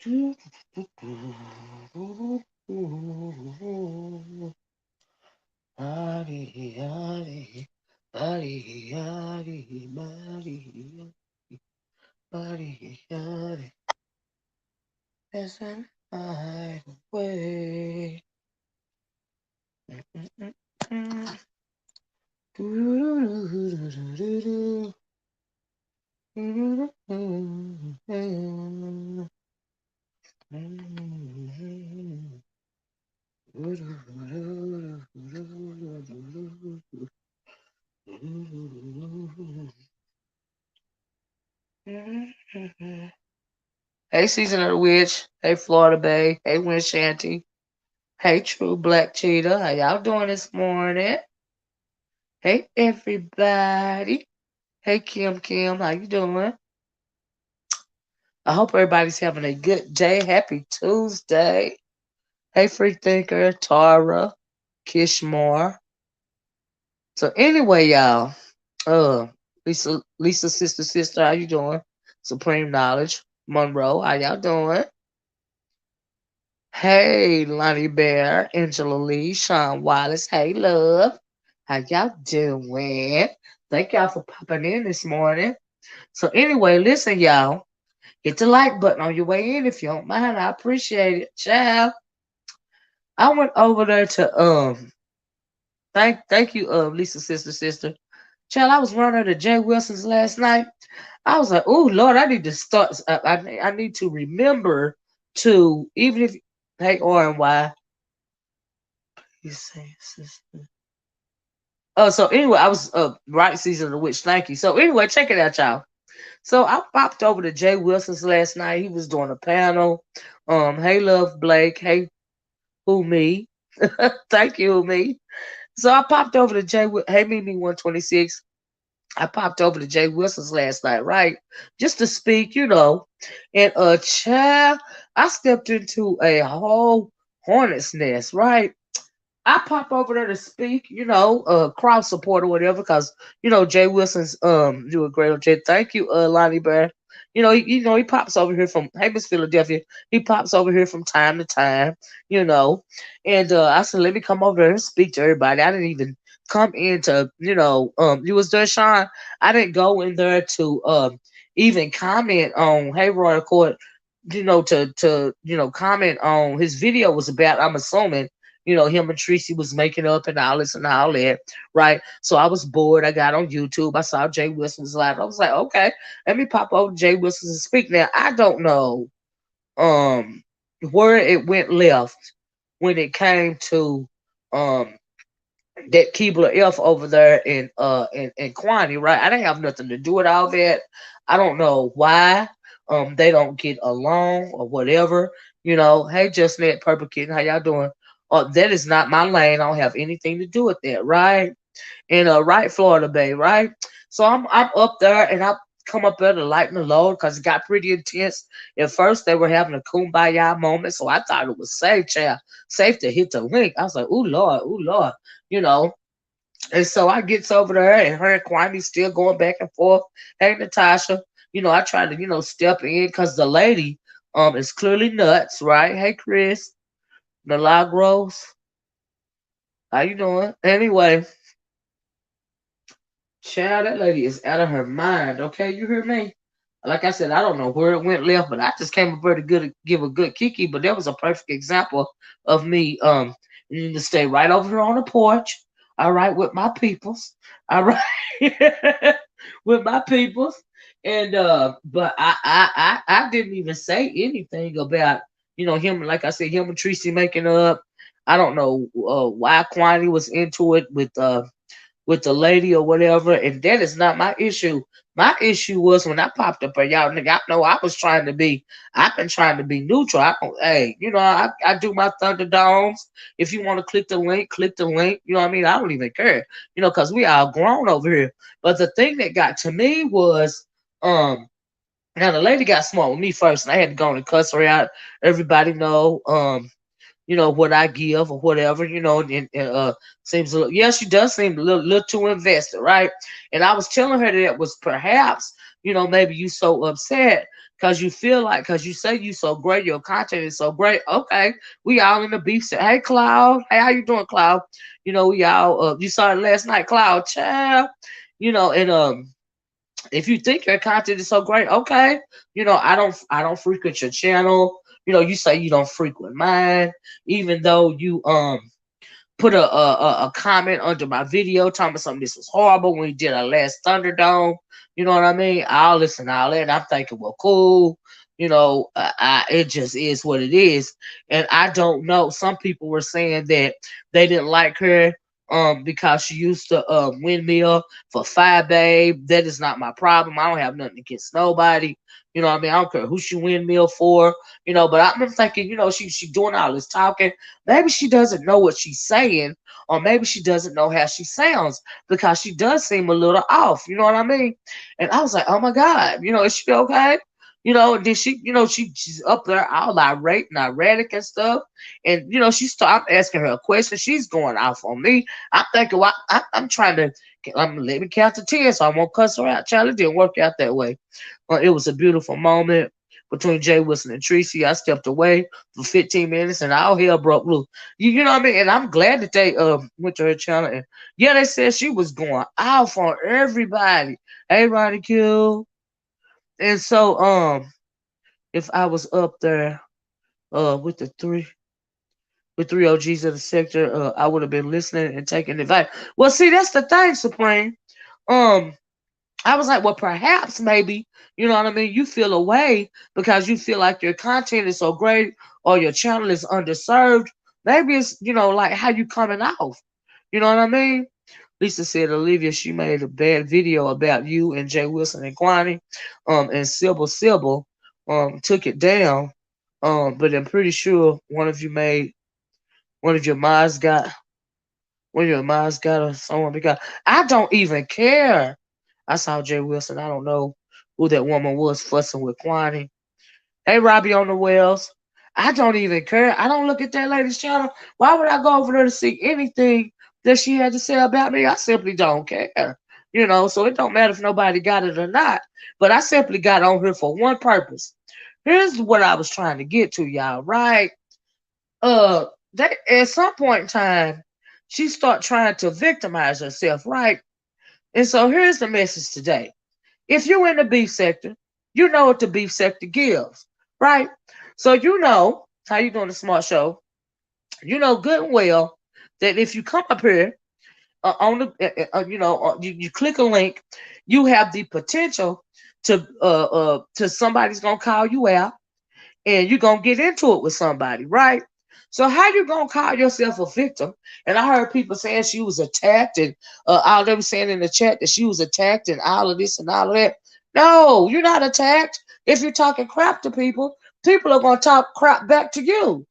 Listen, I wait. Hey, Season of the Witch. Hey, Florida Bay. Hey, Wind Shanty. Hey, True Black Cheetah. How y'all doing this morning? Hey, everybody. Hey, Kim Kim. How you doing? I hope everybody's having a good day. Happy Tuesday. Hey, Free Thinker, Tara, Kishmore. So anyway, y'all. Uh, Lisa, sister, how you doing? Supreme Knowledge, Monroe, how y'all doing? Hey, Lonnie Bear, Angela Lee, Sean Wallace, hey, love, how y'all doing? Thank y'all for popping in this morning. So anyway, listen, y'all, hit the like button on your way in if you don't mind. I appreciate it, child. I went over there to thank you, Lisa, sister. Child, I was running to Jay Wilson's last night. I was like, oh Lord, I need to start. I need to remember to even if hey R and Y. You say sister. Oh, so anyway, I was right Season of the Witch. Thank you. So anyway, check it out, y'all. So I popped over to Jay Wilson's last night. He was doing a panel. Hey Love Blake. Hey Who Me. Thank you, Who Me. So I popped over to Hey Mimi 126. I popped over to Jay Wilson's last night, right? Just to speak, And child, I stepped into a whole hornet's nest, right? I pop over there to speak, crowd support or whatever, because Jay Wilson's do a great job. Thank you, Lonnie Bear. He pops over here from Miss Philadelphia. He pops over here from time to time, you know. And I said, let me come over there and speak to everybody. I didn't even come in to, you was there, Sean. I didn't go in there to even comment on Hey Royal Court, comment on his video was about, I'm assuming, him and Tracy was making up and all this and all that, right? So I was bored. I got on YouTube. I saw Jay Wilson's live. I was like, okay, let me pop over to Jay Wilson and speak. Now I don't know where it went left when it came to um that Keebler F over there in Quantity, right? I didn't have nothing to do with all that. I don't know why they don't get along or whatever. Hey Justnet Purple Kitten, how y'all doing? That is not my lane. I don't have anything to do with that, right? In right Florida Bay, right? So I'm up there and I come up there to lighten the load because it got pretty intense. At first they were having a kumbaya moment, so I thought it was safe, child, safe to hit the link. I was like, ooh Lord, you know. And so I gets over there and her and Kwame still going back and forth. Hey Natasha, I tried to, step in because the lady is clearly nuts, right? Hey Chris, Milagros, how you doing? Anyway, child, that lady is out of her mind. Okay, you hear me? Like I said, I don't know where it went left, but I just came over give a good kiki. But that was a perfect example of me. You need to stay right over here on the porch. All right, with my peoples. All right, with my peoples. And but I didn't even say anything about him. Like I said, him and Tracy making up. I don't know why Quantity was into it with the lady or whatever, and that is not my issue. My issue was when I popped up, and y'all nigga, I know I've been trying to be neutral. I don't, hey, I do my Thunderdomes. If you want to click the link, click the link. You know what I mean? I don't even care, because we all grown over here. But the thing that got to me was, now the lady got smart with me first, and I had to go and cuss her out. Everybody know, what I give or whatever, and seems a little, yeah, she does seem a little too invested, right? And I was telling her that it was perhaps, maybe you so upset because you feel like, because you say you so great, your content is so great. Okay, we all in the beef. Say, hey, Cloud, hey, how you doing, Cloud? We all. You saw it last night, Cloud, child. And if you think your content is so great, okay. I don't frequent your channel. You say you don't frequent mine, even though you put a comment under my video telling me something this was horrible when we did our last Thunderdome. You know what I mean? I'll listen to all that. And I'm thinking, well, cool. It just is what it is. And I don't know. Some people were saying that they didn't like her because she used to windmill for Fire Babe. That is not my problem. I don't have nothing against nobody. You know what I mean? I don't care who she windmill for. But I'm thinking, she doing all this talking. Maybe she doesn't know what she's saying, or maybe she doesn't know how she sounds because she does seem a little off. You know what I mean? And I was like, oh my God, is she okay? And then she's up there all irate and erratic and stuff. And she stopped asking her a question. She's going off on me. I'm thinking, well, I'm trying to let me count to 10 so I won't cuss her out. Child, it didn't work out that way. It was a beautiful moment between Jay Wilson and Tracy. I stepped away for 15 minutes and all hell broke loose. You know what I mean? And I'm glad that they went to her channel. And yeah, they said she was going off on everybody. Hey, Ronnie Q. And so if I was up there with the three OGs of the sector, I would have been listening and taking advice. Well, see, that's the thing, Supreme. Um, I was like, well, perhaps maybe, you know what I mean? You feel away because you feel like your content is so great or your channel is underserved. Maybe it's, like how you coming off. You know what I mean? Lisa said, Olivia, she made a bad video about you and Jay Wilson and Kwani. And Sybil took it down. But I'm pretty sure one of your mods got or someone because I don't even care. I saw Jay Wilson. I don't know who that woman was fussing with Kwani. Hey, Robbie on the Wells. I don't even care. I don't look at that lady's channel. Why would I go over there to see anything that she had to say about me? I simply don't care. So it don't matter if nobody got it or not. But I simply got on here for one purpose. Here's what I was trying to get to, y'all, right? That at some point in time, she start trying to victimize herself, right? And so here's the message today. If you're in the beef sector, you know what the beef sector gives, right? So how you doing the smart show. You know good and well that if you come up here on the, you click a link, you have the potential to somebody's gonna call you out, and you're gonna get into it with somebody, right? So how you gonna call yourself a victim? And I heard people saying she was attacked, and all they were saying in the chat that she was attacked, and all of this and all of that. No, you're not attacked. If you're talking crap to people, people are gonna talk crap back to you.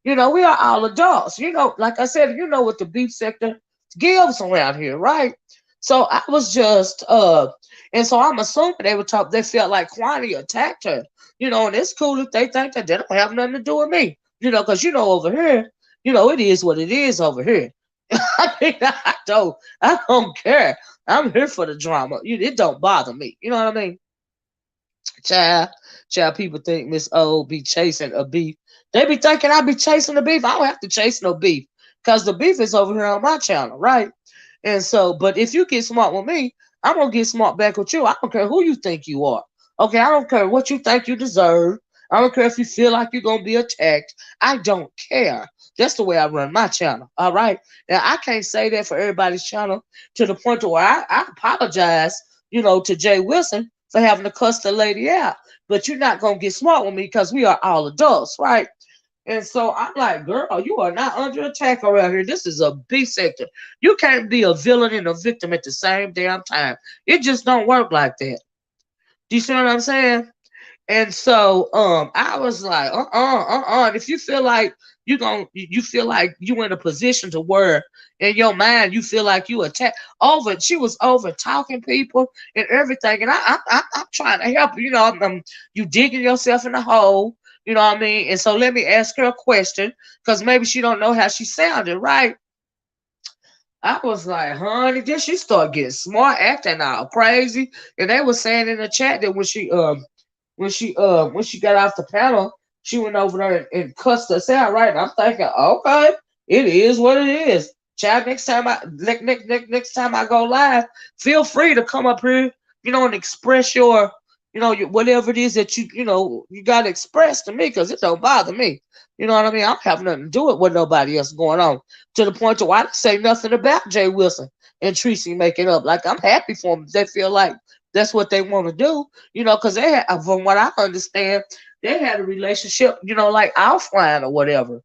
We are all adults. Like I said, you know what the beef sector gives around here, right? So I was just and so I'm assuming they felt like Kwani attacked her. And it's cool if they think that they don't have nothing to do with me. Because over here, it is what it is over here. I mean, I don't care. I'm here for the drama. It don't bother me. You know what I mean? Child, people think Miss O be chasing a beef. They be thinking I be chasing the beef. I don't have to chase no beef because the beef is over here on my channel, right? And so, but if you get smart with me, I'm gonna get smart back with you. I don't care who you think you are. Okay, I don't care what you think you deserve. I don't care if you feel like you're gonna be attacked. I don't care. That's the way I run my channel. All right. Now I can't say that for everybody's channel to the point to where I apologize, to Jay Wilson for having to cuss the lady out. But you're not gonna get smart with me because we are all adults, right? And so I'm like, girl, you are not under attack around here. This is a beef sector. You can't be a villain and a victim at the same damn time. It just don't work like that. Do you see what I'm saying? And so I was like, if you feel like you feel like you in a position to where in your mind you feel like you attacked she was over talking people and everything, and I'm trying to help you. You digging yourself in a hole. You know what I mean? And so let me ask her a question because maybe she don't know how she sounded, right? I was like, honey, then she started getting smart, acting all crazy. And they were saying in the chat that when she when she got off the panel, she went over there and cussed us out, right? And I'm thinking, okay, it is what it is. Child, next time I go live, feel free to come up here, and express your whatever it is that you got to express to me, because it don't bother me. You know what I mean? I don't have nothing to do with what nobody else going on, to the point to why I didn't say nothing about Jay Wilson and Tracy making up. Like, I'm happy for them. They feel like that's what they want to do, because from what I understand, they had a relationship, like offline or whatever.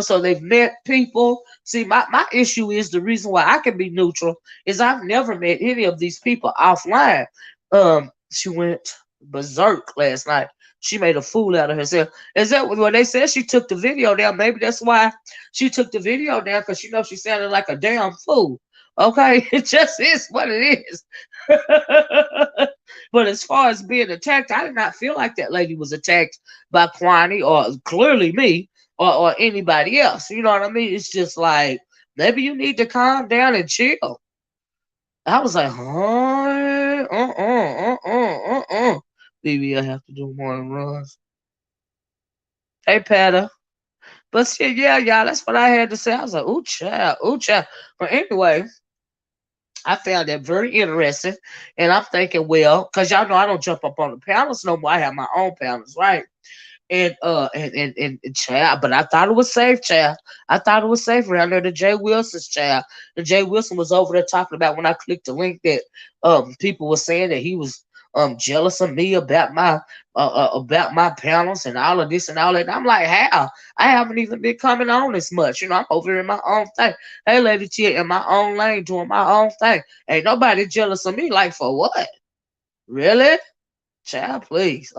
So they've met people. See, my issue is, the reason why I can be neutral is I've never met any of these people offline. She went berserk last night. She made a fool out of herself. Is that when they said she took the video down? Maybe that's why she took the video down, because she sounded like a damn fool. Okay, it just is what it is. But as far as being attacked, I did not feel like that lady was attacked by Kwani, or clearly me, or anybody else. You know what I mean? It's just like, maybe you need to calm down and chill. I was like, huh? Maybe I have to do morning runs. Hey, Patta. But shit, yeah, y'all, that's what I had to say. I was like, ooh, child, ooh, child. But anyway, I found that very interesting. And I'm thinking, well, because y'all know I don't jump up on the panels no more. I have my own panels, right? And child, but I thought it was safe, child. I thought it was safe around there. The Jay Wilson's child. The Jay Wilson was over there talking about, when I clicked the link, that people were saying that he was jealous of me about my panels and all of this and all that. And I'm like, how? I haven't even been coming on as much. I'm over here in my own thing. Hey, Lady T, in my own lane, doing my own thing. Ain't nobody jealous of me. Like, for what? Really? Child, please.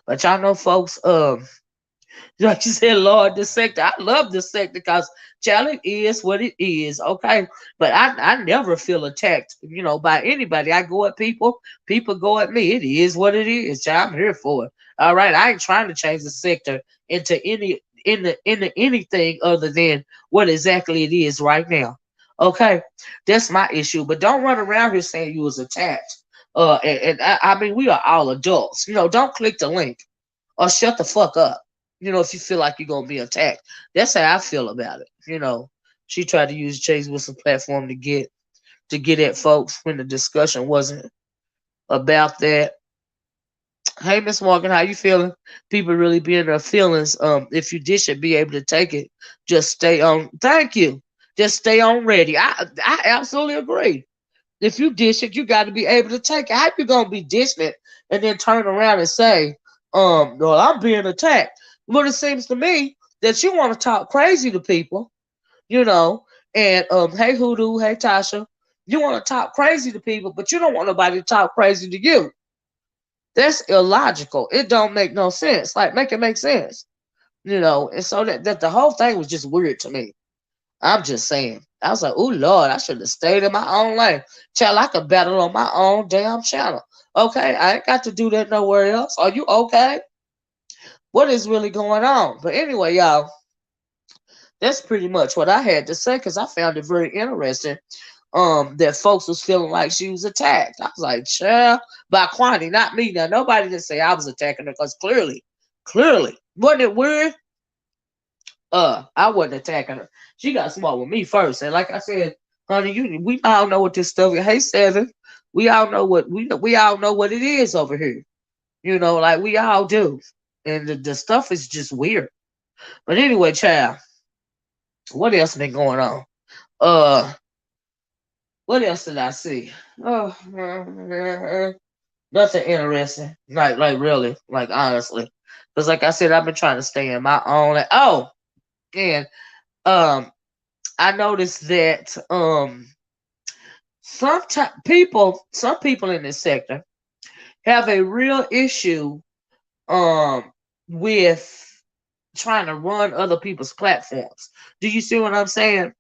But y'all know, folks, like you said, Lord, this sector. I love this sector because, child, it is what it is, okay? But I never feel attacked, by anybody. I go at people, people go at me. It is what it is, child. I'm here for it. All right, I ain't trying to change the sector into anything other than what exactly it is right now. Okay, that's my issue. But don't run around here saying you was attacked. And I mean, we are all adults. Don't click the link, or shut the fuck up. If you feel like you're gonna be attacked. That's how I feel about it. She tried to use Chase Wilson's platform to get at folks when the discussion wasn't about that. Hey, Miss Morgan, how you feeling? People really be in their feelings. If you dish it, be able to take it. Just stay on. Thank you. Just stay on ready. I absolutely agree. If you dish it, you got to be able to take it. How you gonna be dishing it and then turn around and say, well, I'm being attacked? Well, it seems to me that you want to talk crazy to people, you know, and hey Hoodoo, hey Tasha, you want to talk crazy to people, but you don't want nobody to talk crazy to you. That's illogical. It don't make no sense. Like, make it make sense, And so that the whole thing was just weird to me. I'm just saying. I was like, oh Lord, I should have stayed in my own lane. Child, I could battle on my own damn channel. Okay, I ain't got to do that nowhere else. Are you okay? What is really going on? But anyway, y'all, that's pretty much what I had to say, because I found it very interesting. That folks was feeling like she was attacked. I was like, child, by Kwani, not me. Now, nobody didn't say I was attacking her, because clearly, wasn't it weird? I wasn't attacking her. She got smart with me first, and like I said, honey, we all know what this stuff is. Hey, Seven, we all know what we all know what it is over here. Like we all do, and the stuff is just weird. But anyway, child, what else been going on? Uh, what else did I see? Oh, nothing interesting. Like really, like honestly, because like I said, I've been trying to stay in my own. Oh, and um, I noticed that some people in this sector have a real issue um with trying to run other people's platforms. Do you see what I'm saying?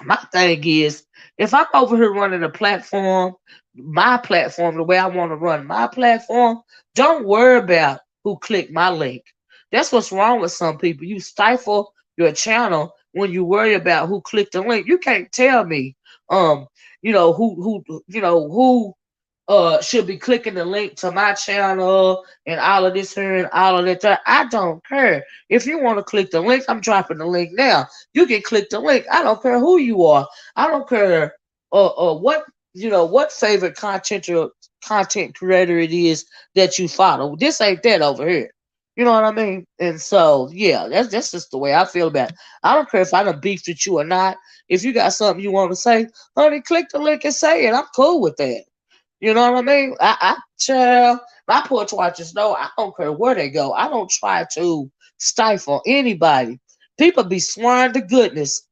My thing is, if I'm over here running a platform, my platform, the way I want to run my platform, don't worry about who clicked my link. That's what's wrong with some people. You stifle your channel when you worry about who clicked the link. You can't tell me, who should be clicking the link to my channel and all of this here and all of that there. I don't care. If you want to click the link, I'm dropping the link now. You can click the link. I don't care who you are. I don't care what what favorite content creator it is that you follow. This ain't that over here. You know what I mean? And so yeah, that's just the way I feel about it. I don't care if I done beefed with you or not. If you got something you want to say, honey, click the link and say it. I'm cool with that. You know what I mean? Child, my porch watchers know I don't care where they go. I don't try to stifle anybody. People be sworn to goodness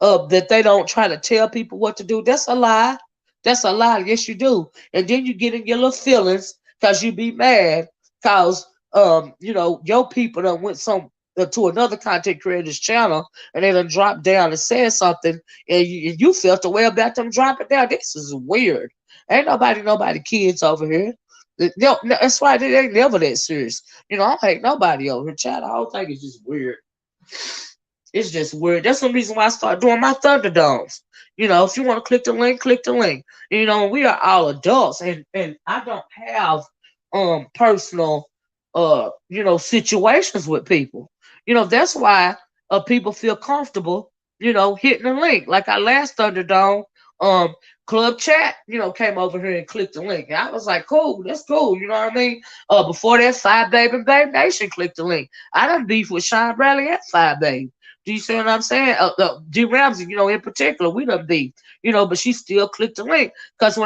that they don't try to tell people what to do. That's a lie. That's a lie. Yes, you do. And then you get in your little feelings because you be mad because your people done went to another content creator's channel and they done dropped down and said something and you felt the way about them dropping down. This is weird. Ain't nobody kids over here. No, that's why they ain't never that serious. I don't hate nobody over here. Child, the whole thing is just weird. It's just weird. That's the reason why I started doing my Thunderdomes. If you want to click the link, click the link. We are all adults, and I don't have personal situations with people. That's why people feel comfortable hitting the link. Like our last Thunderdome, Club Chat, came over here and clicked the link. And I was like, cool, that's cool. You know what I mean? Before that, Five Baby Babe Nation clicked the link. I done beef with Sean Bradley at Five Baby. Do you see what I'm saying? D Ramsey, in particular, we done beef, but she still clicked the link because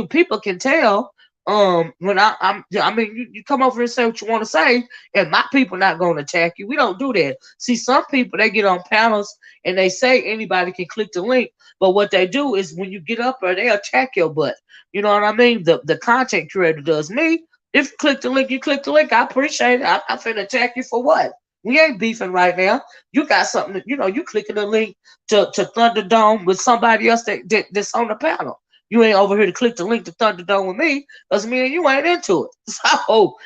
people can tell. When I mean, you come over and say what you want to say, and my people not going to attack you. We don't do that. See, some people they get on panels and they say anybody can click the link, but what they do is when you get up there, they attack your butt. You know what I mean? The content creator does me. If you click the link, you click the link. I appreciate it. I'm not finna attack you for what? We ain't beefing right now. You got something, you clicking the link to Thunderdome with somebody else that's on the panel. You ain't over here to click the link to Thunderdome with me because me and you ain't into it. So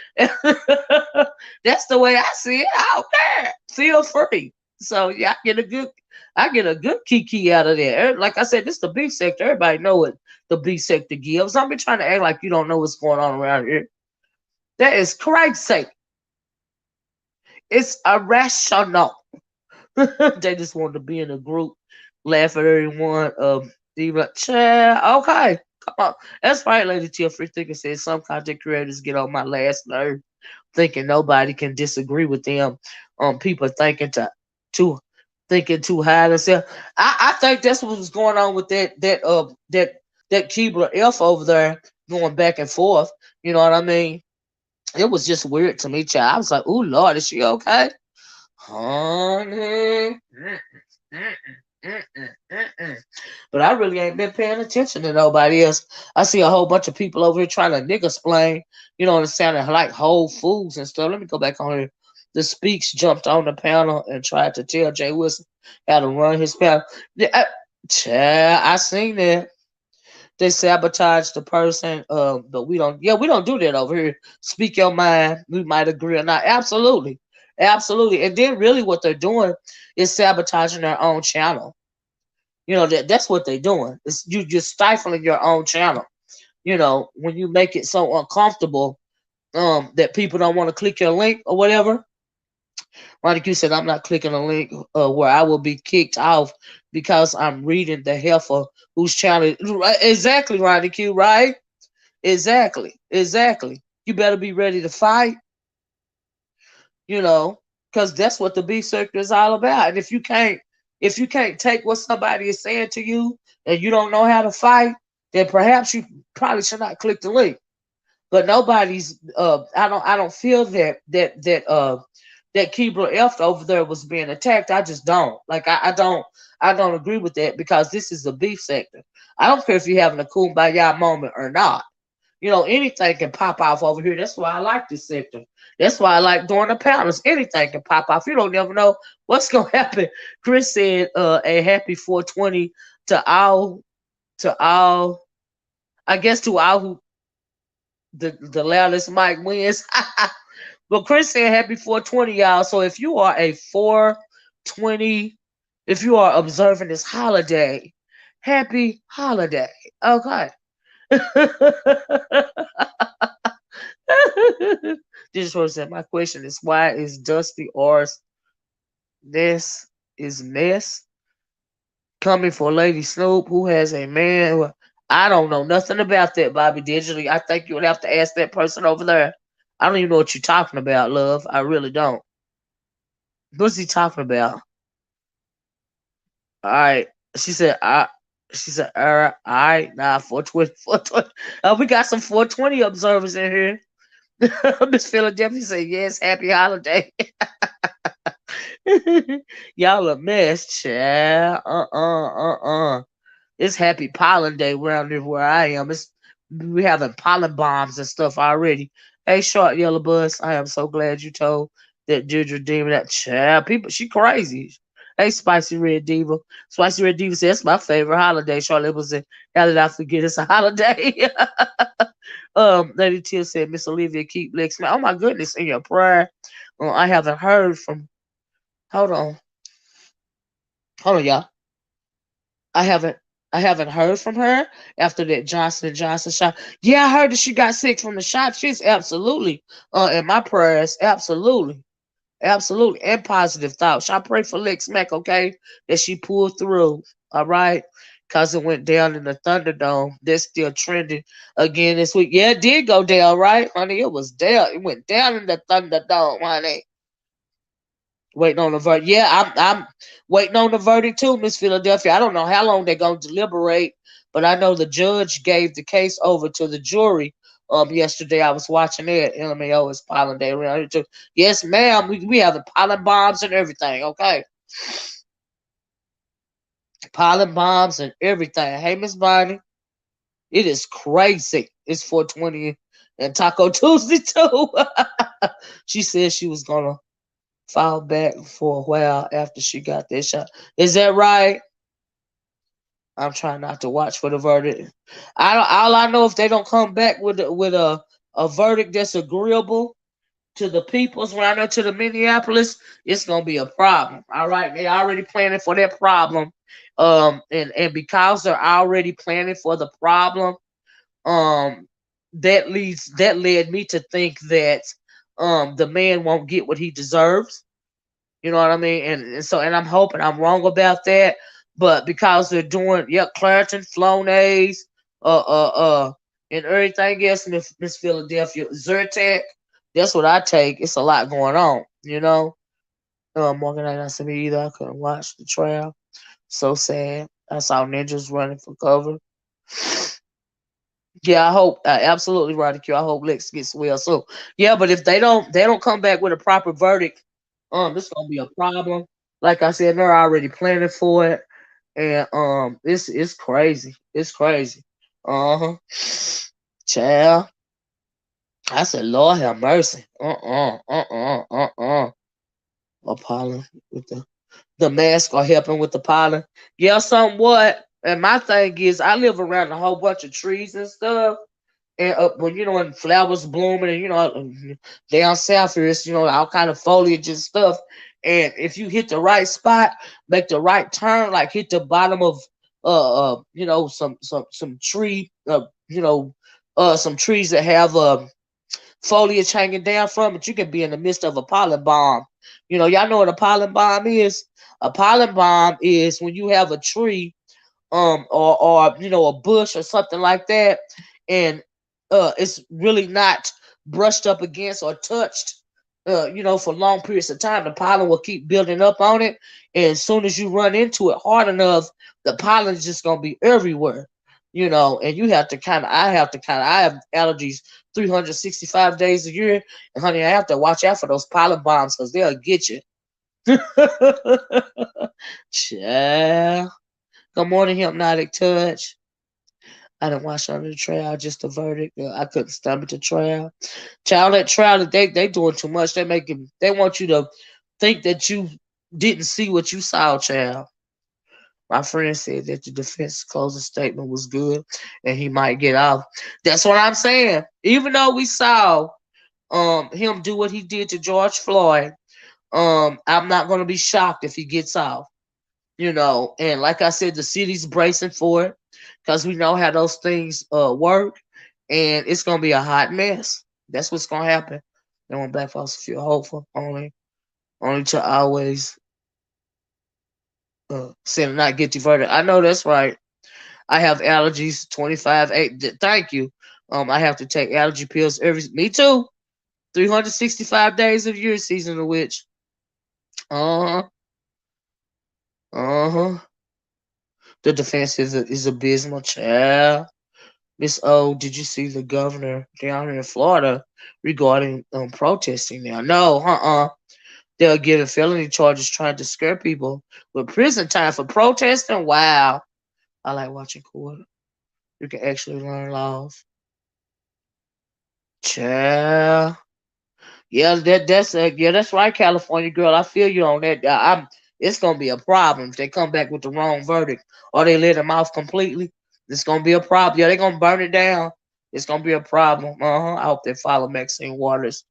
that's the way I see it out there. Feel free. So yeah, I get a good kiki out of there. Like I said, this is the beef sector. Everybody know what the beef sector gives. Don't be trying to act like you don't know what's going on around here. That is Christ's sake. It's irrational. They just wanted to be in a group, laugh at everyone. Even like, child, okay, come on. That's right, Lady Tia Free Thinker said some content creators get on my last nerve, thinking nobody can disagree with them. People too thinking too high themselves. I think that's what was going on with that Keebler F over there going back and forth. You know what I mean? It was just weird to me, child. I was like, "Ooh, Lord, is she okay?" Honey. Mm-mm, mm-mm, mm-mm. But I really ain't been paying attention to nobody else. I see a whole bunch of people over here trying to nigga explain, and it sounded like Whole Foods and stuff. Let me go back on here. The Speaks jumped on the panel and tried to tell Jay Wilson how to run his panel. Yeah, I seen that. They sabotage the person, but we don't. Yeah, we don't do that over here. Speak your mind. We might agree or not. Absolutely, absolutely. And then really, what they're doing is sabotaging their own channel. That's what they're doing. It's you just stifling your own channel. When you make it so uncomfortable, that people don't want to click your link or whatever. Ronnie Q said, "I'm not clicking a link where I will be kicked off because I'm reading the heifer whose channel." Right, exactly, Ronnie Q. Right? Exactly, exactly. You better be ready to fight. You know, because that's what the beef circuit is all about. And if you can't take what somebody is saying to you and you don't know how to fight, then perhaps you probably should not click the link. But nobody's I don't feel that Kebra F over there was being attacked. I just don't. Like I don't agree with that because this is a beef sector. I don't care if you're having a kumbaya moment or not. Anything can pop off over here. That's why I like this sector. That's why I like doing the panels. Anything can pop off. You don't never know what's gonna happen. Chris said, "A happy 420 to all. I guess to all who the loudest mic wins." But Chris said, "Happy 420, y'all." So if you are a 420, if you are observing this holiday, happy holiday. Okay. This was said, my question is why is Dusty R's this is mess coming for Lady Snoop, who has a man? I don't know nothing about that, Bobby Digitally. I think you would have to ask that person over there. I don't even know what you're talking about, love. I really don't. What's he talking about? All right. She said, she said, all right, nah, 420, 420. We got some 420 observers in here. Miss Philadelphia said, yes, happy holiday. Y'all a mess, child. It's happy pollen day around here where I am. We having pollen bombs and stuff already. Hey, short yellow bus, I am so glad you told that Deirdre Demon that child. People, she crazy. Hey, Spicy Red Diva. Spicy Red Diva says that's my favorite holiday. Charlotte was said, how did I forget it's a holiday? Lady Till said, Miss Olivia, keep Lex. Oh my goodness, in your prayer. I haven't heard from. Hold on, hold on, y'all. I haven't I haven't heard from her after that Johnson and Johnson shot. Yeah, I heard that she got sick from the shot. She's absolutely in my prayers, absolutely. Absolutely. And positive thoughts. I pray for Lex Mack, okay? That she pulled through. All right. Cause it went down in the Thunderdome. That's still trending again this week. Yeah, it did go down, right? Honey, it was down. It went down in the Thunderdome, honey. Waiting on the verdict. Yeah, I'm waiting on the verdict too, Miss Philadelphia. I don't know how long they're gonna deliberate, but I know the judge gave the case over to the jury. Yesterday I was watching that. LMAO is pollen day around here too. Yes, ma'am. We have the pollen bombs and everything. Okay, pollen bombs and everything. Hey, Miss Bonnie, it is crazy. It's 420 and Taco Tuesday too. She said she was gonna fall back for a while after she got that shot. Is that right? I'm trying not to watch for the verdict. I don't, all I know if they don't come back with a verdict that's agreeable to the peoples around there to the Minneapolis, it's gonna be a problem. All right, they already planning for that problem. And because they're already planning for the problem, um, that led me to think that the man won't get what he deserves. You know what I mean? And so, and I'm hoping I'm wrong about that. But because they're doing, yep, Claritin, Flonase, and everything else, Miss Philadelphia, Zyrtec, that's what I take. It's a lot going on, you know? Morgan ain't not to me either. I couldn't watch the trial. So sad. I saw ninjas running for cover. Yeah, I hope absolutely right, Q. I hope Lex gets well. So yeah, but if they don't come back with a proper verdict, this gonna be a problem. Like I said, they're already planning for it, and it's crazy. It's crazy. Uh huh. Child, I said, Lord have mercy. Apollo with the mask or helping with the pollen. Yeah, somewhat. And my thing is, I live around a whole bunch of trees and stuff. And when when flowers blooming, and down south here, it's all kind of foliage and stuff. And if you hit the right spot, make the right turn, like hit the bottom of some tree, some trees that have foliage hanging down from it, you can be in the midst of a pollen bomb. Y'all know what a pollen bomb is? A pollen bomb is when you have a tree, or a bush or something like that, and it's really not brushed up against or touched, for long periods of time. The pollen will keep building up on it, and as soon as you run into it hard enough, the pollen is just gonna be everywhere. And you have to I have allergies 365 days a year, and honey, I have to watch out for those pollen bombs because they'll get you. Child. Good morning, Hypnotic Touch. I didn't watch under the trial, just the verdict. I couldn't stomach the trial. Child, that trial, they doing too much. They want you to think that you didn't see what you saw, child. My friend said that the defense closing statement was good and he might get off. That's what I'm saying. Even though we saw him do what he did to George Floyd, I'm not gonna be shocked if he gets off. And like I said, the city's bracing for it. because we know how those things work, and it's gonna be a hot mess. That's what's gonna happen. And when black folks feel hopeful, only to always sin and not get diverted. I know that's right. I have allergies. 25, 8. Thank you. I have to take allergy pills every. Me too. 365 days of year, season of which. Uh huh. Uh huh. The defense is abysmal, child. Miss O, did you see the governor down here in Florida regarding protesting now? No, they're giving felony charges trying to scare people with prison time for protesting. Wow. I like watching court. You can actually learn laws. Child. Yeah, that's right, California girl. I feel you on that. It's gonna be a problem if they come back with the wrong verdict or they let them off completely. It's gonna be a problem. Yeah, they're gonna burn it down. It's gonna be a problem. I hope they follow Maxine Waters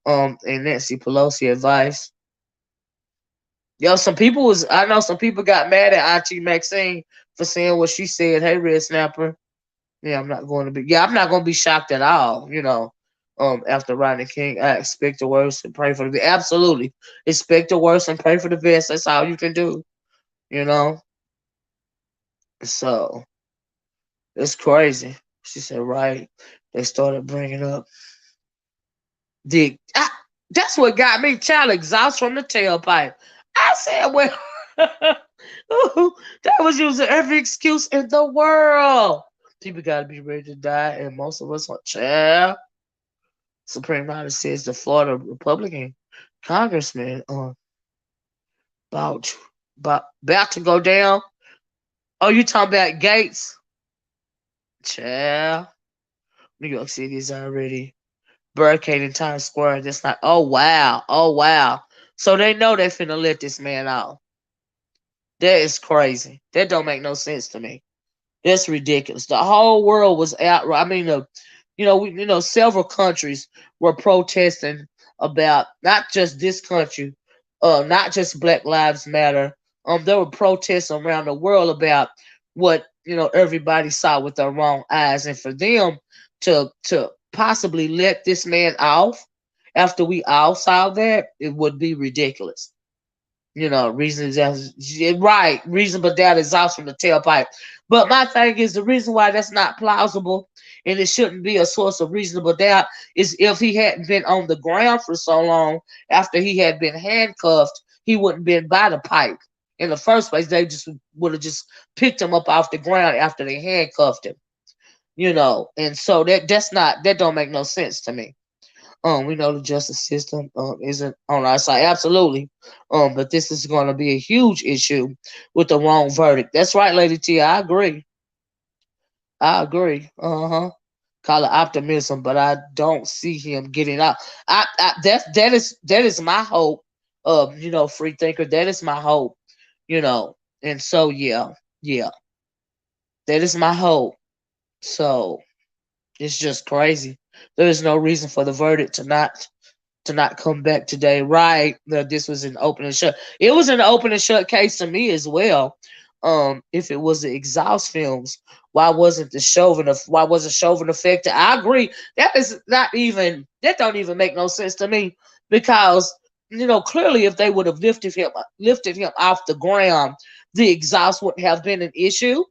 and Nancy Pelosi advice. Yo, I know some people got mad at Auntie Maxine for saying what she said. Hey, Red Snapper. I'm not gonna be shocked at all, after Rodney King. I expect the worst and pray for the best. Absolutely. Expect the worst and pray for the best. That's all you can do, you know? So it's crazy. She said, right. They started bringing up the that's what got me, child exhaust from the tailpipe. I said, well, that was using every excuse in the world. People got to be ready to die, and most of us are child. Supreme Court says the Florida Republican congressman about about to go down. Oh, you talking about Gates? Child. New York City is already barricading Times Square. That's not. Oh wow. Oh wow. So they know they finna let this man out. That is crazy. That don't make no sense to me. That's ridiculous. The whole world was out. I mean, several countries were protesting about not just this country, not just Black Lives Matter. There were protests around the world about what everybody saw with their wrong eyes, and for them to possibly let this man off after we all saw that, it would be ridiculous. Reasonable doubt is out from the tailpipe. But my thing is the reason why that's not plausible and it shouldn't be a source of reasonable doubt is if he hadn't been on the ground for so long after he had been handcuffed, he wouldn't been by the pipe. In the first place, they just would have just picked him up off the ground after they handcuffed him. And so that don't make no sense to me. We know the justice system isn't on our side, absolutely. But this is going to be a huge issue with the wrong verdict. That's right, Lady T. I agree. I agree. Call it optimism, but I don't see him getting out. That is my hope. Free thinker. That is my hope. And so yeah, that is my hope. So it's just crazy. There is no reason for the verdict to not come back today. Right. This was an open and shut. It was an open and shut case to me as well. If it was the exhaust films, why wasn't Chauvin affected? I agree. That don't even make no sense to me because clearly if they would have lifted him off the ground, the exhaust wouldn't have been an issue.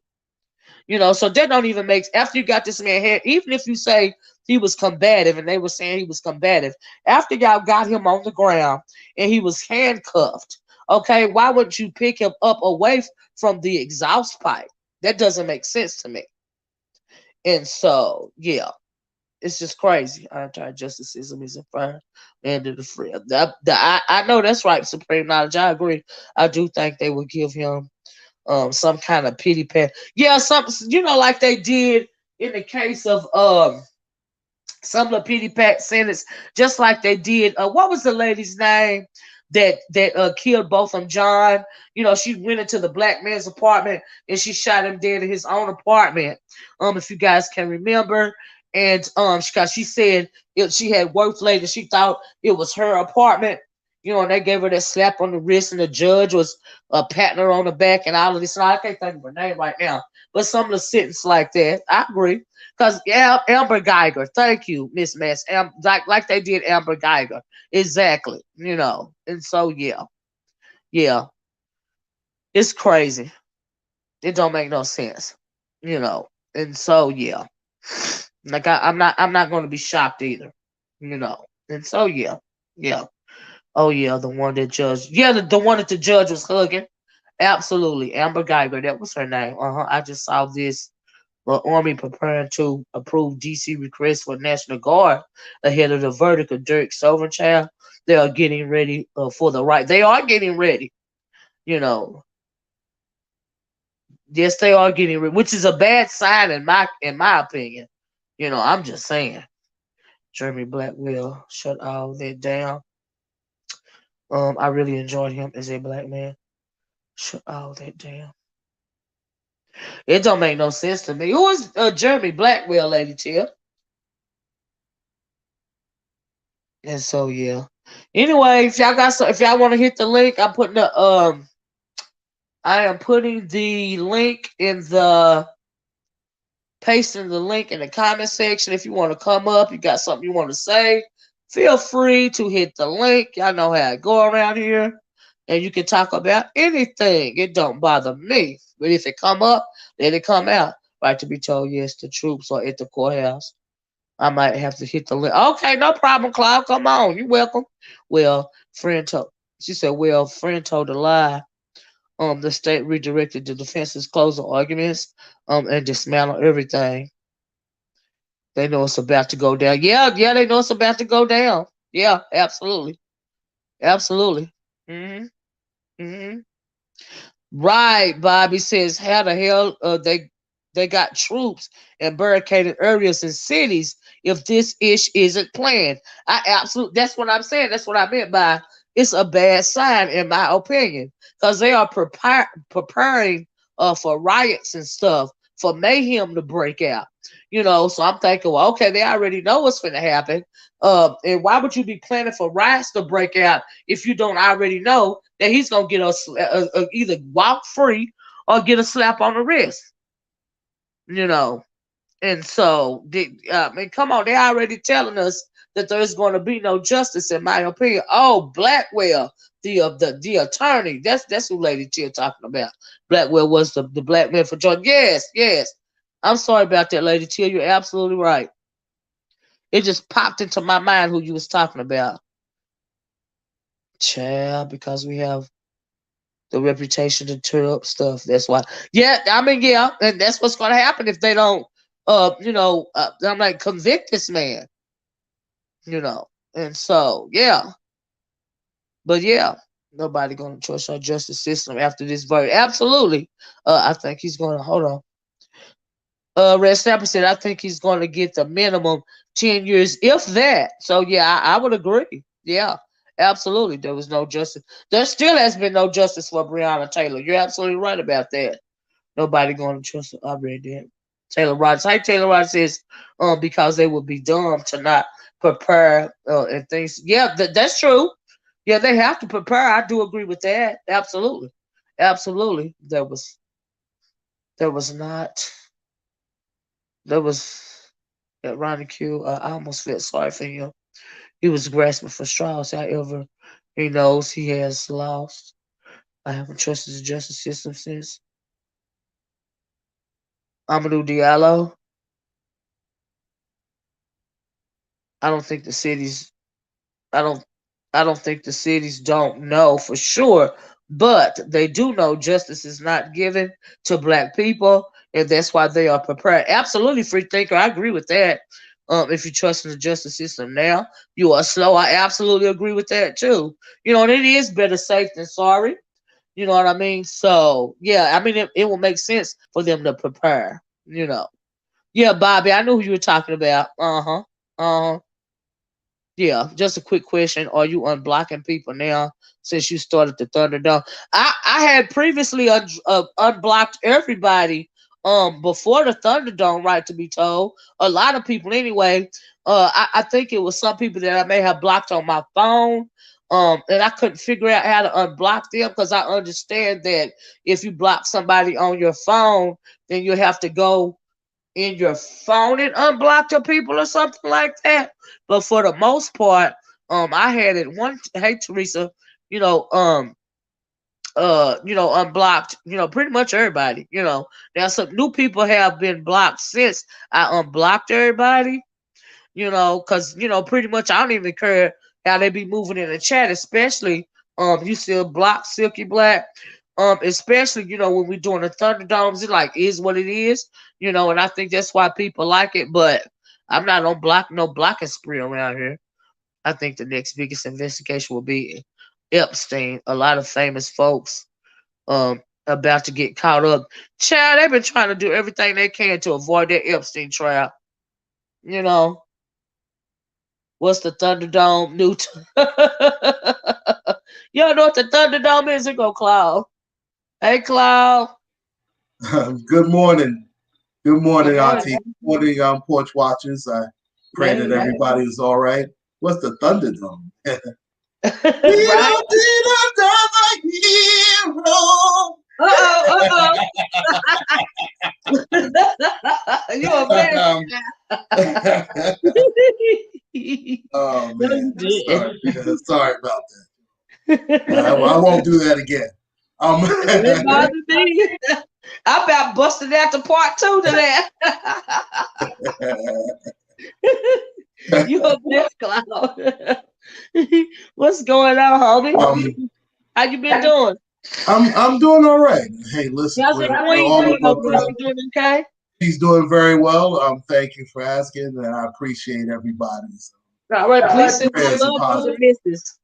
So that don't even make, after you got this man here, even if you say he was combative and they were saying he was combative, after y'all got him on the ground and he was handcuffed, okay, why wouldn't you pick him up away from the exhaust pipe? That doesn't make sense to me. And so, yeah, it's just crazy. Anti-justice system is a fire and the free. I know that's right, Supreme Knowledge. I agree. I do think they would give him some kind of pity pat. Yeah, some like they did in the case of some of the pity pat sentence, just like they did. What was the lady's name that killed both of them? John. She went into the black man's apartment and she shot him dead in his own apartment. If you guys can remember, and she said she had worked later. She thought it was her apartment, And they gave her that slap on the wrist, and the judge was patting her on the back and all of this. And I can't think of her name right now, but some of the sentence like that, I agree. Because Amber Geiger, thank you, Miss Mess, like they did Amber Geiger, exactly. And so yeah, it's crazy. It don't make no sense, and so like I'm not going to be shocked either, and so yeah. Oh yeah, the one that judge. Yeah, the one that the judge was hugging. Absolutely, Amber Geiger. That was her name. I just saw this. The Army preparing to approve DC request for National Guard ahead of the verdict of Derek Child. They are getting ready for the right. They are getting ready. You know, yes, they are getting ready, which is a bad sign in my opinion. I'm just saying. Jeremy Blackwell shut all that down. I really enjoyed him as a black man. Shut all that down. It don't make no sense to me. Who is Jeremy Blackwell, Lady Tip? And so Anyway, if y'all want to hit the link, I am putting the link in the pasting the link in the comment section. If you want to come up, you got something you want to say, feel free to hit the link. Y'all know how I go around here. And you can talk about anything. It don't bother me. But if it come up, let it come out. Right to be told, yes, the troops are at the courthouse. I might have to hit the link. Okay, no problem, Cloud. Come on. You're welcome. Well, she said, well, friend told a lie. The state redirected the defense's closing arguments, and dismantled everything. They know it's about to go down. Yeah, they know it's about to go down. Yeah, absolutely. Absolutely. hmm hmm Right, Bobby says, how the hell they got troops and barricaded areas in cities if this ish isn't planned? I absolutely That's what I'm saying. That's what I meant by it's a bad sign in my opinion because they are preparing for riots and stuff for mayhem to break out. So I'm thinking, well, okay, they already know what's going to happen. And why would you be planning for riots to break out if you don't already know that he's gonna get either walk free or get a slap on the wrist? You know, and so I mean, come on, they already telling us that there's going to be no justice, in my opinion. Oh, Blackwell, the attorney, that's who Lady T talking about. Blackwell was the black man for Georgia. Yes. I'm sorry about that, Lady T. You're absolutely right. It just popped into my mind who you was talking about. Child, because we have the reputation to turn up stuff. That's why. Yeah, I mean, yeah, and that's what's going to happen if they don't, I'm like, convict this man, and so but nobody going to trust our justice system after this verdict. Absolutely, I think he's going to hold on. Red Snapper said, I think he's going to get the minimum 10 years, if that. So, yeah, I would agree. Yeah, absolutely. There was no justice. There still has been no justice for Breonna Taylor. You're absolutely right about that. Nobody going to trust her. I read that. Taylor Rogers. Hey, Taylor Rogers says, because they would be dumb to not prepare and things. Yeah, that's true. Yeah, they have to prepare. I do agree with that. Absolutely. Absolutely. There was not. There was Ronnie Q. I almost felt sorry for him. He was grasping for straws. However, he knows he has lost. I haven't trusted the justice system since Amadou Diallo. I don't think the cities. I don't. I don't think the cities don't know for sure, but they do know justice is not given to black people, and that's why they are prepared. Absolutely, free thinker. I agree with that. If you trust in the justice system now, you are slow. I absolutely agree with that too. And it is better safe than sorry. You know what I mean? So yeah, I mean it will make sense for them to prepare. Yeah, Bobby, I knew who you were talking about. Uh-huh. Uh-huh. Yeah, just a quick question. Are you unblocking people now since you started the Thunderdome? I had previously unblocked everybody before the Thunderdome, right, to be told. A lot of people anyway. I think it was some people that I may have blocked on my phone. And I couldn't figure out how to unblock them because I understand that if you block somebody on your phone, then you have to go in your phone and unblock your people or something like that. But for the most part, I had it one. Hey, Teresa, you know, unblocked, pretty much everybody. Now some new people have been blocked since I unblocked everybody, because, pretty much I don't even care how they be moving in the chat, especially you still block Silky Black. Especially, when we're doing the Thunderdomes, it like is what it is, and I think that's why people like it, but I'm not on no blocking spree around here. I think the next biggest investigation will be Epstein. A lot of famous folks about to get caught up. Child, they've been trying to do everything they can to avoid that Epstein trial. You know, what's the Thunderdome new? You don't know what the Thunderdome is? It go Cloud. Hey, Cloud. Good morning. Good morning, Good Auntie. morning. Good morning, Porch Watchers. I pray that Yeah, everybody is all right. What's the Thunderdome? right. Little did another hero. Uh-oh. You a minute. Oh No, man, you didn't. sorry about that. I won't do that again. It bothered me. I about busted out to part two to that. You a blessed Cloud. What's going on, homie? How you been doing? I'm doing all right. Hey, listen, How's we're your queen all doing above over there? ground. She doing okay? She's doing very well. Thank you for asking, and I appreciate everybody's All right, please send my prayers and love to the positive. missus.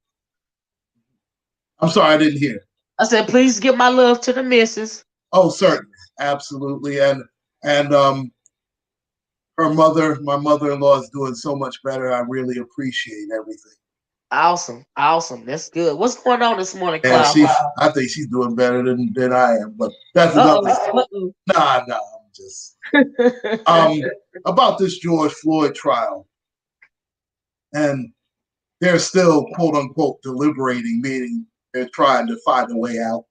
I'm sorry, I didn't hear. I said, please give my love to the missus. Oh, certainly, absolutely, and her mother, my mother-in-law, is doing so much better. I really appreciate everything. Awesome. Awesome. That's good. What's going on this morning, And Cloud? I think she's doing better than I am, but that's another. Uh-oh. Nah, I'm just about this George Floyd trial, and they're still quote unquote deliberating, meaning they're trying to find a way out.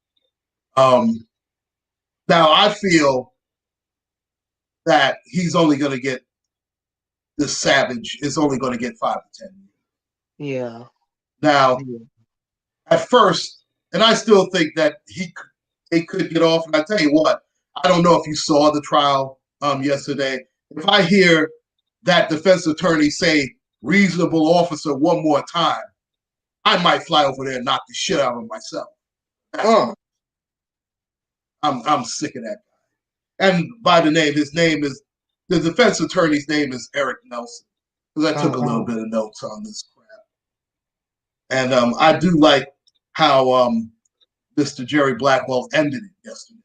Um, Now I feel that he's only going to get this savage is only going to get 5 to 10 years. Yeah. Now, at first, and I still think that they could get off. And I tell you what, I don't know if you saw the trial yesterday. If I hear that defense attorney say reasonable officer one more time, I might fly over there and knock the shit out of myself. I'm sick of that guy. And by the name, his name is the defense attorney's name is Eric Nelson. Because I took a little bit of notes on this crap. And I do like how Mr. Jerry Blackwell ended it yesterday.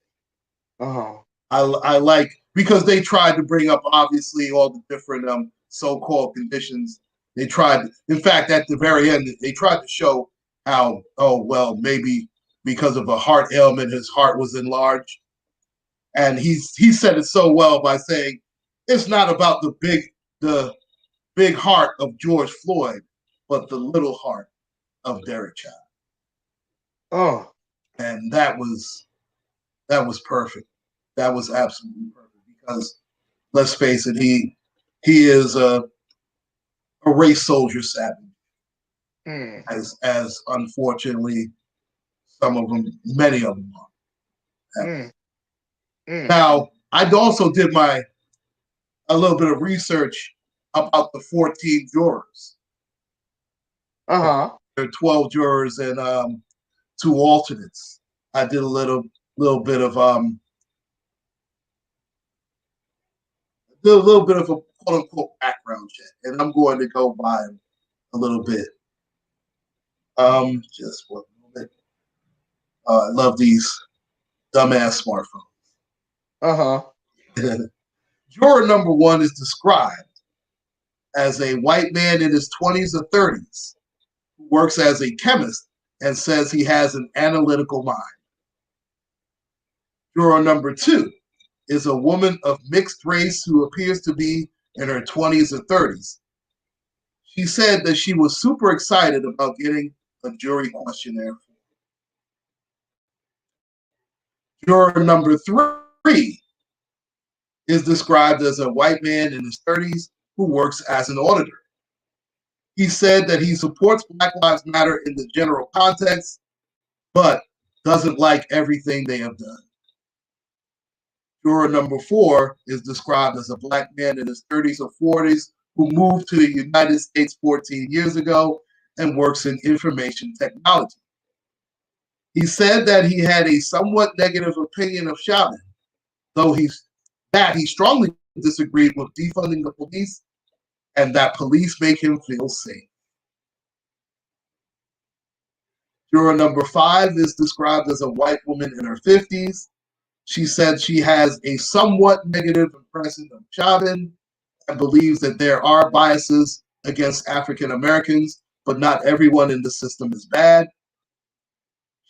I like because they tried to bring up obviously all the different so-called conditions. They tried, in fact, at the very end, they tried to show how, oh well, maybe because of a heart ailment, his heart was enlarged. And he said it so well by saying, it's not about the big heart of George Floyd, but the little heart of Derek Child. And that was perfect. That was absolutely perfect because let's face it, he is a race soldier savage, as unfortunately some of them, many of them are. Now, I also did a little bit of research about the 14 jurors. There are 12 jurors and 2 alternates. I did a little bit of a quote unquote background check, and I'm going to go by a little bit. Just 1 moment. I love these dumbass smartphones. Juror number 1 is described as a white man in his 20s or 30s who works as a chemist and says he has an analytical mind. Juror number 2 is a woman of mixed race who appears to be in her 20s or 30s. She said that she was super excited about getting a jury questionnaire. Juror number 3 is described as a white man in his 30s who works as an auditor. He said that he supports Black Lives Matter in the general context, but doesn't like everything they have done. Juror number 4 is described as a Black man in his 30s or 40s who moved to the United States 14 years ago and works in information technology. He said that he had a somewhat negative opinion of Chauvin, though he strongly disagreed with defunding the police and that police make him feel safe. Juror number 5 is described as a white woman in her 50s. She said she has a somewhat negative impression of Chauvin and believes that there are biases against African Americans, but not everyone in the system is bad.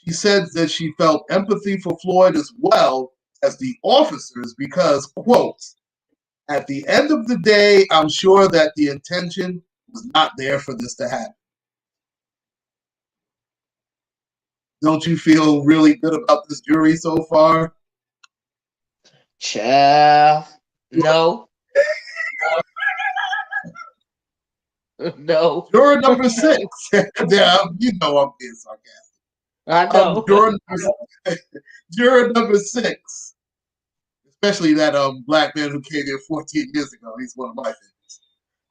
She said that she felt empathy for Floyd as well as the officers because, quote, at the end of the day, I'm sure that the intention was not there for this to happen. Don't you feel really good about this jury so far? Child, no. No. Juror number 6. Yeah, you know I'm being sarcastic. I know. Juror number 6, especially that Black man who came here 14 years ago. He's one of my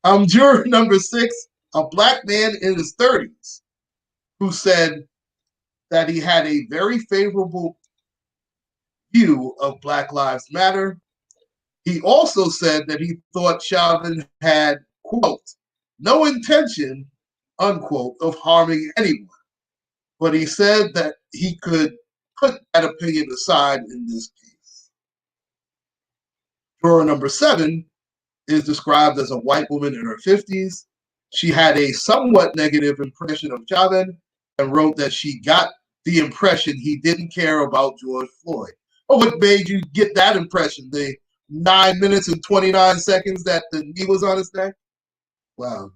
favorites. Juror number 6, a Black man in his 30s, who said that he had a very favorable view of Black Lives Matter. He also said that he thought Chauvin had, quote, no intention, unquote, of harming anyone. But he said that he could put that opinion aside in this case. Juror number 7 is described as a white woman in her 50s. She had a somewhat negative impression of Chauvin and wrote that she got the impression he didn't care about George Floyd. Oh, what made you get that impression? The 9 minutes and 29 seconds that the knee was on his neck? Wow.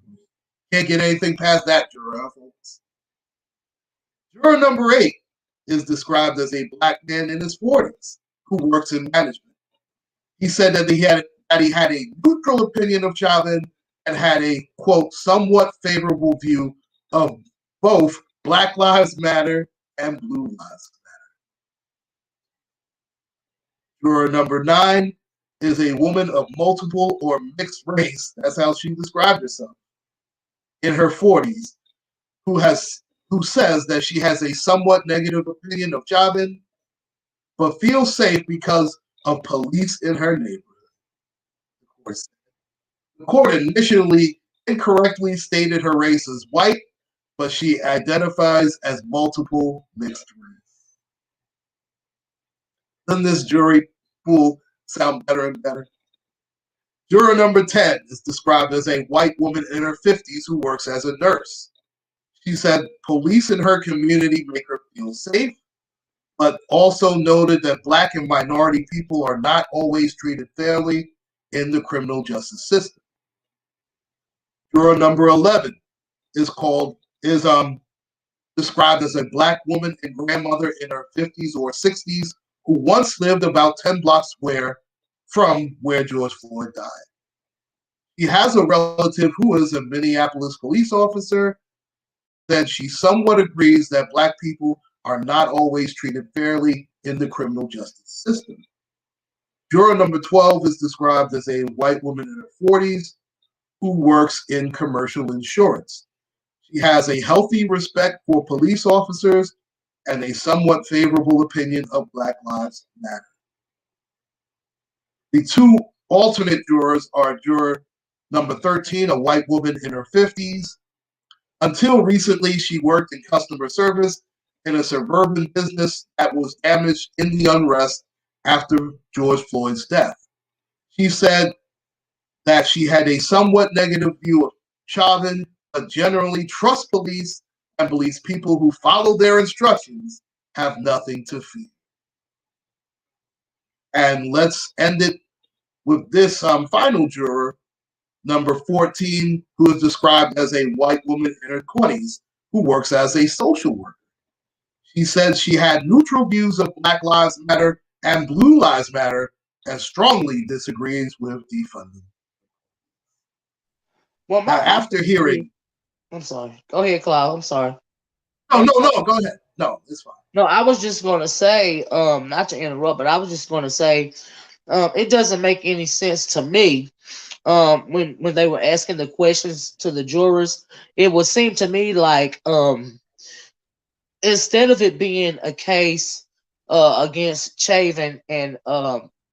Can't get anything past that, juror, folks. Juror number 8 is described as a Black man in his 40s who works in management. He said that he had a neutral opinion of Chauvin and had a, quote, somewhat favorable view of both Black Lives Matter and Blue Lives Matter. Juror number 9 is a woman of multiple or mixed race, that's how she described herself, in her 40s, who says that she has a somewhat negative opinion of Chauvin, but feels safe because of police in her neighborhood. The court initially incorrectly stated her race as white, but she identifies as multiple mixed race. Doesn't this jury pool sound better and better? Juror number 10 is described as a white woman in her 50s who works as a nurse. She said police in her community make her feel safe, but also noted that Black and minority people are not always treated fairly in the criminal justice system. Juror number 11 is described as a Black woman and grandmother in her 50s or 60s who once lived about 10 blocks from where George Floyd died. He has a relative who is a Minneapolis police officer, said she somewhat agrees that Black people are not always treated fairly in the criminal justice system. Juror number 12 is described as a white woman in her 40s who works in commercial insurance. She has a healthy respect for police officers and a somewhat favorable opinion of Black Lives Matter. The 2 alternate jurors are juror number 13, a white woman in her 50s. Until recently, she worked in customer service in a suburban business that was damaged in the unrest after George Floyd's death. She said that she had a somewhat negative view of Chauvin, but generally trusts police and believes people who follow their instructions have nothing to fear. And let's end it with this final juror, number 14, who is described as a white woman in her 20s who works as a social worker. She said she had neutral views of Black Lives Matter and Blue Lives Matter and strongly disagrees with defunding. Well, Now, my after hearing, I'm sorry. Go ahead, Cloud. I'm sorry. no, go ahead. No, it's fine. No, I was just gonna say, not to interrupt, but I was just gonna say, it doesn't make any sense to me. When they were asking the questions to the jurors, it would seem to me like instead of it being a case against Chavin and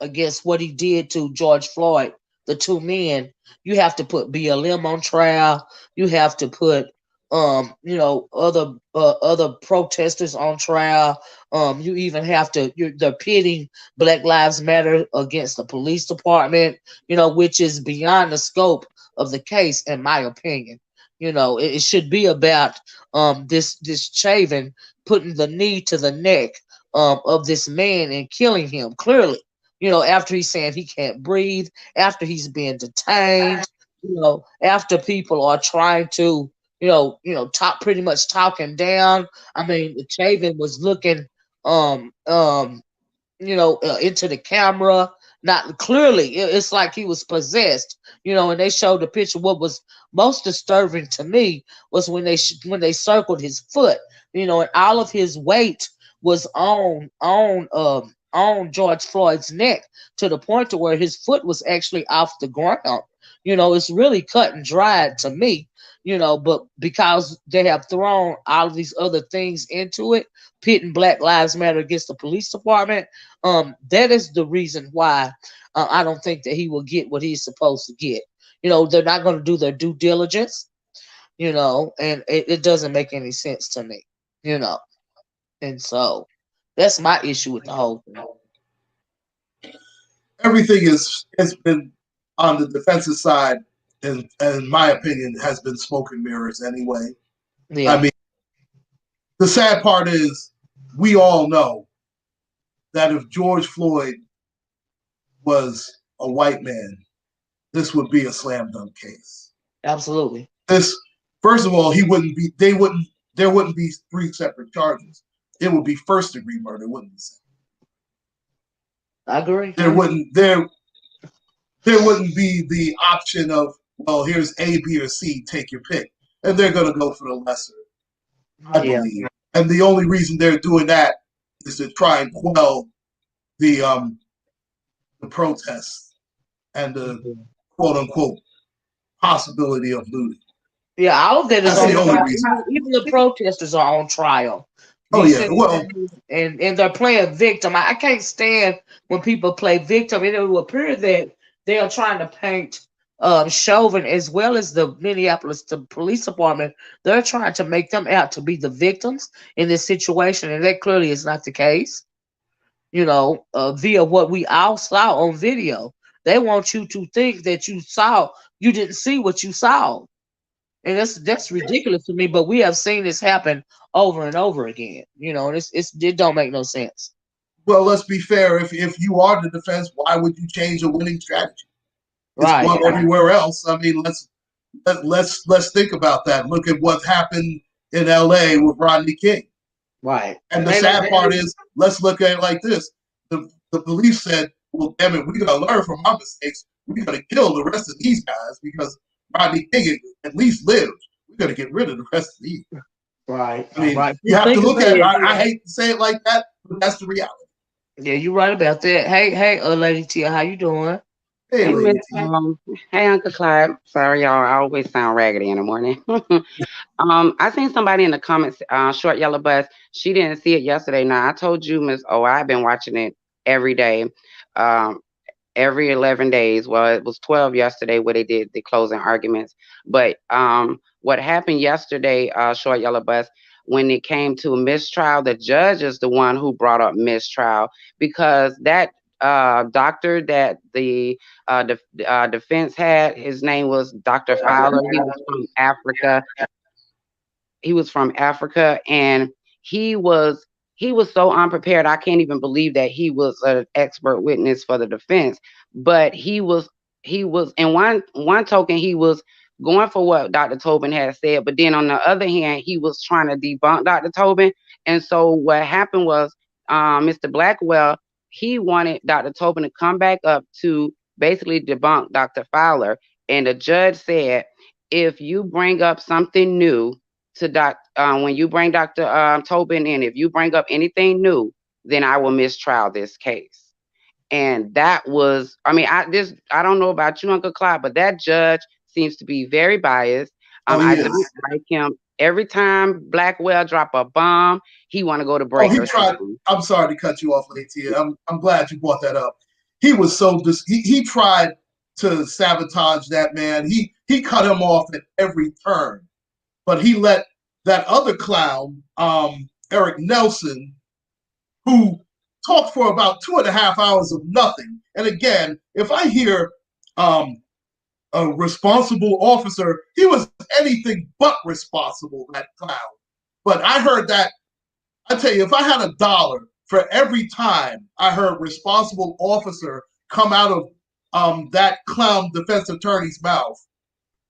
against what he did to George Floyd, the two men, you have to put BLM on trial. You have to put other protesters on trial. You even have to they're pitting Black Lives Matter against the police department, which is beyond the scope of the case, in my opinion. It should be about this Chavin putting the knee to the neck of this man and killing him clearly. After he's saying he can't breathe, after he's being detained, after people are trying to, talk pretty much talking down. I mean, Chavin was looking um um into the camera. Not clearly, it's like he was possessed, and they showed the picture. What was most disturbing to me was when they circled his foot, and all of his weight was on George Floyd's neck to the point to where his foot was actually off the ground. It's really cut and dried to me. But because they have thrown all of these other things into it, pitting Black Lives Matter against the police department, that is the reason why I don't think that he will get what he's supposed to get. They're not going to do their due diligence, and it doesn't make any sense to me, you know. And so that's my issue with the whole thing. Everything has been on the defensive side, and in my opinion, has been smoke and mirrors anyway. Yeah. I mean, the sad part is we all know that if George Floyd was a white man, this would be a slam dunk case. Absolutely. This, first of all, there wouldn't be three separate charges. It would be first degree murder, wouldn't it? I agree. There wouldn't be the option of, well, here's A, B, or C, take your pick. And they're going to go for the lesser, I believe. And the only reason they're doing that is to try and quell the protests and the quote unquote possibility of looting. Yeah, all of that is That's on the only trial. reason. Even the protesters are on trial. Oh yeah, well, and they're playing victim. I can't stand when people play victim. It will appear that they are trying to paint Chauvin as well as the Minneapolis police department. They're trying to make them out to be the victims in this situation, and that clearly is not the case. Via what we all saw on video, they want you to think that you didn't see what you saw. And that's ridiculous to me. But we have seen this happen over and over again. And it don't make no sense. Well, let's be fair. If you are the defense, why would you change a winning strategy? It's Right. won everywhere else. I mean, let's think about that. Look at what happened in L.A. with Rodney King. Right. And the sad part is, let's look at it like this: the police said, "Well, damn it, we gotta learn from our mistakes. We gotta kill the rest of these guys because Rodney King at least lived. We gotta get rid of the rest of these." Right. I mean, right. you have to look at it. I hate to say it like that, but that's the reality. Yeah, you're right about that. Hey, Lady Tia, how you doing? Hey, Lady T. Hey, Uncle Clyde. Sorry, y'all. I always sound raggedy in the morning. I seen somebody in the comments, Short Yellow Bus. She didn't see it yesterday. Now, I told you, Miss O, I've been watching it every day, um, every 11 days. Well, it was 12 yesterday where they did the closing arguments. But what happened yesterday, Short Yellow Bus, when it came to mistrial, the judge is the one who brought up mistrial because that doctor that the defense had, his name was Dr. Fowler. He was from Africa. He was from Africa, and he was he was so unprepared. I can't even believe that he was an expert witness for the defense. But he was in one token, he was going for what Dr. Tobin had said, but then on the other hand, he was trying to debunk Dr. Tobin. And so what happened was, Mr. Blackwell, he wanted Dr. Tobin to come back up to basically debunk Dr. Fowler. And the judge said, if you bring up something new to when you bring Dr. Tobin in, if you bring up anything new, then I will mistrial this case. And that was, I mean, I don't know about you, Uncle Clyde, but that judge seems to be very biased. Oh, he I don't is. like him. Every time Blackwell drop a bomb, he want to go to Oh, break he or tried. something. I'm sorry to cut you off, Latia. I'm glad you brought that up. He was so he tried to sabotage that man. He cut him off at every turn, but he let that other clown, Eric Nelson, who talked for about 2.5 hours of nothing. And again, if I hear a responsible officer, he was anything but responsible, that clown. But I heard that, I tell you, if I had $1 for every time I heard responsible officer come out of that clown defense attorney's mouth,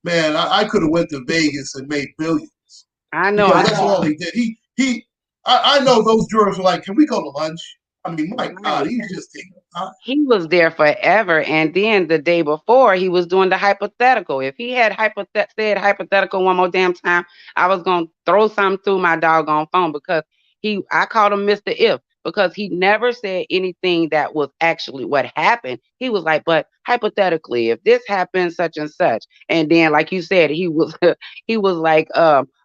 man, I could have went to Vegas and made billions, I know. because that's all he did. I know those jurors were like, "Can we go to lunch?" I mean, my God, Right. he's just taking time. He was there forever. And then the day before, he was doing the hypothetical. If he had said hypothetical one more damn time, I was going to throw something through my doggone phone, because I called him Mr. If, because he never said anything that was actually what happened. He was like, but hypothetically, if this happens, such and such. And then, like you said, he was, he was like,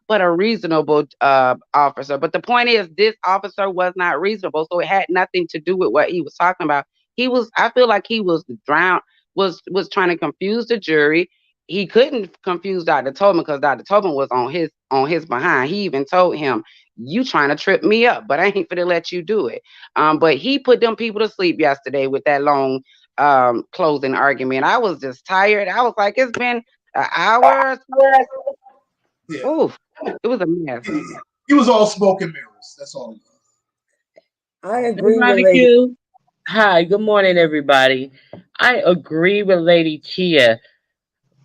but a reasonable officer. But the point is, this officer was not reasonable, so it had nothing to do with what he was talking about. I feel like he was drowned, was trying to confuse the jury. He couldn't confuse Dr. Tobin, because Dr. Tobin was on his behind. He even told him, "You trying to trip me up, but I ain't finna let you do it." But he put them people to sleep yesterday with that long closing argument. I was just tired. I was like, it's been an hour or so. Yeah, Oof, it was a mess. he was all smoke and mirrors. That's all he was. I agree with Everybody Lady. Q. Hi, good morning, everybody. I agree with Lady Tia.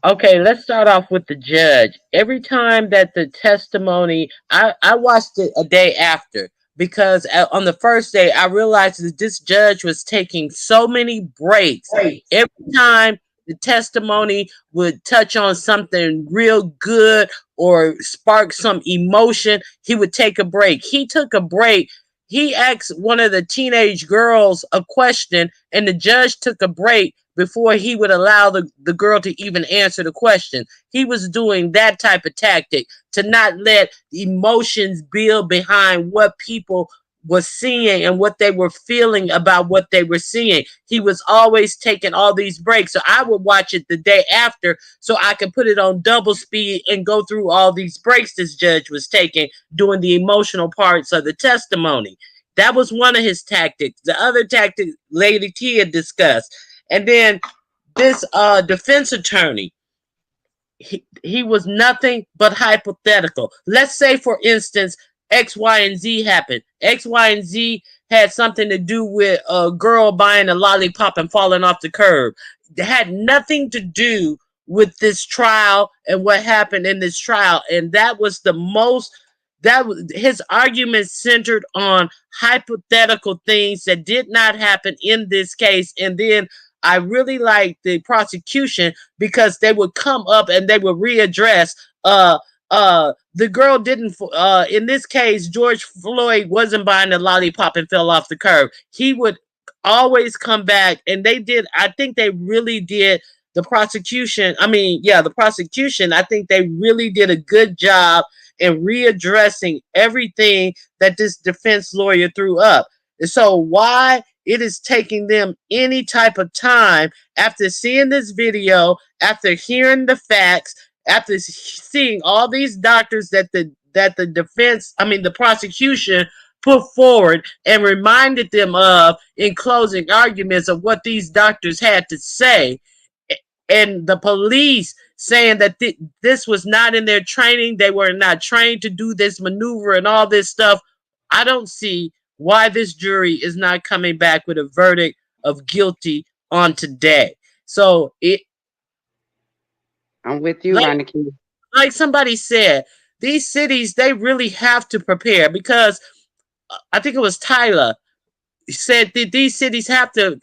Okay, let's start off with the judge. Every time that the testimony, I watched it a day after, because on the first day I realized that this judge was taking so many breaks. Every time the testimony would touch on something real good or spark some emotion, he would take a break. He took a break. He asked one of the teenage girls a question, and the judge took a break before he would allow the girl to even answer the question. He was doing that type of tactic to not let emotions build behind what people were seeing and what they were feeling about what they were seeing. He was always taking all these breaks. So I would watch it the day after so I could put it on double speed and go through all these breaks this judge was taking during the emotional parts of the testimony. That was one of his tactics. The other tactic Lady Tia discussed. And then this defense attorney, he was nothing but hypothetical. Let's say, for instance, X, Y, and Z happened. X, Y, and Z had something to do with a girl buying a lollipop and falling off the curb. It had nothing to do with this trial and what happened in this trial. And that was the most, that was his argument centered on hypothetical things that did not happen in this case. And then I really liked the prosecution, because they would come up and they would readdress the girl didn't in this case George Floyd wasn't buying a lollipop and fell off the curb. He would always come back, and they did, I think they really did, the prosecution, I mean, yeah, the prosecution, I think they really did a good job in readdressing everything that this defense lawyer threw up. And so why it is taking them any type of time after seeing this video, after hearing the facts, after seeing all these doctors that the defense, I mean the prosecution put forward and reminded them of in closing arguments of what these doctors had to say, and the police saying that this was not in their training, they were not trained to do this maneuver and all this stuff. I don't see why this jury is not coming back with a verdict of guilty on today. So I'm with you, like Ronnie. like somebody said, these cities, they really have to prepare, because I think it was Tyler said that these cities have to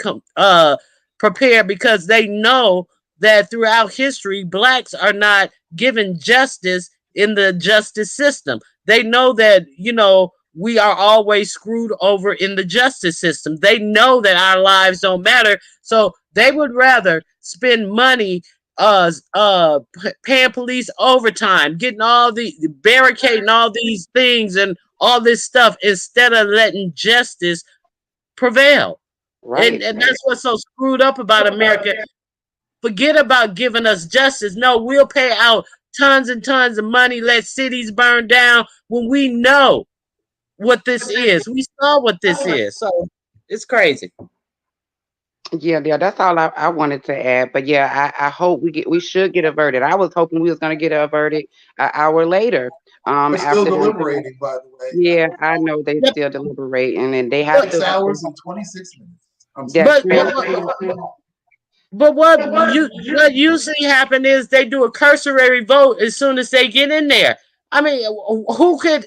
prepare, because they know that throughout history, blacks are not given justice in the justice system. They know that, we are always screwed over in the justice system. They know that our lives don't matter. So they would rather spend money paying police overtime, getting all the barricading all these things and all this stuff, instead of letting justice prevail. And, Right. and that's what's so screwed up about America. Forget about giving us justice. No, we'll pay out tons and tons of money, let cities burn down, when we know what this is. We saw what this is. So it's crazy. Yeah, that's all I wanted to add. But yeah, I hope we should get a verdict. I was hoping we was gonna get a verdict an hour later. They're still After the deliberating, by the way. yeah, I know they Yep. still deliberating, and they have But 6 hours to. and 26 minutes. I'm sorry. That but but transcript. what usually happen is they do a cursory vote as soon as they get in there. I mean, who could?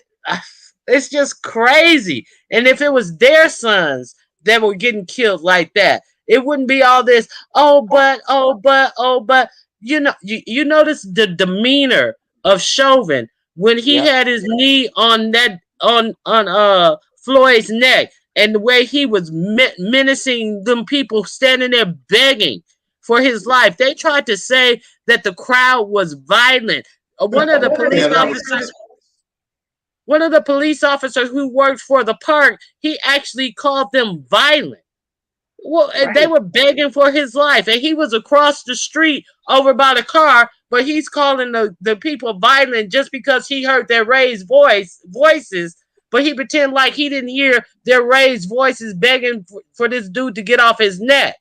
It's just crazy. And if it was their sons that were getting killed like that, it wouldn't be all this. Oh, but oh, but oh, but you notice the demeanor of Chauvin when he Yep. had his knee on that on Floyd's neck, and the way he was menacing them people standing there begging for his life. They tried to say that the crowd was violent. One of the Yeah, police that was officers, one of the police officers who worked for the park, he actually called them violent. Well, they Right. were begging for his life, and he was across the street over by the car, but he's calling the people violent just because he heard their raised voices, but he pretend like he didn't hear their raised voices begging for this dude to get off his neck.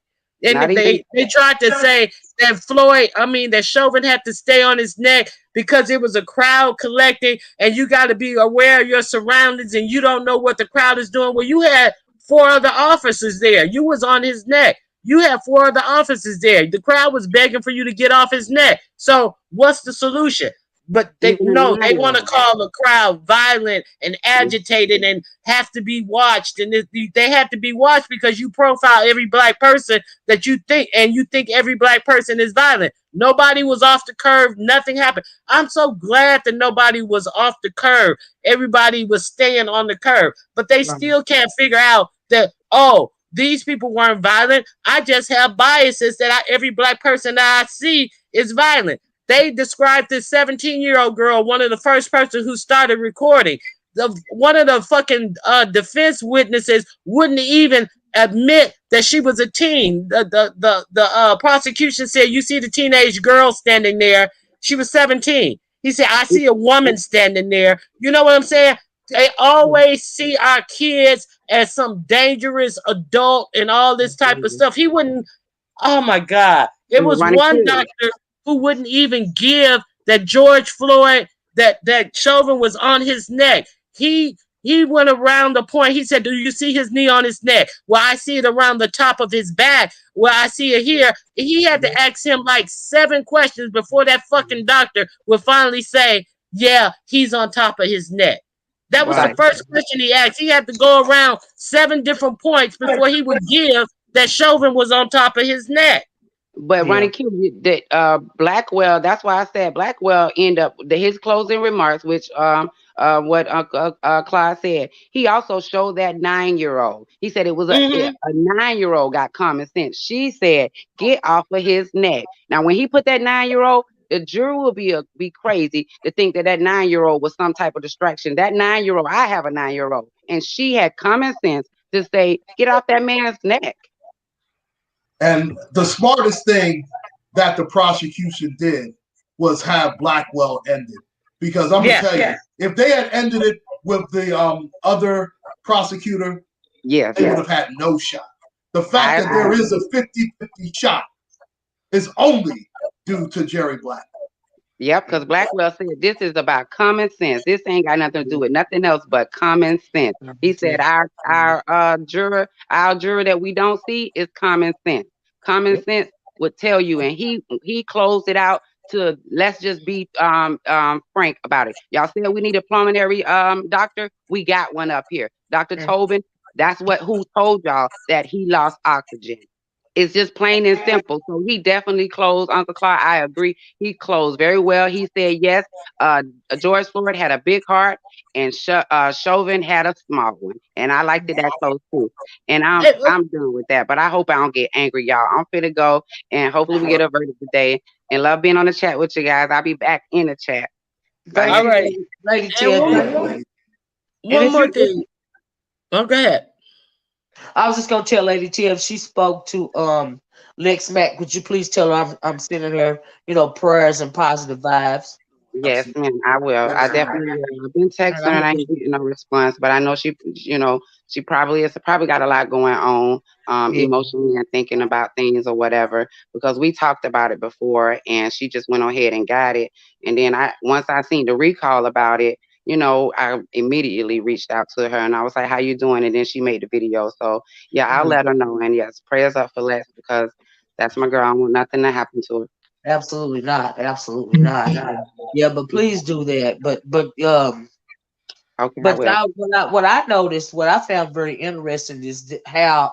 And Not even. they tried to say that Chauvin had to stay on his neck because it was a crowd collecting, and you got to be aware of your surroundings, and you don't know what the crowd is doing. Well, you had four other officers there. You was on his neck. You had four other officers there. The crowd was begging for you to get off his neck. So what's the solution? But they Even a no, they want to 9-year-old. call the crowd violent and agitated and have to be watched. And they have to be watched because you profile every black person that you think, and you think every black person is violent. Nobody was off the curve. Nothing happened. I'm so glad that nobody was off the curve. Everybody was staying on the curve, but they Right. still can't figure out that, oh, these people weren't violent. I just have biases that every black person that I see is violent. They described this 17-year-old girl, one of the first person who started recording. One of the fucking defense witnesses wouldn't even admit that she was a teen. The prosecution said, "You see the teenage girl standing there? She was 17." He said, "I see a woman standing there." You know what I'm saying? They always see our kids as some dangerous adult and all this type of stuff. He wouldn't. Oh my God! It was Ronnie one Q. doctor who wouldn't even give that George Floyd, that Chauvin was on his neck. He went around the point. He said, "Do you see his knee on his neck?" Well, I see it around the top of his back. Well, I see it here. He had to ask him like 7 questions before that fucking doctor would finally say, "Yeah, he's on top of his neck." That was the Right. first question he asked. He had to go around 7 different points before he would give that Chauvin was on top of his neck. But Yeah. Ronnie Q, that Blackwell. That's why I said Blackwell end up his closing remarks, which what Clyde said. He also showed that 9-year-old. He said it was a Mm-hmm. 9-year-old got common sense. She said, "Get off of his neck." Now, when he put that 9-year-old, the jury will be crazy to think that 9-year-old was some type of distraction. That 9-year-old, I have a 9-year-old, and she had common sense to say, "Get off that man's neck." And the smartest thing that the prosecution did was have Blackwell ended. Because I'm gonna Yes, tell you, if they had ended it with the other prosecutor, Yes, they would have had no shot. The fact I that there agree. is a 50-50 shot is only due to Jerry Black. Yep, because Blackwell said this is about common sense. This ain't got nothing to do with nothing else but common sense. He said our juror that we don't see is common sense. Common sense would tell you, and he closed it out to let's just be frank about it. Y'all said we need a pulmonary doctor. We got one up here, Dr. Tobin. That's who told y'all that he lost oxygen. It's just plain and simple. So he definitely closed, Uncle Clark. I agree. He closed very well. He said yes. Uh, George Floyd had a big heart, and Chauvin had a small one, and I liked it that close too. And I'm done with that. But I hope I don't get angry, y'all. I'm finna go, and hopefully we get a verdict today. And love being on the chat with you guys. I'll be back in the chat. Bye. All right. Lady And one more thing. Oh, go ahead. I was just gonna tell Lady T if she spoke to Lex Mack, would you please tell her I'm sending her, prayers and positive vibes. Yes, ma'am, I will. I definitely will. I've been texting her and I ain't getting no response, but I know she probably got a lot going on, emotionally and thinking about things or whatever, because we talked about it before and she just went ahead and got it. And then once I seen the recall about it, I immediately reached out to her and I was like, "How you doing?" And then she made the video. So yeah, I'll let her know. And yes, prayers up for Lex because that's my girl. I want nothing to happen to her. Absolutely not. Absolutely not. Yeah, but please do that. Okay, I But will. y'all, what I noticed, what I found very interesting is how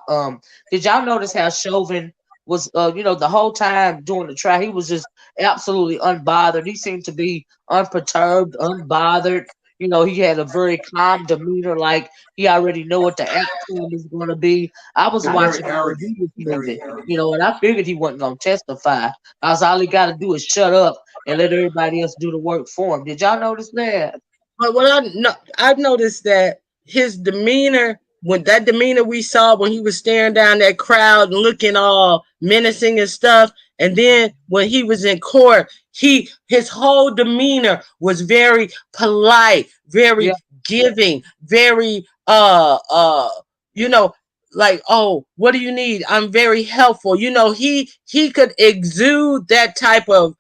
did y'all notice how Chauvin was the whole time during the trial he was just absolutely unbothered. He seemed to be unperturbed, unbothered. He had a very calm demeanor, like he already know what the outcome is going to be. I was Very watching him when arrogant. he was Very moving, arrogant. and I figured he wasn't going to testify. I was all he got to do is shut up and let everybody else do the work for him. Did y'all notice that? But what I've noticed that his demeanor, when that demeanor we saw when he was staring down that crowd and looking all menacing and stuff, and then when he was in court, his whole demeanor was very polite, Yeah, very giving, very you know, like, oh, what do you need? I'm very helpful. He could exude that type of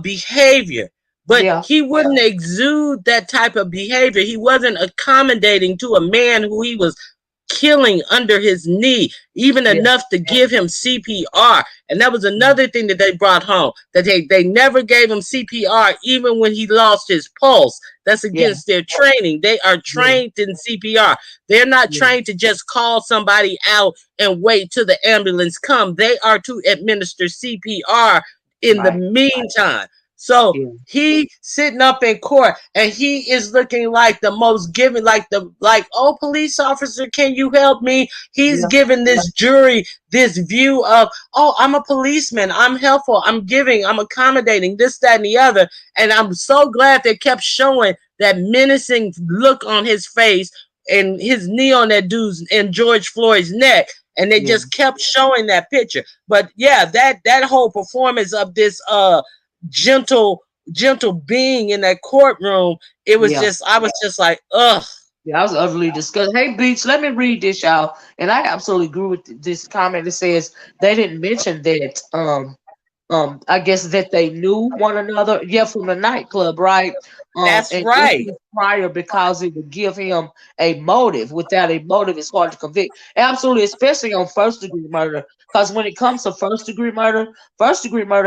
behavior, but yeah, he wouldn't exude that type of behavior. He wasn't accommodating to a man who he was killing under his knee, even yeah, enough to give him CPR. And that was mm, another thing that they brought home, that they never gave him CPR even when he lost his pulse. That's yeah, against their training. They are yeah, trained in CPR. They're not yeah. trained to just call somebody out and wait till the ambulance come. They are to administer CPR in the Right. meantime. So Yeah, he sitting up in court and he is looking like the most giving, oh, police officer, can you help me? He's yeah, giving this jury this view of, oh, I'm a policeman, I'm helpful, I'm giving, I'm accommodating, this, that, and the other. And I'm so glad they kept showing that menacing look on his face and his knee on that dude's and George Floyd's neck. And they yeah, just kept showing that picture. But yeah, that whole performance of this gentle being in that courtroom, it was yeah. just, I was just like, ugh. Yeah, I was utterly disgusted. Hey, Beach, let me read this, y'all. And I absolutely agree with this comment. It says they didn't mention that. I guess that they knew one another. Yeah, from the nightclub, right? That's And right. incidents prior because it would give him a motive. Without a motive, it's hard to convict. Absolutely, especially on first degree murder. Because when it comes to first degree murder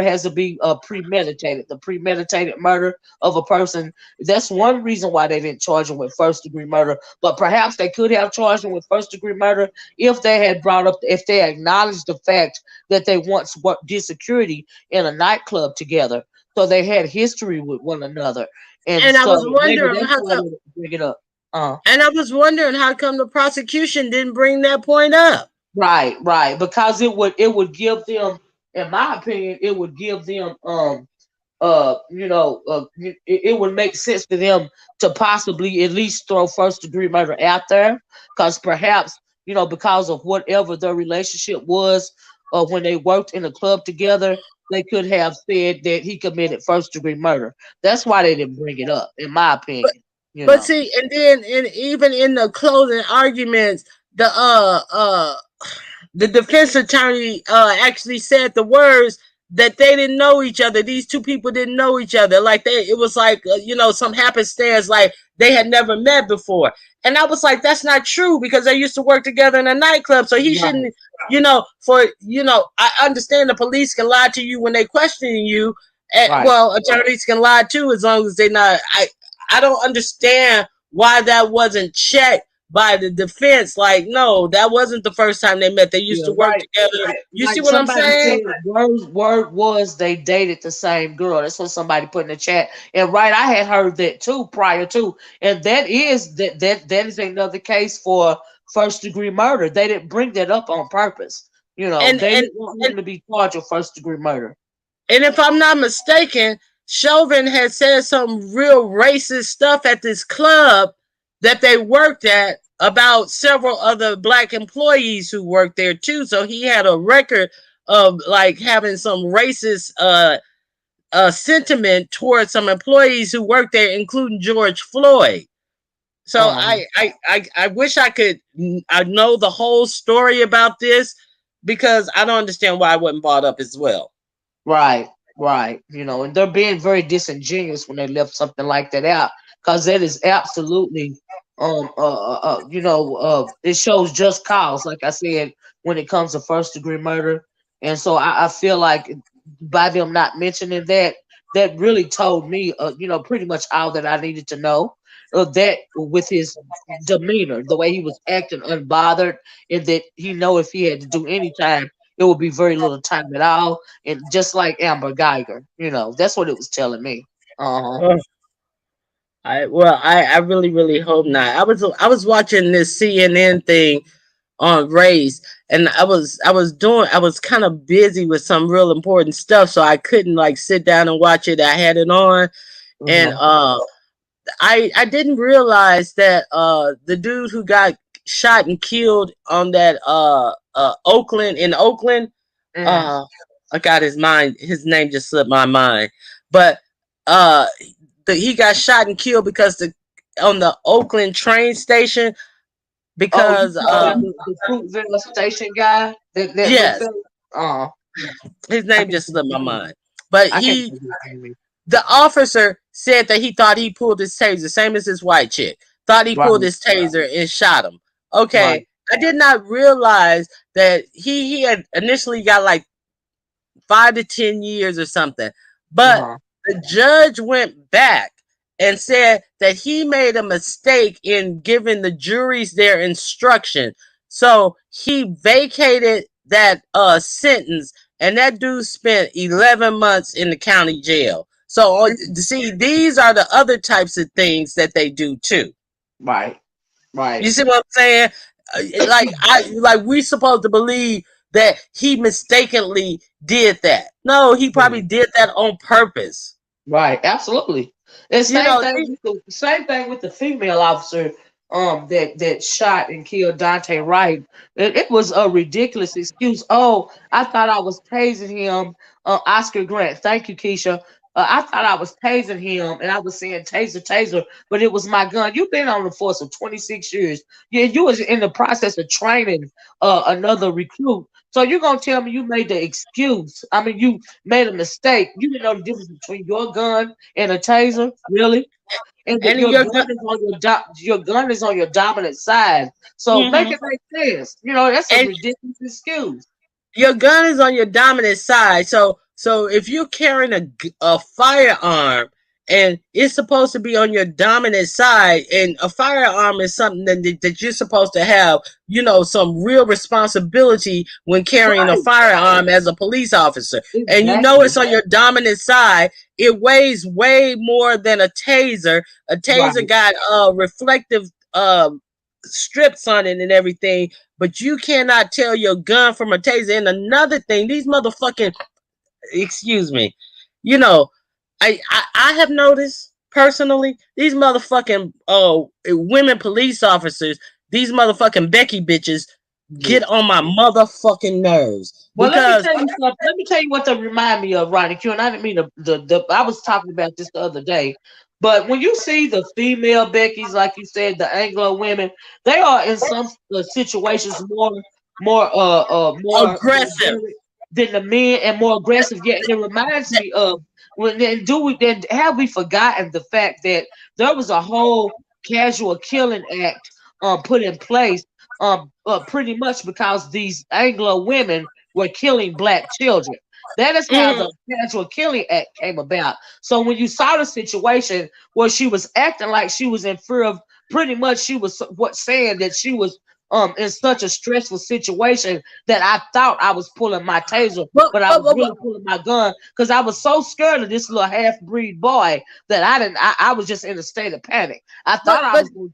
has to be premeditated. The premeditated murder of a person. That's one reason why they didn't charge him with first degree murder. But perhaps they could have charged him with first degree murder if they had if they acknowledged the fact that they once did security in a nightclub together. So they had history with one another. And And I so was maybe wondering that's how why they come, didn't bring it up. Uh, the prosecution didn't bring that point up. right, right. Because it would give them, in my opinion, it would give them it would make sense for them to possibly at least throw first degree murder out there, because perhaps because of whatever their relationship was, when they worked in a club together, they could have said that he committed first degree murder. That's why they didn't bring it up, in my But opinion. You but know. see, and then and even in the closing arguments, the defense attorney actually said the words that they didn't know each other. These two people didn't know each other. Like it was like some happenstance, like they had never met before. And I was like, that's not true because they used to work together in a nightclub. So he Right. shouldn't, I understand the police can lie to you when they questioning you. Right. Well, attorneys can lie too as long as they not. I don't understand why that wasn't checked by the defense. Like, no, that wasn't the first time they met. They used Yeah, to work right. together. You see Like what I'm somebody said, saying? word was they dated the same girl. That's what somebody put in the chat. And right, I had heard that too prior to. And that is another case for first degree murder. They didn't bring that up on purpose. And They and didn't want him to be charged with first degree murder. And if I'm not mistaken, Chauvin had said some real racist stuff at this club that they worked at about several other black employees who worked there too. So he had a record of like having some racist sentiment towards some employees who worked there, including George Floyd. So Um, I wish I know the whole story about this because I don't understand why it wasn't brought up as well. Right, right. And they're being very disingenuous when they left something like that out, because that is absolutely, it shows just cause, like I said, when it comes to first degree murder. And so I feel like by them not mentioning that, that really told me, pretty much all that I needed to know. That with his demeanor, the way he was acting unbothered, and that he know if he had to do any time, it would be very little time at all, and just like Amber Geiger, that's what it was telling me. Uh-huh. Ugh. I really really hope not. I was watching this CNN thing on race, and I was kind of busy with some real important stuff, so I couldn't like sit down and watch it. I had it on, and Uh-huh. I didn't realize that the dude who got shot and killed on that Oakland in Oakland, Mm. uh I got his name just slipped my mind. But uh he got shot and killed because the on the Oakland train station Oh, you because talking about the Fruitvale Station guy? That little yes, fella? Uh, his I name can't just think of slipped my his name. mind. But I can't think of his name. the officer said that he thought he pulled his taser, same as his white chick. Thought he Right, pulled his taser and shot him. right. Okay, I did not realize that he had initially got like 5 to 10 years or something. But Uh-huh. the judge went back and said that he made a mistake in giving the juries their instruction. So he vacated that sentence, and that dude spent 11 months in the county jail. So see, these are the other types of things that they do too. Right, You right. see what I'm saying? Like we supposed to believe that he mistakenly did that. No, he probably did that on purpose. Right, absolutely. And You know, same thing with the female officer that shot and killed Dante Wright. It was a ridiculous excuse. Oh, I thought I was tasing him. Oscar Grant. Thank you, Keisha. I thought I was tasing him, and I was saying taser, taser, but it was my gun. You've been on the force for 26 years. Yeah, you was in the process of training another recruit. So you're gonna tell me you made the excuse? I mean, you made a mistake. You didn't know the difference between your gun and a taser, really? And that and your you're gun is on your gun is on your dominant side. So make mhm. it make sense. That's a and ridiculous excuse. your gun is on your dominant side. So if you're carrying a firearm and it's supposed to be on your dominant side, and a firearm is something that you're supposed to have, some real responsibility when carrying a Right. firearm as a police officer, and Exactly. it's on your dominant side. It weighs way more than a taser. A taser Right. got reflective strips on it and everything, but you cannot tell your gun from a taser. And another thing, these motherfucking, excuse me, you know, I have noticed personally, these motherfucking women police officers, these motherfucking Becky bitches Yeah. get on my motherfucking nerves Well, let me because tell you something. Let me tell you what they remind me of, Ronnie Q. And I didn't mean I was talking about this the other day. But when you see the female Beckys, like you said, the Anglo women, they are in some situations more aggressive. barbaric. than the men and more aggressive. Yet it reminds me of when then have we forgotten the fact that there was a whole casual killing act put in place pretty much because these Anglo women were killing black children. That is how Mm, the casual killing act came about. So when you saw the situation where she was acting like she was in fear of, pretty much she was what saying that she was in such a stressful situation that I thought I was pulling my taser, but, but I but, was but, but, really pulling my gun because I was so scared of this little half breed boy that I didn't. I was just in a state of panic. I thought I but was.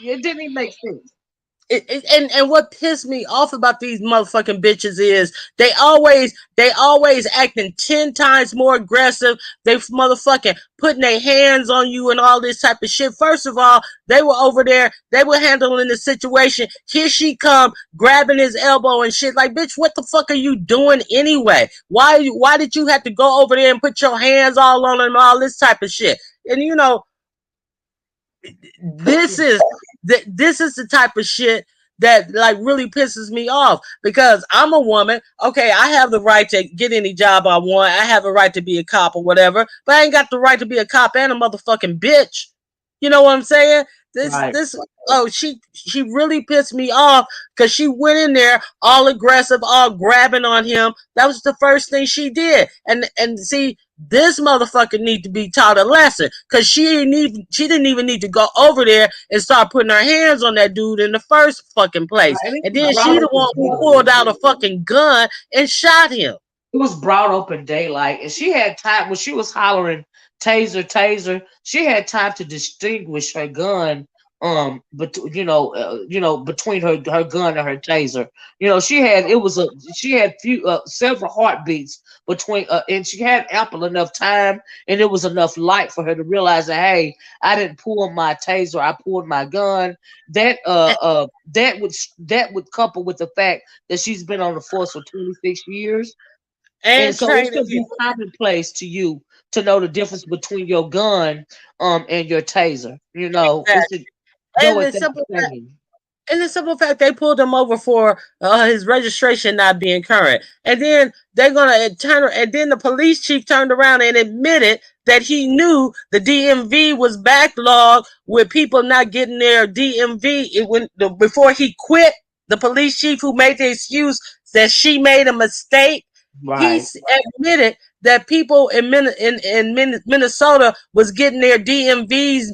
It didn't even make sense. and what pissed me off about these motherfucking bitches is they always acting 10 times more aggressive. They motherfucking putting their hands on you and all this type of shit. First of all, they were over there, they were handling the situation. Here she come grabbing his elbow and shit. Like, bitch, what the fuck are you doing anyway? Why did you have to go over there and put your hands all on him and all this type of shit? And this is this is the type of shit that like really pisses me off because I'm a woman. Okay, I have the right to get any job I want. I have a right to be a cop or whatever, but I ain't got the right to be a cop and a motherfucking bitch. You know what I'm saying? This Right. this oh she really pissed me off because she went in there all aggressive, all grabbing on him. That was the first thing she did. And see, this motherfucker need to be taught a lesson because she didn't even need to go over there and start putting her hands on that dude in the first fucking place. Right. And then she the one who pulled out a fucking gun and shot him. It was broad open daylight, and she had time when she was hollering "taser, taser." She had time to distinguish her gun, but between her gun and her taser. She had several heartbeats between, and she had ample enough time, and it was enough light for her to realize that, hey, I didn't pull my taser, I pulled my gun. That that would couple with the fact that she's been on the force for 26 years, and And so it training should be commonplace to you to know the difference between your gun and your taser. It exactly. should go And at the that simple same. And the simple fact they pulled him over for his registration not being current, and then they're gonna turn, and then the police chief turned around and admitted that he knew the DMV was backlogged with people not getting their DMV. Before he quit. The police chief who made the excuse that she made a mistake, he Right, admitted that people in Minnesota was getting their DMVs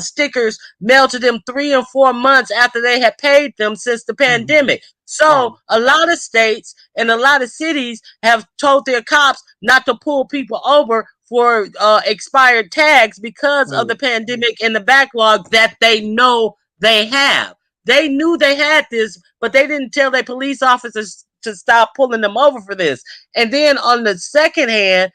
stickers mailed to them 3 and 4 months after they had paid them since the mhm, pandemic. right, So a lot of states and a lot of cities have told their cops not to pull people over for expired tags because of right, the pandemic and the backlog that they know they have. They knew they had this, but they didn't tell their police officers to stop pulling them over for this. And then on the second hand,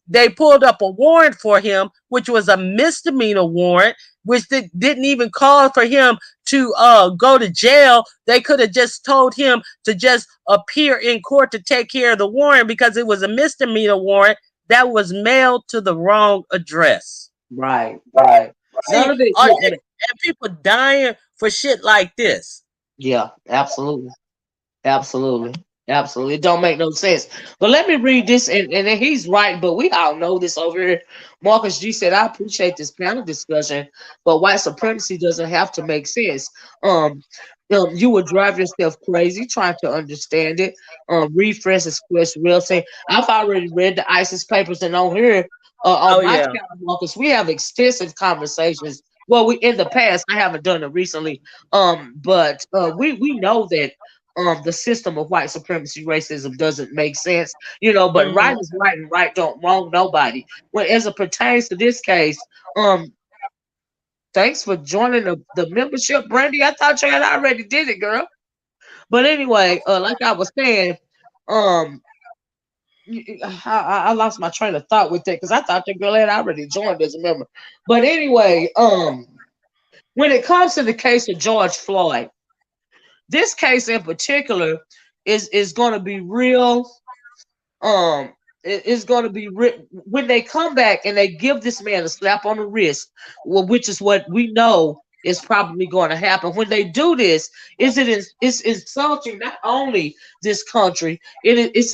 they pulled up a warrant for him, which was a misdemeanor warrant, which didn't even call for him to go to jail. They could have just told him to just appear in court to take care of the warrant because it was a misdemeanor warrant that was mailed to the wrong address. right, right. None See, of it. and people dying for shit like this. Yeah, absolutely. Absolutely. Absolutely. It don't make no sense. But let me read this, and then he's right, but we all know this over here. Marcus G said, I appreciate this panel discussion, but white supremacy doesn't have to make sense. You would drive yourself crazy trying to understand it. Read Francis Quest Real saying, I've already read the ISIS papers, and on here, Oh on my yeah. channel, Marcus, we have extensive conversations. Well, we in the past, I haven't done it recently. But we know that the system of white supremacy racism doesn't make sense, but Mhm. right is right and right don't wrong nobody. When as it pertains to this case, thanks for joining the membership, Brandy. I thought you had already did it, girl. But anyway, like I was saying, um I lost my train of thought with that because I thought the girl had already joined as a member. But anyway, when it comes to the case of George Floyd, this case in particular is going to be real. It's going to be when they come back and they give this man a slap on the wrist, well, which is what we know is probably going to happen. When they do this, it's insulting not only this country, it's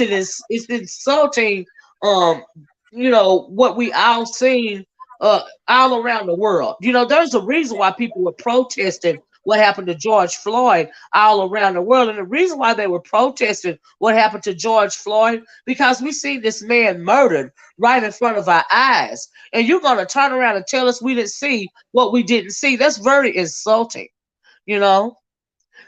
insulting um what we all seen all around the world. There's a reason why people were protesting what happened to George Floyd all around the world. And the reason why they were protesting what happened to George Floyd, because we see this man murdered right in front of our eyes. And you're going to turn around and tell us we didn't see what we didn't see. That's very insulting, you know.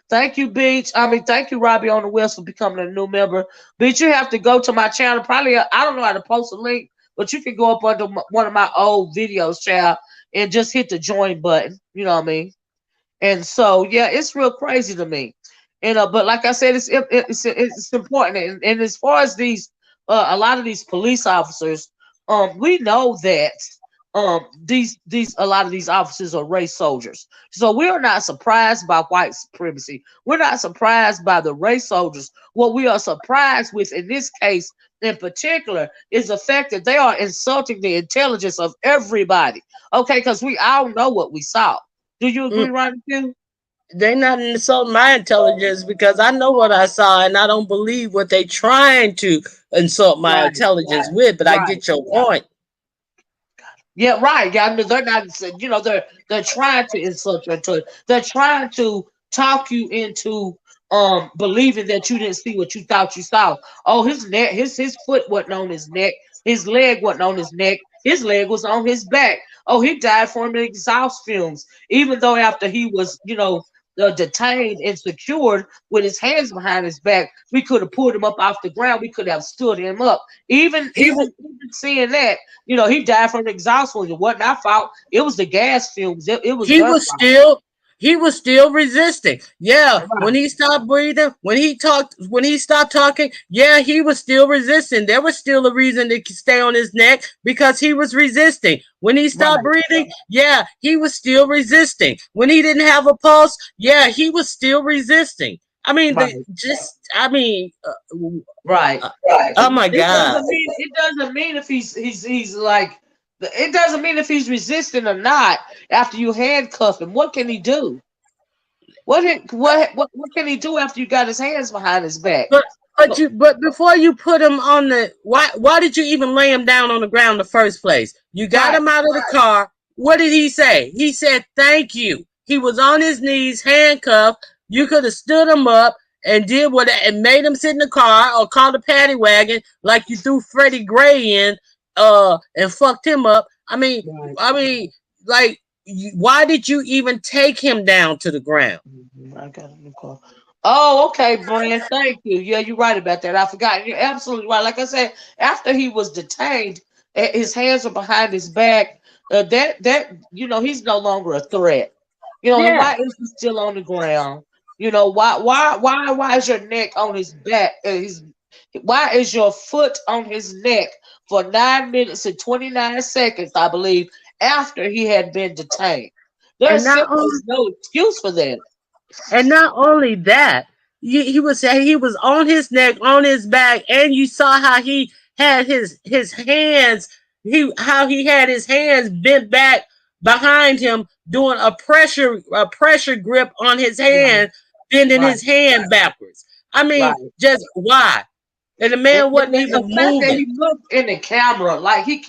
Thank you, Beach. Thank you, Robbie on the West, for becoming a new member. Beach, you have to go to my channel. Probably, I don't know how to post a link, but you can go up under one of my old videos, child, and just hit the join button. You know what I mean? And so, yeah, it's real crazy to me. But like I said, it's important. And as far as these, a lot of these police officers, we know that these a lot of these officers are race soldiers. So we are not surprised by white supremacy. We're not surprised by the race soldiers. What we are surprised with in this case in particular is the fact that they are insulting the intelligence of everybody. Okay, because we all know what we saw. Do you agree, Ronnie? Too? They not insulting my intelligence because I know what I saw and I don't believe what they trying to insult my intelligence with. But I get your point. Yeah, right. Yeah, they're not. They're trying to insult your intelligence. They're trying to talk you into believing that you didn't see what you thought you saw. Oh, his neck, his foot wasn't on his neck. His leg wasn't on his neck. His leg was on his back. Oh, he died from exhaust fumes. Even though after he was, detained and secured with his hands behind his back, we could have pulled him up off the ground. We could have stood him up. Even seeing that, he died from exhaust fumes. It wasn't our fault. It was the gas fumes. It was. He was still resisting. Yeah, when he stopped breathing, when he stopped talking, yeah, he was still resisting. There was still a reason to stay on his neck because he was resisting. When he stopped breathing, yeah, he was still resisting. When he didn't have a pulse, yeah, he was still resisting. Oh my God. It doesn't mean if he's like. It doesn't mean if he's resisting or not after you handcuff him. What can he do? What can he do after you got his hands behind his back? But before you put him on why did you even lay him down on the ground in the first place? You got him out of the car. What did he say? He said thank you. He was on his knees, handcuffed. You could have stood him up and did what and made him sit in the car or called a paddy wagon like you threw Freddie Gray in. And fucked him up. Why did you even take him down to the ground? I got a new call. Oh, okay, Brand. Thank you. Yeah, you're right about that. I forgot. You're absolutely right. Like I said, after he was detained, his hands are behind his back. He's no longer a threat. Why is he still on the ground? Why is your neck on his back? Why is your foot on his neck for 9 minutes and 29 seconds, I believe, after he had been detained? There's no excuse for that. And not only that, he was on his neck, on his back, and you saw how he had his hands, how he had his hands bent back behind him, doing a pressure grip on his hand, bending his hand backwards. Just why? And the man wasn't even moving. He looked in the camera, like he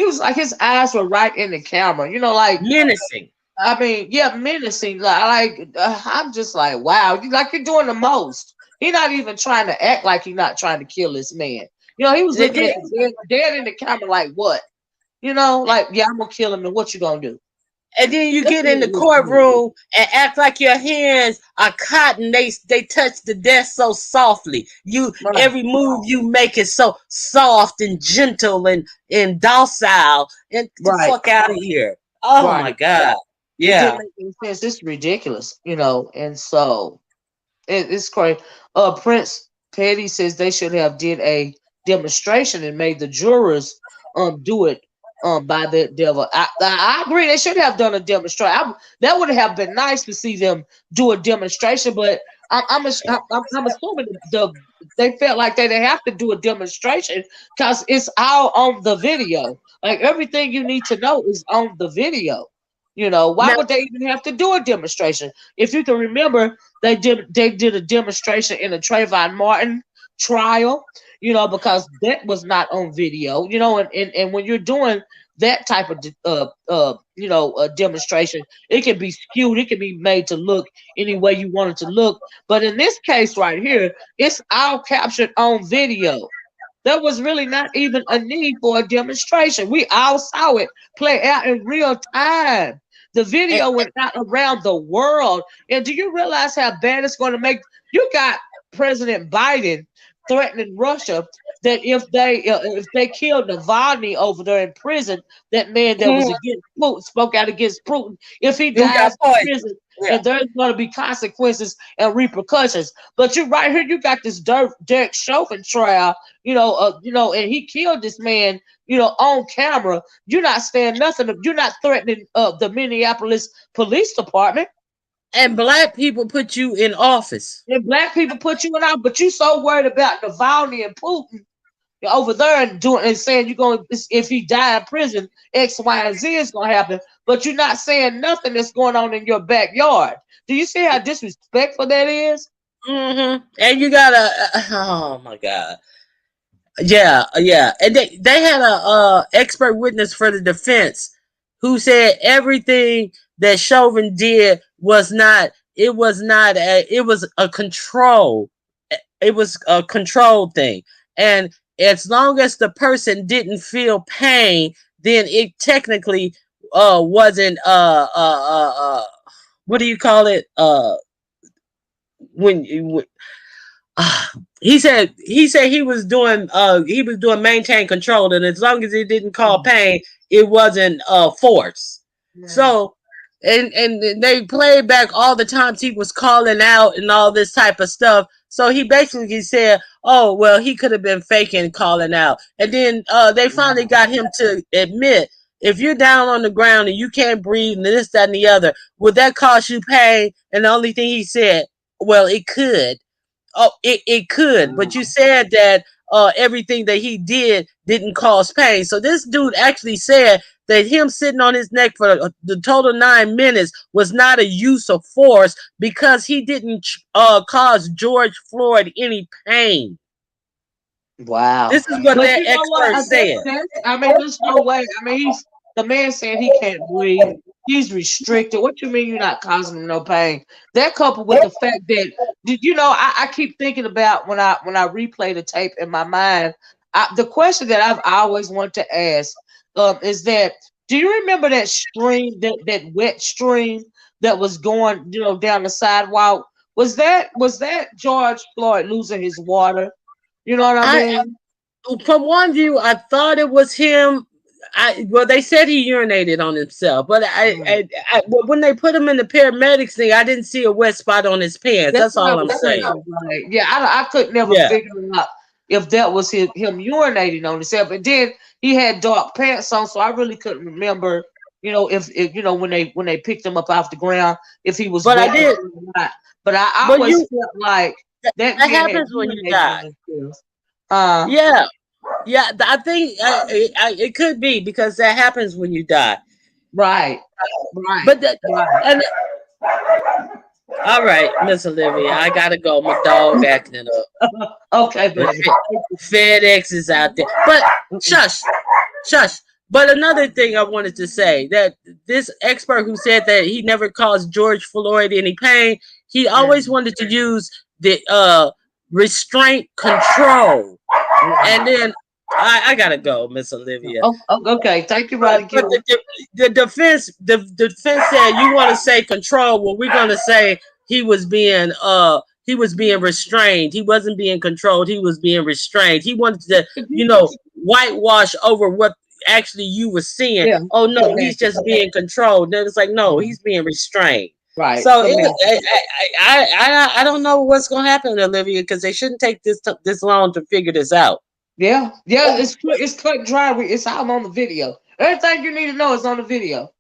was like his eyes were right in the camera, like menacing. Menacing. I'm just like, wow, you're doing the most. He's not even trying to act like he's not trying to kill this man. He was looking at the dead in the camera, like what? I'm gonna kill him, and what you gonna do? And then you get in the courtroom and act like your hands are cotton. They touch the desk so softly. Every move you make is so soft and gentle and docile. And get the fuck out of here. Oh my God. Yeah. It didn't make any sense. It's ridiculous, and so it's crazy. Prince Petty says they should have did a demonstration and made the jurors do it by the devil. I agree. They should have done a demonstration. That would have been nice to see them do a demonstration, but I'm assuming they felt like they didn't have to do a demonstration because it's all on the video. Like everything you need to know is on the video. Why Now, would they even have to do a demonstration? If you can remember, they did a demonstration in the Trayvon Martin trial, because that was not on video, and when you're doing that type of a demonstration, it can be skewed, it can be made to look any way you want it to look. But in this case right here, it's all captured on video. There was really not even a need for a demonstration. We all saw it play out in real time. The and, video went out around the world. And do you realize how bad it's going to make? You got President Biden threatening Russia that if they killed Navalny over there in prison, that man that was mhm, against Putin, spoke out against Putin, if he who got dies in poisoned. prison, Yeah. and there's going to be consequences and repercussions. But you right here, you got this Derek Chauvin trial, and he killed this man, on camera. You're not saying nothing. You're not threatening the Minneapolis Police Department. And black people put you in office. And black people put you in out, but you so worried about Navalny and Putin over there and doing and saying you're going if he die in prison, X, Y, and Z is going to happen. But you're not saying nothing that's going on in your backyard. Do you see how disrespectful that is? And you gotta, oh my God. Yeah, yeah. And they had a expert witness for the defense who said everything that Chauvin did was not, it was a control. It was a control thing. And as long as the person didn't feel pain, then it technically wasn't what do you call it? When he said he was doing maintain control, and as long as it didn't cause pain, it wasn't force. Yeah. So and they played back all the times he was calling out and all this type of stuff. So he basically said, oh well, he could have been faking calling out. And then they finally got him to admit, if you're down on the ground and you can't breathe and this, that, and the other, would that cause you pain? And the only thing he said, well, it could. Oh, it could, but you said that everything that he did didn't cause pain. So this dude actually said that him sitting on his neck for the total 9 minutes was not a use of force because he didn't cause George Floyd any pain. Wow. This is what But that you know what? expert said. I mean, there's no way. I mean, the man saying he can't breathe. He's restricted. What you mean you're not causing him no pain? That coupled with the fact that I keep thinking about when I replay the tape in my mind. The question that I've always wanted to ask is that, do you remember that stream, that wet stream that was going down the sidewalk? Was that George Floyd losing his water? You know what I I mean? From one view, I thought it was him. Well, they said he urinated on himself, but when they put him in the paramedics thing, I didn't see a wet spot on his pants. That's That's what I all I'm was saying. saying. Like, yeah, I could never Yeah, figure out if that was him urinating on himself. And then he had dark pants on, so I really couldn't remember, if when they picked him up off the ground, if he was but I wet did. or not. But I But always felt like that that man had happens when you urinated die. on himself. Uh, Yeah, yeah. I think it could be because that happens when you die. right, right, But right. and all right, Miss Olivia, I gotta go. My dog acting up. Okay, baby. FedEx is out there. But shush, shush. But another thing I wanted to say, that this expert who said that he never caused George Floyd any pain, he always wanted to use the restraint control. And then I gotta go, Miss Olivia. Okay. Thank you, But Roddy but Q. the defense said, you want to say control. Well, we're gonna say he was being restrained. He wasn't being controlled. He was being restrained. He wanted to, whitewash over what actually you were seeing. Yeah, Oh no, he's semantics. just being controlled. Then it's like, no, he's being restrained. Right, So semantics. I don't know what's gonna happen, Olivia, because they shouldn't take this long to figure this out. Yeah, yeah, it's cut and dry. It's all on the video. Everything you need to know is on the video.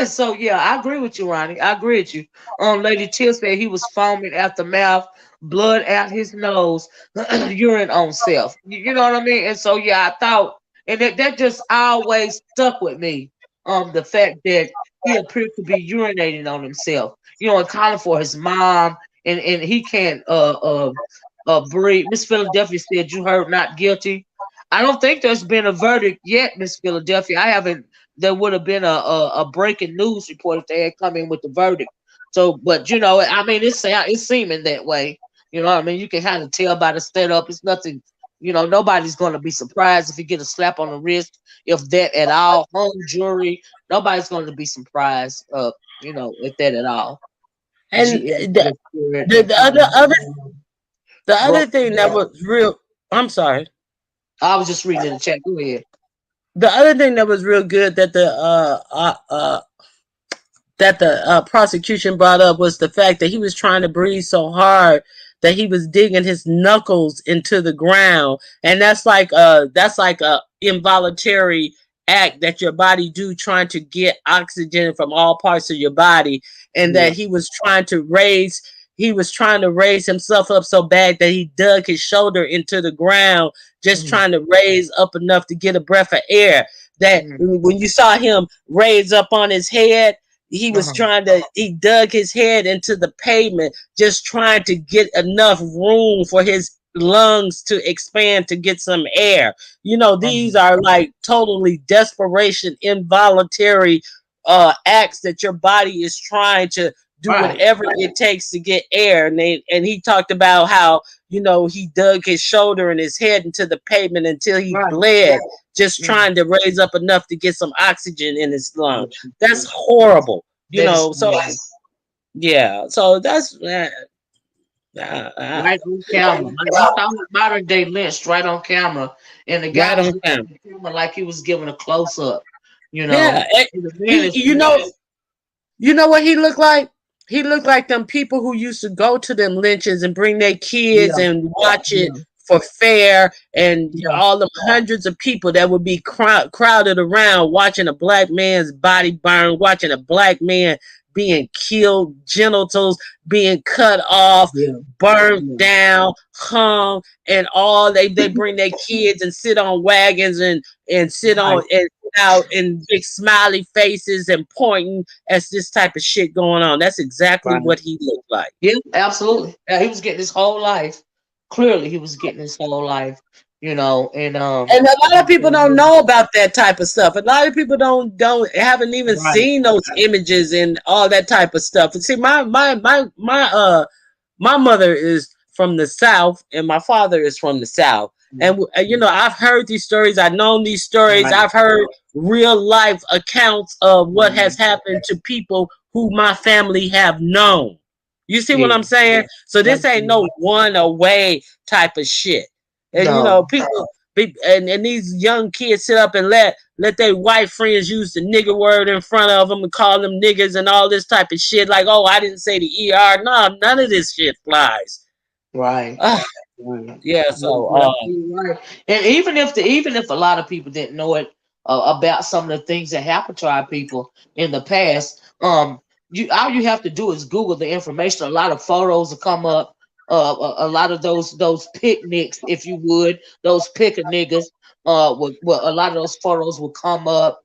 So yeah, I agree with you, Ronnie. I agree with you. Lady Till said he was foaming at the mouth, blood out his nose, urine on self. You know what I mean? And so yeah, I thought, and that just always stuck with me. the fact that he appeared to be urinating on himself, and calling for his mom, and he can't breathe. Miss Philadelphia said you heard not guilty. I don't think there's been a verdict yet, Miss Philadelphia. I haven't. There would have been a breaking news report if they had come in with the verdict. So, but I mean, it's seeming that way. You know what I mean? You can kind of tell by the setup. It's nothing. Nobody's going to be surprised if you get a slap on the wrist, if that at all. Hung jury, nobody's going to be surprised, if that at all. And the other thing that was real. I'm sorry. I was just reading in the chat. Go ahead. The other thing that was real good that the prosecution brought up was the fact that he was trying to breathe so hard that he was digging his knuckles into the ground, and that's like a involuntary act that your body do, trying to get oxygen from all parts of your body, and that he was trying to raise himself up so bad that he dug his shoulder into the ground, just trying to raise up enough to get a breath of air. That when you saw him raise up on his head, he was he dug his head into the pavement, just trying to get enough room for his lungs to expand to get some air. These are like totally desperation, involuntary acts that your body is trying to do whatever it takes to get air. And he talked about how, he dug his shoulder and his head into the pavement until he bled, just trying to raise up enough to get some oxygen in his lungs. That's horrible, so yeah. So that's right on camera. Modern day lynched right on camera, and the guy was on camera like he was giving a close up. Yeah, you know what he looked like? He looked like them people who used to go to them lynches and bring their kids and watch it for fair, and all the hundreds of people that would be crowded around watching a black man's body burn, watching a black man being killed, genitals being cut off, burned down, hung, and all. They bring their kids and sit on wagons and sit on and out in big smiley faces and pointing as this type of shit going on. That's exactly what he looked like. Yeah, absolutely. Yeah, he was getting his whole life. Clearly, he was getting his whole life. And a lot of people don't know about that type of stuff. A lot of people haven't even seen those images and all that type of stuff. And see, my mother is from the South and my father is from the South. And I've heard these stories. I've known these stories. I've heard real life accounts of what has happened to people who my family have known. You see what I'm saying? So this ain't no one away type of shit. And people and these young kids sit up and let their white friends use the nigger word in front of them and call them niggers and all this type of shit. Like, oh, I didn't say the ER. No, none of this shit flies. Right. Yeah. So, and even if a lot of people didn't know it about some of the things that happened to our people in the past, all you have to do is Google the information. A lot of photos will come up. A lot of those picnics, if you would, those picker niggas, a lot of those photos will come up.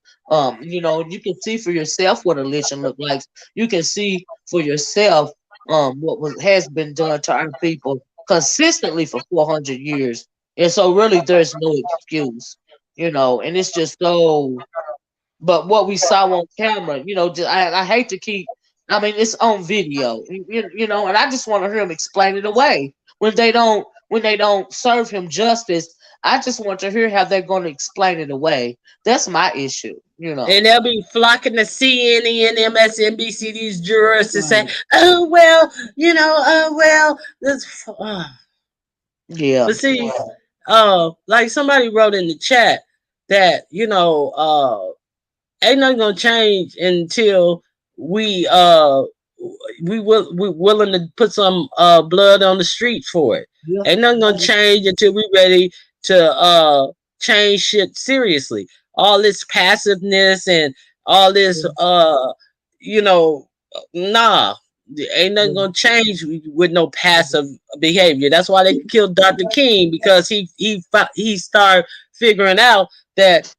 You can see for yourself what a lynching looked like. You can see for yourself what has been done to our people consistently for 400 years. And so really there's no excuse, and it's just so. But what we saw on camera, I hate to keep. I mean, it's on video, and I just want to hear him explain it away. When they don't serve him justice, I just want to hear how they're going to explain it away. That's my issue, And they'll be flocking to CNN, MSNBC, these jurors to say, "Oh well, this." Yeah. But see, like somebody wrote in the chat that ain't nothing gonna change until we willing to put some blood on the street for it. Yeah. Ain't nothing gonna change until we ready to change shit seriously. All this passiveness and all this nah. Ain't nothing gonna change with no passive behavior. That's why they killed Dr. King, because he started figuring out that,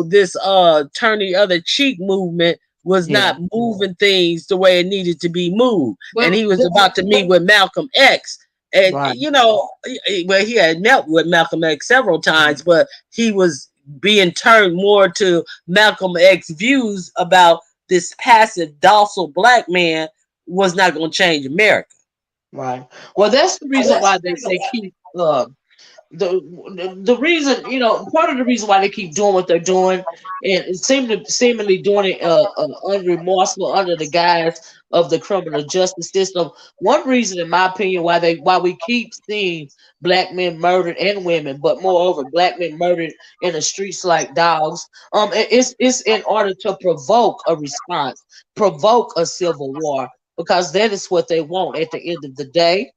this turn the other cheek movement was not moving things the way it needed to be moved. Well, and he was about to meet with Malcolm X. And, right. well, he had met with Malcolm X several times, but he was being turned more to Malcolm X views about this passive, docile black man was not going to change America. Right. Well, that's the reason why they keep the reason, part of the reason why they keep doing what they're doing, and it seemingly doing it unremorseful under the guise of the criminal justice system. One reason, in my opinion, why we keep seeing black men murdered and women, but moreover black men murdered in the streets like dogs, it's in order to provoke a response, provoke a civil war, because that is what they want at the end of the day.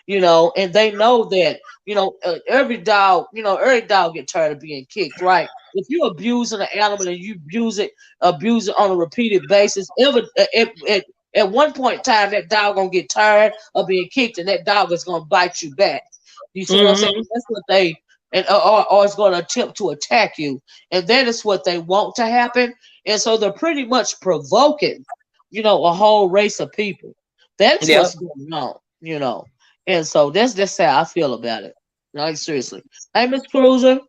And they know that, every dog get tired of being kicked, right? If you abusing an animal and you abuse it on a repeated basis, at one point in time, that dog gonna get tired of being kicked, and that dog is gonna bite you back. You see what I'm saying? That's what they or it's gonna attempt to attack you, and that is what they want to happen. And so they're pretty much provoking, a whole race of people. That's what's going on. And so that's how I feel about it. Like, seriously. Hey, Miss Cruiser.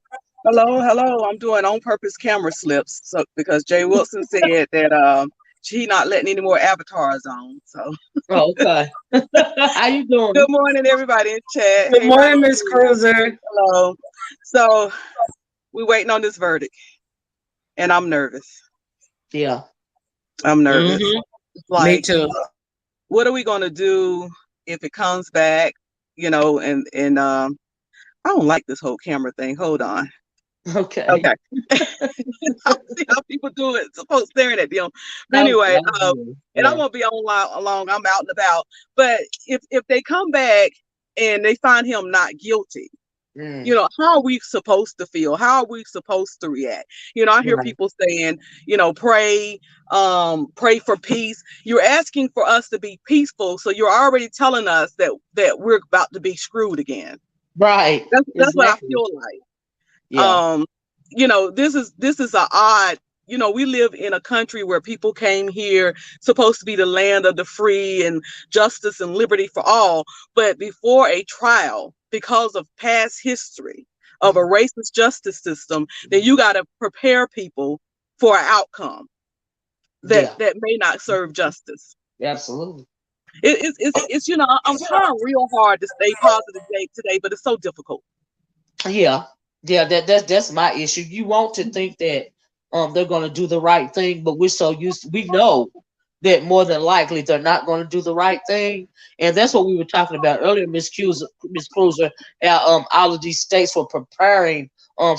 Hello. I'm doing on purpose camera slips, so because Jay Wilson said that she not letting any more avatars on. So okay. How you doing? Good morning, everybody in chat. Good morning, Miss Cruiser. Hello. So we're waiting on this verdict, and I'm nervous. Yeah. I'm nervous. Me too. What are we gonna do if it comes back? And I don't like this whole camera thing. Hold on. Okay. I see how people do it. Supposed staring at them. But anyway, and I won't be on long. I'm out and about. But if they come back and they find him not guilty, how are we supposed to feel? How are we supposed to react? I hear people saying, pray for peace. You're asking for us to be peaceful, so you're already telling us that we're about to be screwed again. Right. That's what I feel like. Yeah. This is an odd. We live in a country where people came here supposed to be the land of the free and justice and liberty for all, but before a trial, because of past history of a racist justice system, then you got to prepare people for an outcome that may not serve justice. Absolutely. It's I'm trying real hard to stay positive today, but it's so difficult. Yeah, that's my issue. You want to think that they're going to do the right thing, but we're so used to, we know that more than likely they're not going to do the right thing, and that's what we were talking about earlier, Miss Cruiser. All of these states were preparing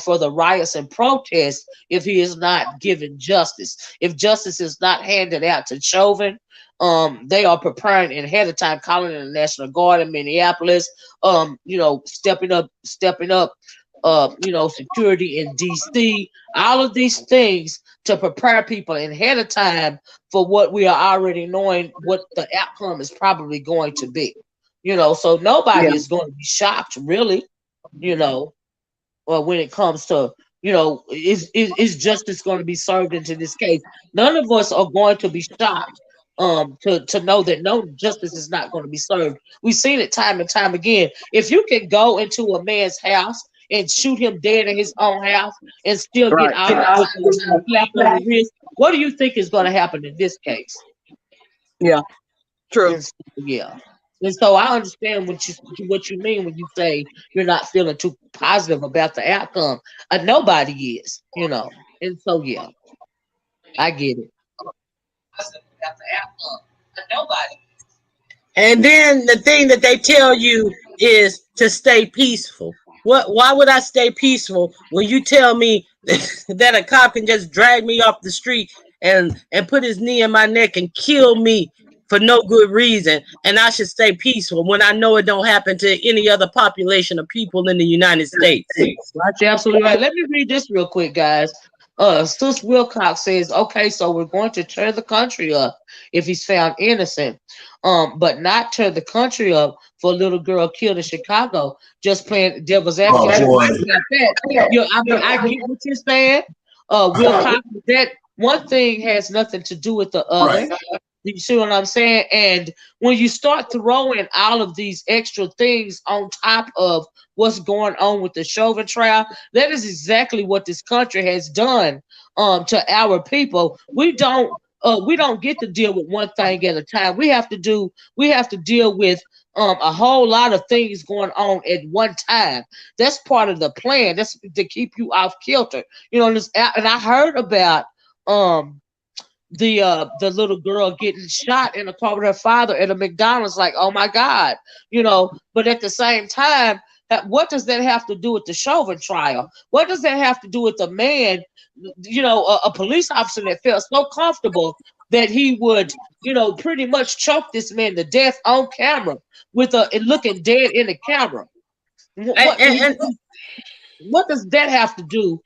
for the riots and protests if he is not given justice. If justice is not handed out to Chauvin, they are preparing ahead of time, calling in the National Guard in Minneapolis, stepping up, security in DC, all of these things to prepare people ahead of time for what we are already knowing what the outcome is probably going to be. So nobody is going to be shocked, really, when it comes to, is justice going to be served into this case? None of us are going to be shocked to know that no justice is not going to be served. We've seen it time and time again. If you can go into a man's house and shoot him dead in his own house and still get out of the wrist, what do you think is going to happen in this case? Yeah, true. And so I understand what you mean when you say you're not feeling too positive about the outcome. Nobody is, and so I get it. About the outcome, nobody. And then the thing that they tell you is to stay peaceful. Why would I stay peaceful when you tell me that a cop can just drag me off the street and put his knee in my neck and kill me for no good reason, and I should stay peaceful when I know it don't happen to any other population of people in the United States? That's absolutely right. Let me read this real quick, guys. Sis Wilcox says, okay, so we're going to tear the country up if he's found innocent, but not tear the country up for a little girl killed in Chicago. Just playing devil's advocate. Oh boy. I get what you're saying. Wilcox, that one thing has nothing to do with the other. Right. You see what I'm saying? And when you start throwing all of these extra things on top of what's going on with the Chauvin trial, that is exactly what this country has done to our people. We don't get to deal with one thing at a time. We have to deal with a whole lot of things going on at one time. That's part of the plan. That's to keep you off kilter. You know, and I heard about the little girl getting shot in the car with her father at a McDonald's. Like, oh my God, you know. But at the same time, what does that have to do with the Chauvin trial? What does that have to do with the man, you know, a police officer that felt so comfortable that he would, you know, pretty much choke this man to death on camera with looking dead in the camera? What does that have to do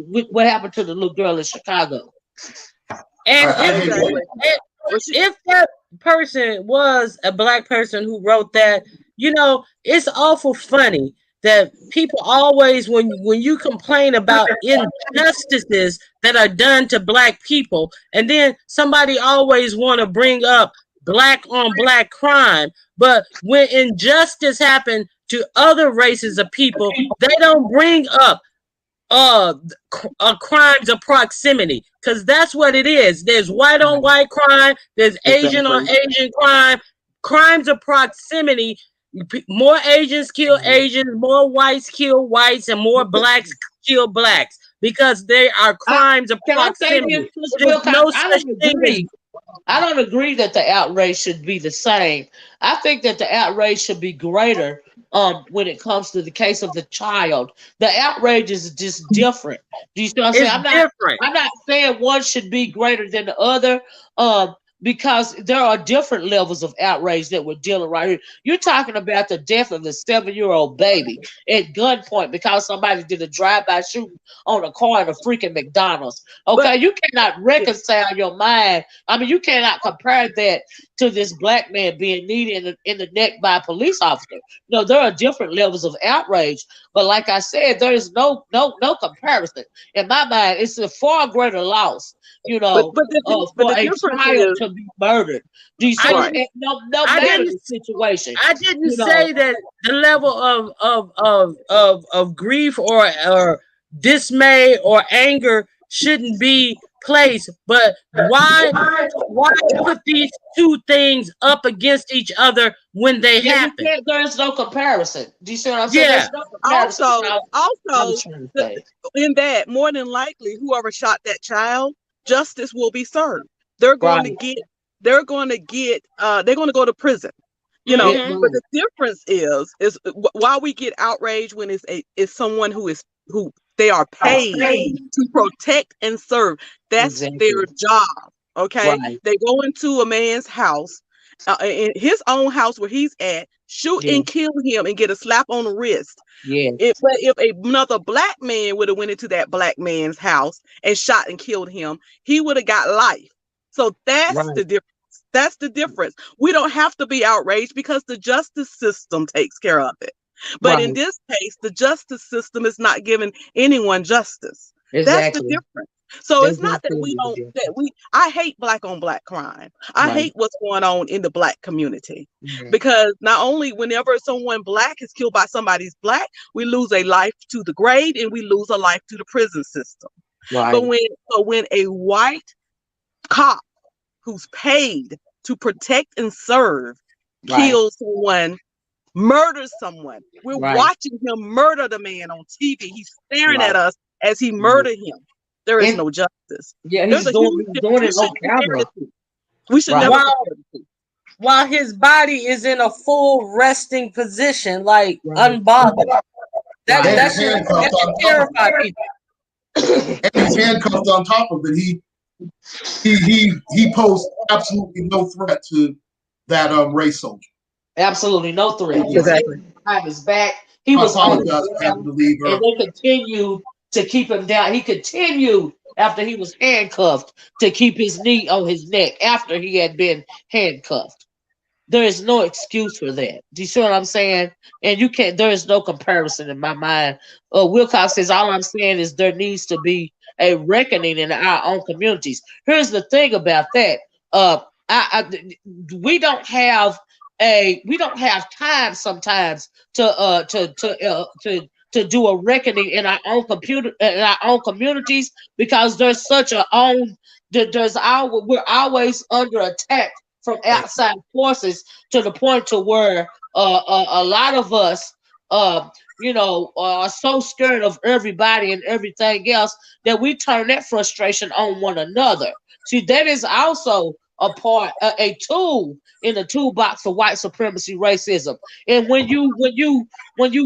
with what happened to the little girl in Chicago? And if that person was a black person who wrote that, you know, it's awful funny that people always, when you complain about injustices that are done to black people, and then somebody always want to bring up black on black crime, but when injustice happen to other races of people, they don't bring up crimes of proximity, because that's what it is. There's white on white crime, there's Asian on Asian crime, crimes of proximity. More Asians kill Asians, more whites kill whites, and more blacks kill blacks, because they are crimes of proximity. There's no such thing. I don't agree that the outrage should be the same. I think that the outrage should be greater when it comes to the case of the child. The outrage is just different. Do you see what I'm saying? I'm not saying one should be greater than the other. Because there are different levels of outrage that we're dealing right here. You're talking about the death of the 7-year-old baby at gunpoint because somebody did a drive-by shooting on a car at a freaking McDonald's. Okay, you cannot reconcile your mind. I mean, you cannot compare that to this black man being kneed in the neck by a police officer. No, there are different levels of outrage. But like I said, there is no comparison. In my mind, it's a far greater loss, you know, for a child to be murdered. Do you see? No matter the situation. I didn't say that the level of grief or dismay or anger shouldn't be placed, but why put these two things up against each other when they happen? There's no comparison. Do you see what I'm saying? Yeah. Also, in that, more than likely, whoever shot that child, justice will be served. They're going to go to prison. You know, but the difference is why we get outraged when it's someone who they are paid to protect and serve. That's their job. Okay, they go into a man's house, in his own house where he's at, shoot and kill him and get a slap on the wrist. But if another black man would have went into that black man's house and shot and killed him, he would have got life. So that's the difference. That's the difference. We don't have to be outraged because the justice system takes care of it. But in this case, the justice system is not giving anyone justice. That's the difference. So it's not that I hate black on black crime. I hate what's going on in the black community, because not only whenever someone black is killed by somebody's black, we lose a life to the grave and we lose a life to the prison system. But when a white cop who's paid to protect and serve kills someone, murders someone, we're watching him murder the man on TV. He's staring at us as he murdered him. There is no justice. Yeah, he's doing it on camera. We should never. While his body is in a full resting position, like unbothered. That should terrify people. And he's handcuffed on top of it. He posed absolutely no threat to that race soldier. Absolutely no threat. Exactly. Behind his back. He was on the ground, and they continued to keep him down. He continued after he was handcuffed to keep his knee on his neck after he had been handcuffed. There is no excuse for that. Do you see what I'm saying? And you can't. There is no comparison in my mind. Wilcox says all I'm saying is there needs to be a reckoning in our own communities. Here's the thing about that. Uh, we don't have time sometimes to do a reckoning in our own communities because there's such a own we're always under attack from outside forces to the point to where a lot of us are so scared of everybody and everything else that we turn that frustration on one another. See, that is also a tool in the toolbox for white supremacy racism. And when you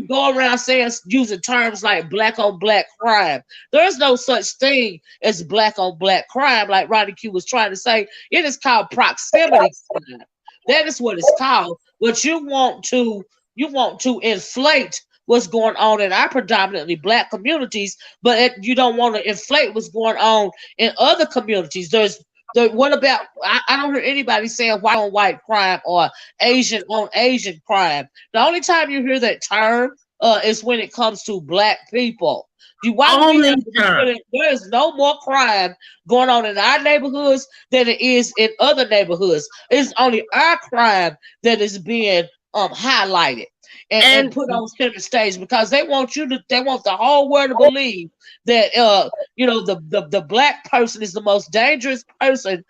go around using terms like black on black crime, there's no such thing as black on black crime, like Ronnie Q was trying to say. It is called proximity crime. That is what it's called. But you want to inflate what's going on in our predominantly black communities, but you don't want to inflate what's going on in other communities. What about, I don't hear anybody saying white on white crime or Asian on Asian crime. The only time you hear that term is when it comes to black people. There is no more crime going on in our neighborhoods than it is in other neighborhoods. It's only our crime that is being highlighted and put on center stage because they want the whole world to believe that the black person is the most dangerous person,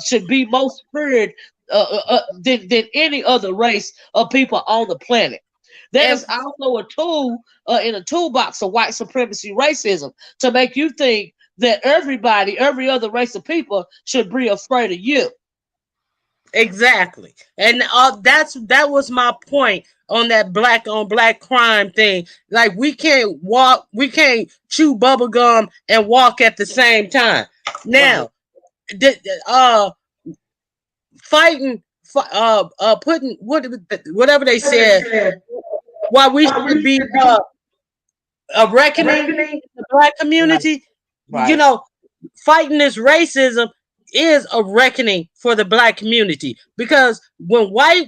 should be most feared than any other race of people on the planet. That is also a tool in a toolbox of white supremacy racism to make you think that every other race of people should be afraid of you. Exactly. And that was my point on that black on black crime thing. Like we can't chew bubble gum and walk at the same time. Now, fighting, putting whatever they said, why we should be a reckoning in the black community. Right. Fighting this racism is a reckoning for the black community, because when white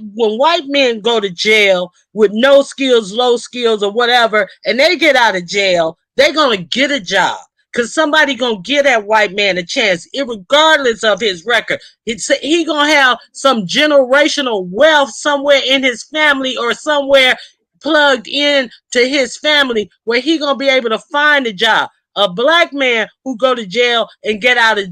men go to jail with no skills, low skills, or whatever, and they get out of jail, they're gonna get a job. Because somebody gonna give that white man a chance, regardless of his record. He gonna have some generational wealth somewhere in his family or somewhere plugged in to his family where he gonna be able to find a job. A black man who go to jail and get out of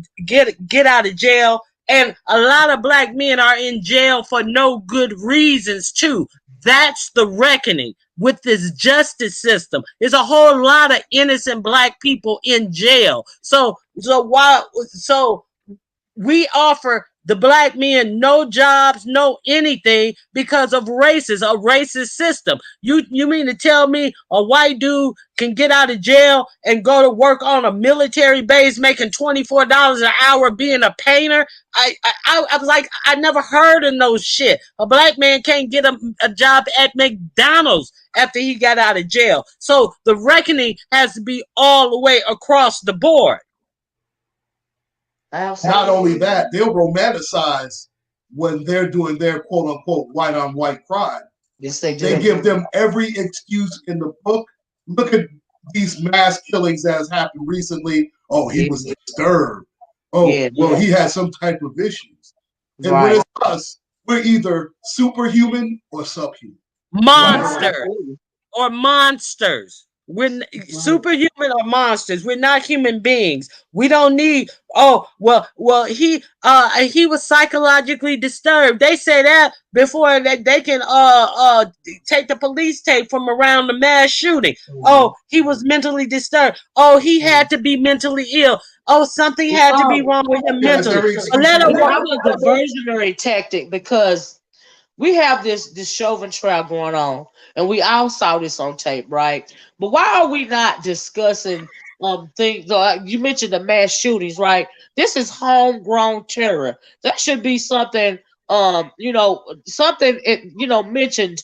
jail, and a lot of black men are in jail for no good reasons too. That's the reckoning with this justice system. There's a whole lot of innocent black people in jail. So we offer the black men no jobs, no anything because of a racist system. You mean to tell me a white dude can get out of jail and go to work on a military base making $24 an hour being a painter? I was like, I never heard of no shit. A black man can't get a job at McDonald's after he got out of jail. So the reckoning has to be all the way across the board. Not only that, they'll romanticize when they're doing their quote unquote white on white crime. Yes, they do. They give them every excuse in the book. Look at these mass killings that has happened recently. Oh, he was disturbed. Oh, he had some type of issues. And when it's us, we're either superhuman or subhuman. Monster or monsters. We're superhuman or monsters. We're not human beings. We don't need. He was psychologically disturbed. They say that before they can take the police tape from around the mass shooting. Oh, he was mentally disturbed. Oh, he had to be mentally ill. Oh, something had to be wrong with him mentally. That was a diversionary tactic because we have this Chauvin trial going on, and we all saw this on tape, right? But why are we not discussing things? You mentioned the mass shootings, right? This is homegrown terror. That should be something, mentioned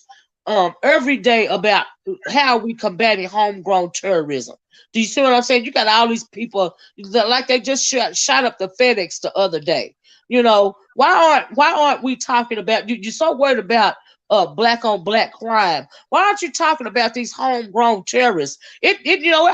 every day about how we combating homegrown terrorism. Do you see what I'm saying? You got all these people that, like they just shot up the FedEx the other day. You know, why aren't we talking about you're so worried about black on black crime? Why aren't you talking about these homegrown terrorists? It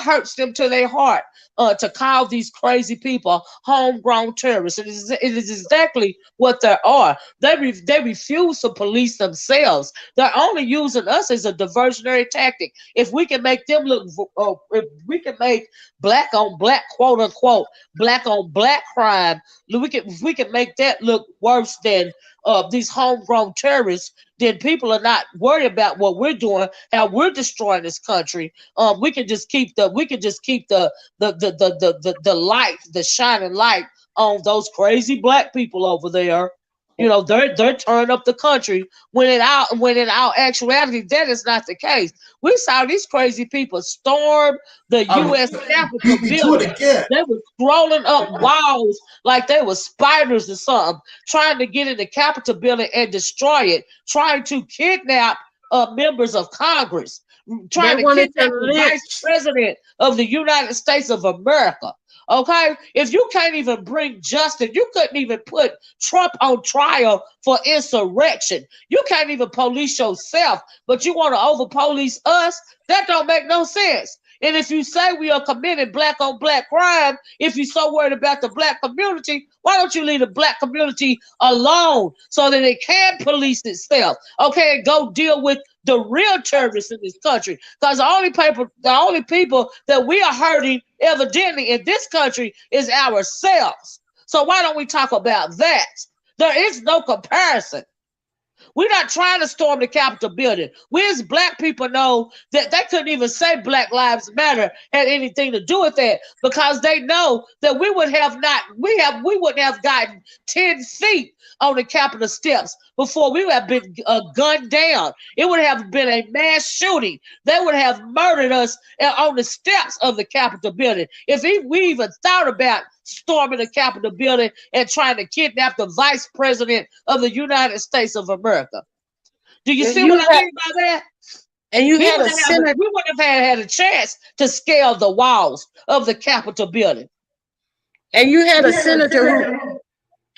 hurts them to their heart to call these crazy people homegrown terrorists. It is exactly what they are. They refuse to police themselves. They're only using us as a diversionary tactic. If we can make them look, if we can make black on black, quote unquote, black on black crime, if we can make that look worse than these homegrown terrorists, then people are not worried about what we're doing, how we're destroying this country. We can just keep the light, the shining light on those crazy black people over there. They're turning up the country when in our actuality that is not the case. We saw these crazy people storm the U.S. Capitol Beat me to it building. again. They were scrolling up walls like they were spiders or something, trying to get in the Capitol building and destroy it, trying to kidnap members of Congress, trying They to wanted kidnap to the lynch. vice president of the United States of America. Okay, if you can't even bring justice, you couldn't even put Trump on trial for insurrection. You can't even police yourself, but you want to over police us? That don't make no sense. And if you say we are committing black on black crime, if you're so worried about the black community, why don't you leave the black community alone so that it can police itself? Okay, and go deal with the real terrorists in this country. Because the only people that we are hurting evidently in this country is ourselves. So why don't we talk about that? There is no comparison. We're not trying to storm the Capitol building. We as black people know that they couldn't even say Black Lives Matter had anything to do with that because they know that we wouldn't have gotten 10 feet on the Capitol steps before we would have been gunned down. It would have been a mass shooting. They would have murdered us on the steps of the Capitol building. If we even thought about storming the Capitol building and trying to kidnap the vice president of the United States of America. Do you see what I mean by that? And you We had a wouldn't senator. have had a chance to scale the walls of the Capitol building. And you had a senator who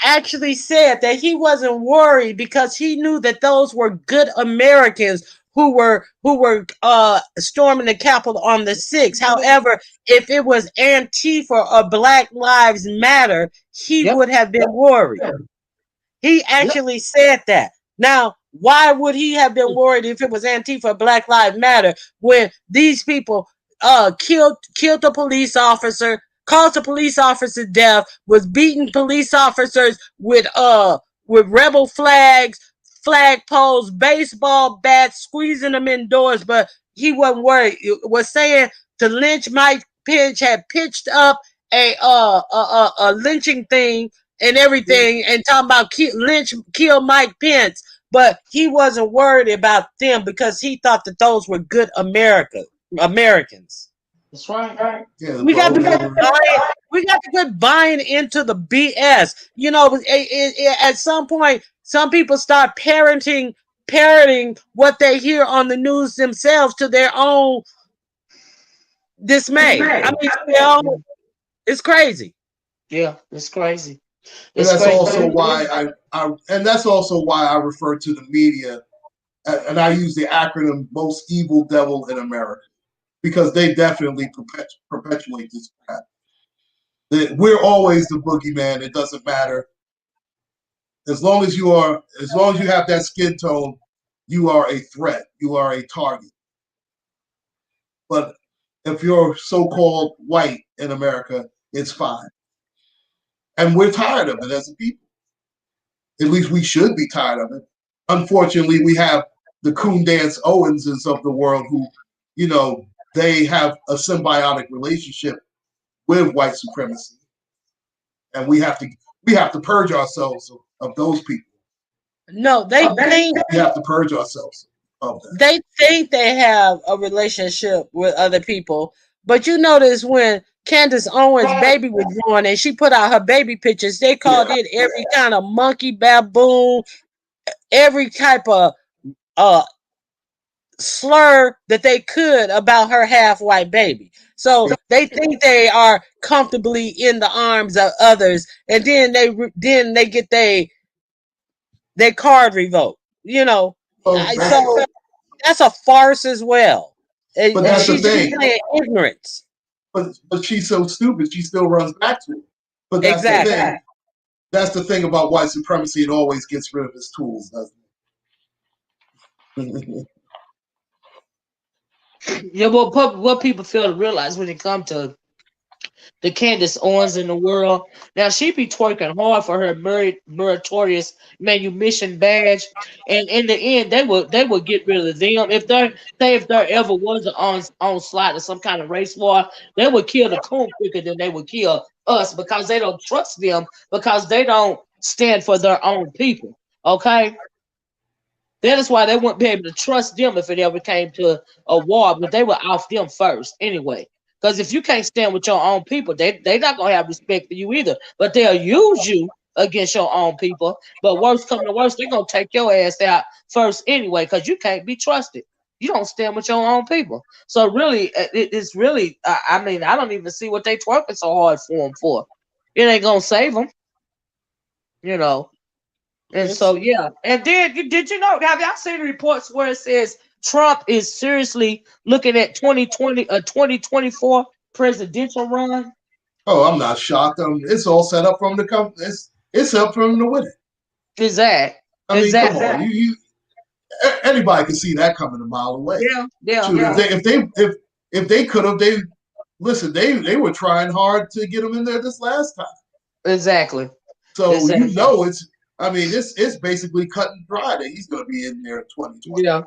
actually said that he wasn't worried because he knew that those were good Americans who were storming the Capitol on the 6th. However, if it was Antifa or Black Lives Matter, he would have been worried. He actually said that. Now, why would he have been worried if it was Antifa or Black Lives Matter when these people killed a police officer, caused a police officer death, was beating police officers with rebel flags, flagpoles, baseball bats, squeezing them indoors, but he wasn't worried. It was saying to lynch Mike Pence, had pitched up a lynching thing and everything, and talking about kill Mike Pence, but he wasn't worried about them because he thought that those were good Americans. That's right. Yeah, We got to quit buying into the BS. At some point, some people start parroting what they hear on the news themselves to their own dismay. I mean, it's crazy. Yeah, it's crazy. And that's also why I refer to the media, and I use the acronym "Most Evil Devil in America," because they definitely perpetuate this crap. We're always the boogeyman. It doesn't matter. As long as you have that skin tone, you are a threat. You are a target. But if you're so-called white in America, it's fine. And we're tired of it as a people. At least we should be tired of it. Unfortunately, we have the Coon Dance Owenses of the world who, they have a symbiotic relationship with white supremacy. And we have to purge ourselves of those people. No, they think we have to purge ourselves of that. They think they have a relationship with other people, but you notice when Candace Owens' baby was born and she put out her baby pictures, they called it every kind of monkey, baboon, every type of slur that they could about her half-white baby. So they think they are comfortably in the arms of others, and then they get their card revoked. So that's a farce as well. But And that's the she's just thing. playing ignorance. But she's so stupid, she still runs back to it. But that's Exactly. the thing. That's the thing about white supremacy. It always gets rid of its tools, doesn't it? Yeah, what people fail to realize when it comes to the Candace Owens in the world. Now she be twerking hard for her meritorious manumission badge, and in the end, they would get rid of them if there ever was an onslaught of some kind of race war. They would kill the coon quicker than they would kill us because they don't trust them because they don't stand for their own people. Okay. That is why they wouldn't be able to trust them if it ever came to a war, but they would off them first anyway. Because if you can't stand with your own people, they not gonna have respect for you either. But they'll use you against your own people. But worst come to worst, they're gonna take your ass out first anyway, because you can't be trusted. You don't stand with your own people. So really, it's really. I mean, I don't even see what they twerking so hard for them for. It ain't gonna save them, you know. And so yeah, and then did you know? Have y'all seen reports where it says Trump is seriously looking at 2020 a 2024 presidential run? Oh, I'm not shocked. It's all set up for him to come. It's up for him to win it. Exactly. I mean, come on, anybody can see that coming a mile away. Yeah. Shoot, if they could have, they were trying hard to get him in there this last time. Exactly. So it's basically cut and dry that he's going to be in there in 2020. Yeah.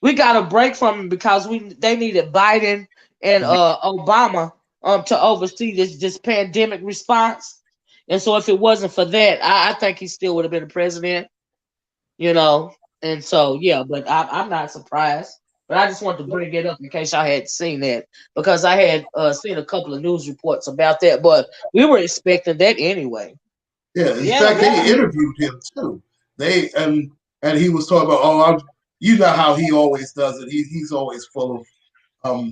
We got a break from him because they needed Biden and Obama to oversee this pandemic response. And so if it wasn't for that, I think he still would have been the president. And so but I'm not surprised. But I just wanted to bring it up in case I had seen that because I had seen a couple of news reports about that, but we were expecting that anyway. Yeah, in fact, they interviewed him too. And he was talking about, you know how he always does it. He's always full of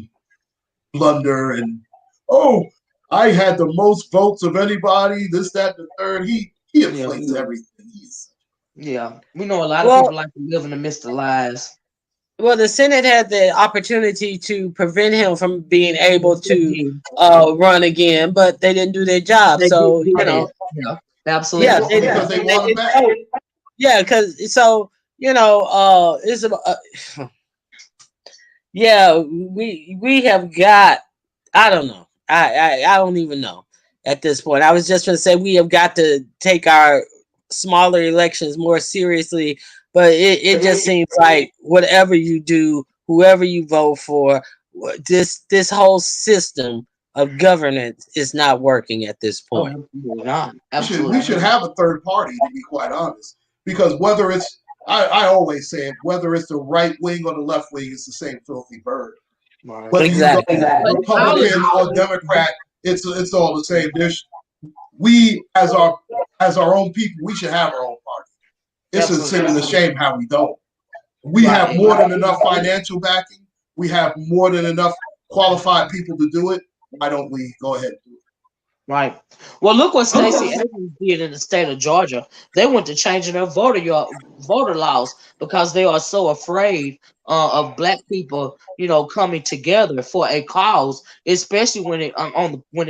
blunder and I had the most votes of anybody. This, that, and the third. He inflates everything. We know a lot of people like to live in the midst of lies. Well, the Senate had the opportunity to prevent him from being able to run again, but they didn't do their job. Absolutely. Yeah, because they want him back. Yeah, because it's we have got. I don't know. I don't even know at this point. I was just going to say we have got to take our smaller elections more seriously. But it just seems like whatever you do, whoever you vote for, this whole system of governance is not working at this point. We should have a third party, to be quite honest, because whether it's I always say it, whether it's the right wing or the left wing, it's the same filthy bird. Whether you go Republican or Democrat, it's all the same. We as our own people, we should have our own party. It's a sin and a shame how we don't. We have more than enough financial backing. We have more than enough qualified people to do it. Why don't we go ahead and do it? Right. Well, look what Stacey Abrams did in the state of Georgia. They went to changing their voter laws because they are so afraid of black people, coming together for a cause, especially when it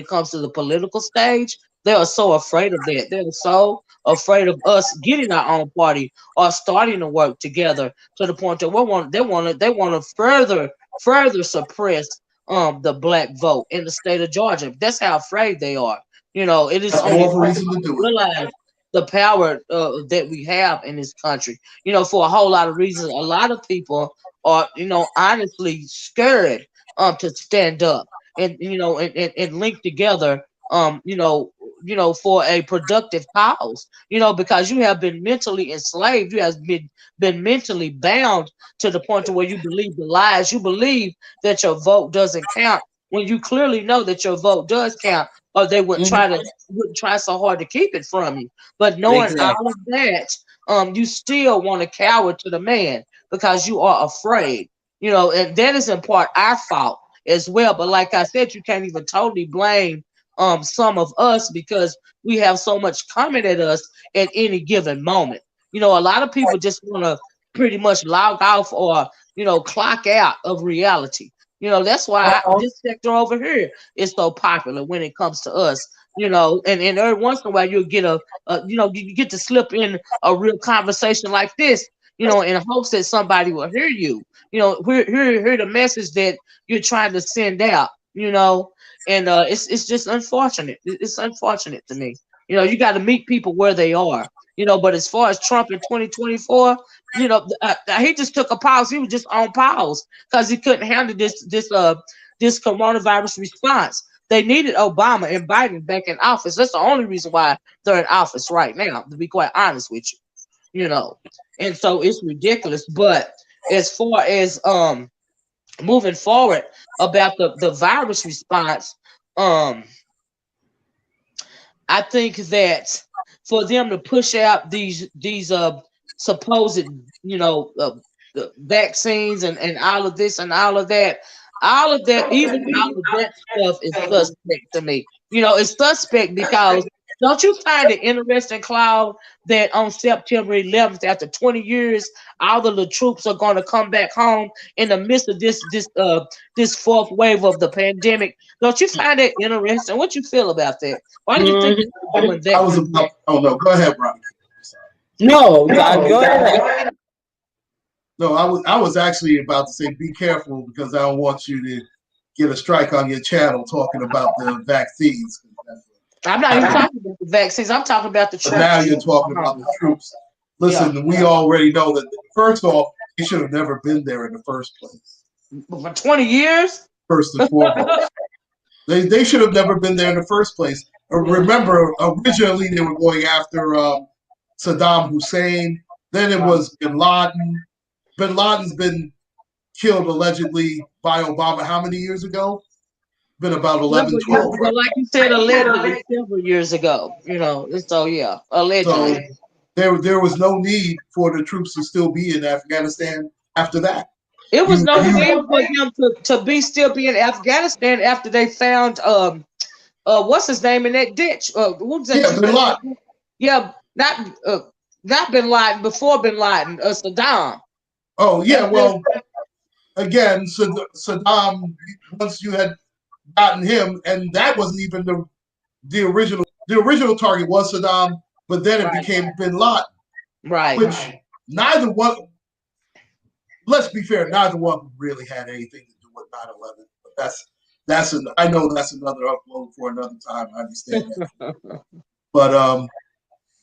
comes to the political stage. They are so afraid of that. They're so afraid of us getting our own party or starting to work together to the point that they want to further suppress the black vote in the state of Georgia. That's how afraid they are. It is only reason to realize the power that we have in this country. For a whole lot of reasons. A lot of people are, honestly scared to stand up and and link together. For a productive cause, because you have been mentally enslaved, you have been mentally bound to the point to where you believe the lies. You believe that your vote doesn't count when you clearly know that your vote does count, or they wouldn't try so hard to keep it from you. But knowing all of that, you still want to cower to the man. because you are afraid, and that is in part our fault as well. But like I said, you can't even totally blame some of us because we have so much coming at us at any given moment. A lot of people just want to pretty much log off or clock out of reality. That's why this sector over here is so popular when it comes to us. And every once in a while you'll get you get to slip in a real conversation like this, in hopes that somebody will hear you, hear the message that you're trying to send out, and it's just unfortunate. It's unfortunate to me. You got to meet people where they are. But as far as Trump in 2024, he just took a pause. He was just on pause because he couldn't handle this coronavirus response. They needed Obama and Biden back in office. That's the only reason why they're in office right now, to be quite honest with you. And so it's ridiculous. But as far as moving forward about the virus response, I think that for them to push out these supposed vaccines and all of this and all of that, even all of that stuff is suspect to me. It's suspect because don't you find it interesting, Claude, that on September 11th, after 20 years, all the troops are going to come back home in the midst of this fourth wave of the pandemic? Don't you find that interesting? What you feel about that? Why do you think they're doing that? I was about. Oh no, go ahead, Ronnie. No, go ahead. No, I was actually about to say be careful because I don't want you to get a strike on your channel talking about the vaccines. I'm not even talking about the vaccines. I'm talking about the troops. But now you're talking about the troops. Listen, we already know that. First off, they should have never been there in the first place. For 20 years? First and foremost. They should have never been there in the first place. Remember, originally they were going after Saddam Hussein. Then it was Bin Laden. Bin Laden's been killed allegedly by Obama how many years ago? Been about 11, 12. But like you said, allegedly several years ago. So yeah, allegedly. So there was no need for the troops to still be in Afghanistan after that. It was no need for him to still be in Afghanistan after they found what's his name in that ditch? What was that? Yeah, Bin Laden. Yeah, not Bin Laden, before Bin Laden, Saddam. Oh yeah, well, again, Saddam. Once you had gotten him, and that wasn't even the original. The original target was Saddam, but then it became Bin Laden. Right. Which neither one. Let's be fair, neither one really had anything to do with 9/11. But I know that's another upload for another time. I understand that. But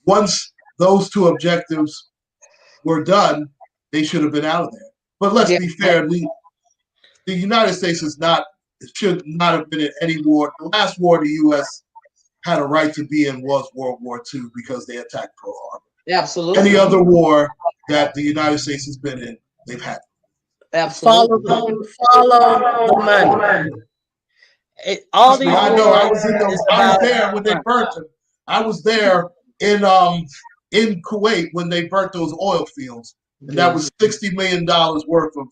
once those two objectives were done, they should have been out of there. But let's be fair, the United States should not have been in any war. The last war the U.S. had a right to be in was World War II because they attacked Pearl Harbor. Absolutely. Any other war that the United States has been in, they've had. Absolutely. Follow the money. I know. I was there when they burnt them. I was there in Kuwait when they burnt those oil fields, and that was $60 million worth of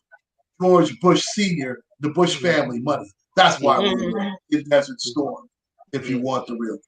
George Bush Sr., the Bush family money. That's why we were in Desert Storm. If you want the real.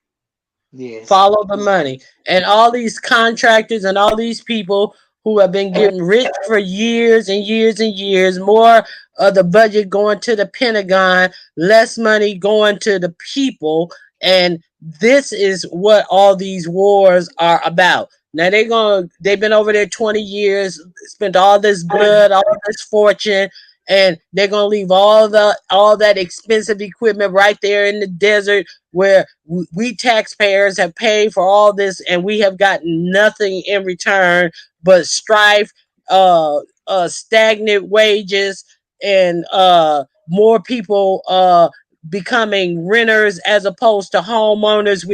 Yes. Follow the money. And all these contractors and all these people who have been getting rich for years and years and years, more of the budget going to the Pentagon, less money going to the people. And this is what all these wars are about. Now they've been over there 20 years, spent all this blood, all this fortune, and they're gonna leave all that expensive equipment right there in the desert where we taxpayers have paid for all this, and we have gotten nothing in return but strife, stagnant wages, and more people becoming renters as opposed to homeowners,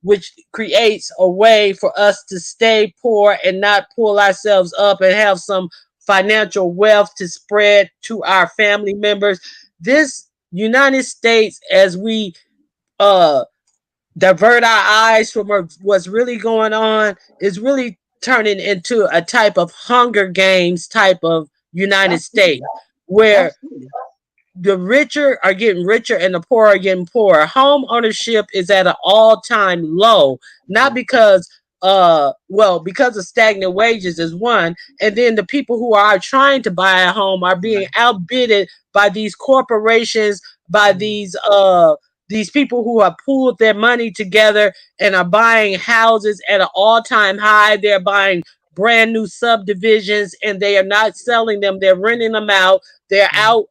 which creates a way for us to stay poor and not pull ourselves up and have some financial wealth to spread to our family members. This United States, as we divert our eyes from what's really going on, is really turning into a type of Hunger Games type of United States, Absolutely. where Absolutely. the richer are getting richer and the poor are getting poorer. Home ownership is at an all-time low, not because because of stagnant wages is one, and then the people who are trying to buy a home are being outbidded by these corporations, by these people who have pooled their money together and are buying houses at an all-time high. They're buying brand new subdivisions and they are not selling them. They're renting them out. They're out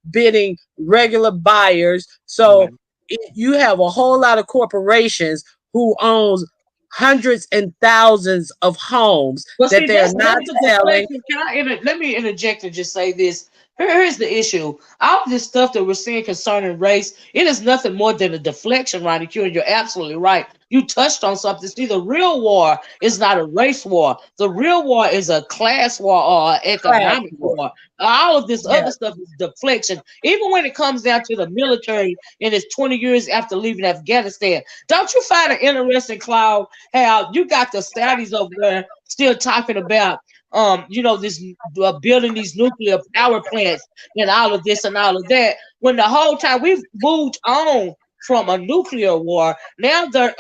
bidding regular buyers. So Right. you have a whole lot of corporations who owns hundreds and thousands of homes Well, that see, they're that's not the selling. deflection. Let me interject and just say this. Here's the issue. All this stuff that we're seeing concerning race, it is nothing more than a deflection, Ronnie Q, and you're absolutely right. You touched on something. See, the real war is not a race war. The real war is a class war or an Class economic war. war. All of this Yeah. other stuff is deflection. Even when it comes down to the military and it's 20 years after leaving Afghanistan, don't you find it interesting, Cloud, how you got the Saudis over there still talking about this building these nuclear power plants and all of this and all of that, when the whole time we've moved on from a nuclear war. Now they're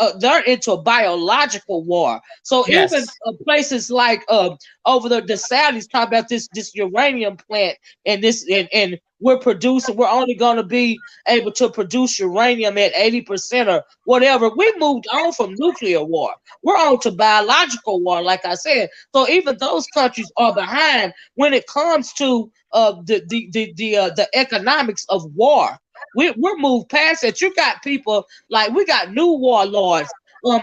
into a biological war. So even Yes. places like over the Saudis talk about this uranium plant and this and we're only going to be able to produce uranium at 80% or whatever. We moved on from nuclear war. We're on to biological war, like I said. So even those countries are behind when it comes to the economics of war. We're moved past it. You got people like we got new warlords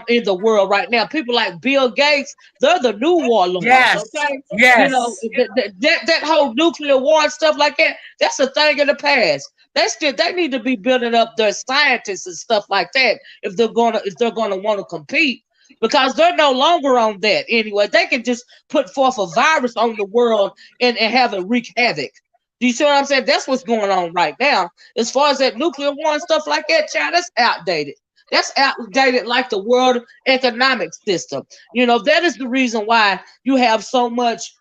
in the world right now. People like Bill Gates, they're the new warlords. Yes. Okay, Yes. that whole nuclear war and stuff like that. That's a thing in the past. They need to be building up their scientists and stuff like that if they're gonna want to compete, because they're no longer on that anyway. They can just put forth a virus on the world and have it wreak havoc. Do you see what I'm saying? That's what's going on right now. As far as that nuclear war and stuff like that, child, that's outdated. That's outdated like the world economic system. That is the reason why you have so much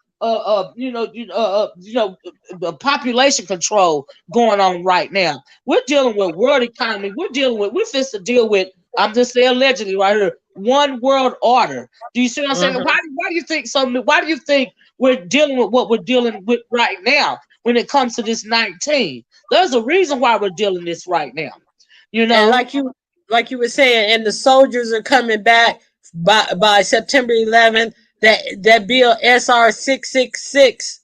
population control going on right now. We're dealing with world economy. We're supposed to deal with, I'm just saying allegedly right here, one world order. Do you see what I'm saying? Mhm. Why do you think why do you think we're dealing with what we're dealing with right now when it comes to this 19? There's a reason why we're dealing this right now. You And know? like you were saying, and the soldiers are coming back by September 11th. That bill SR 6666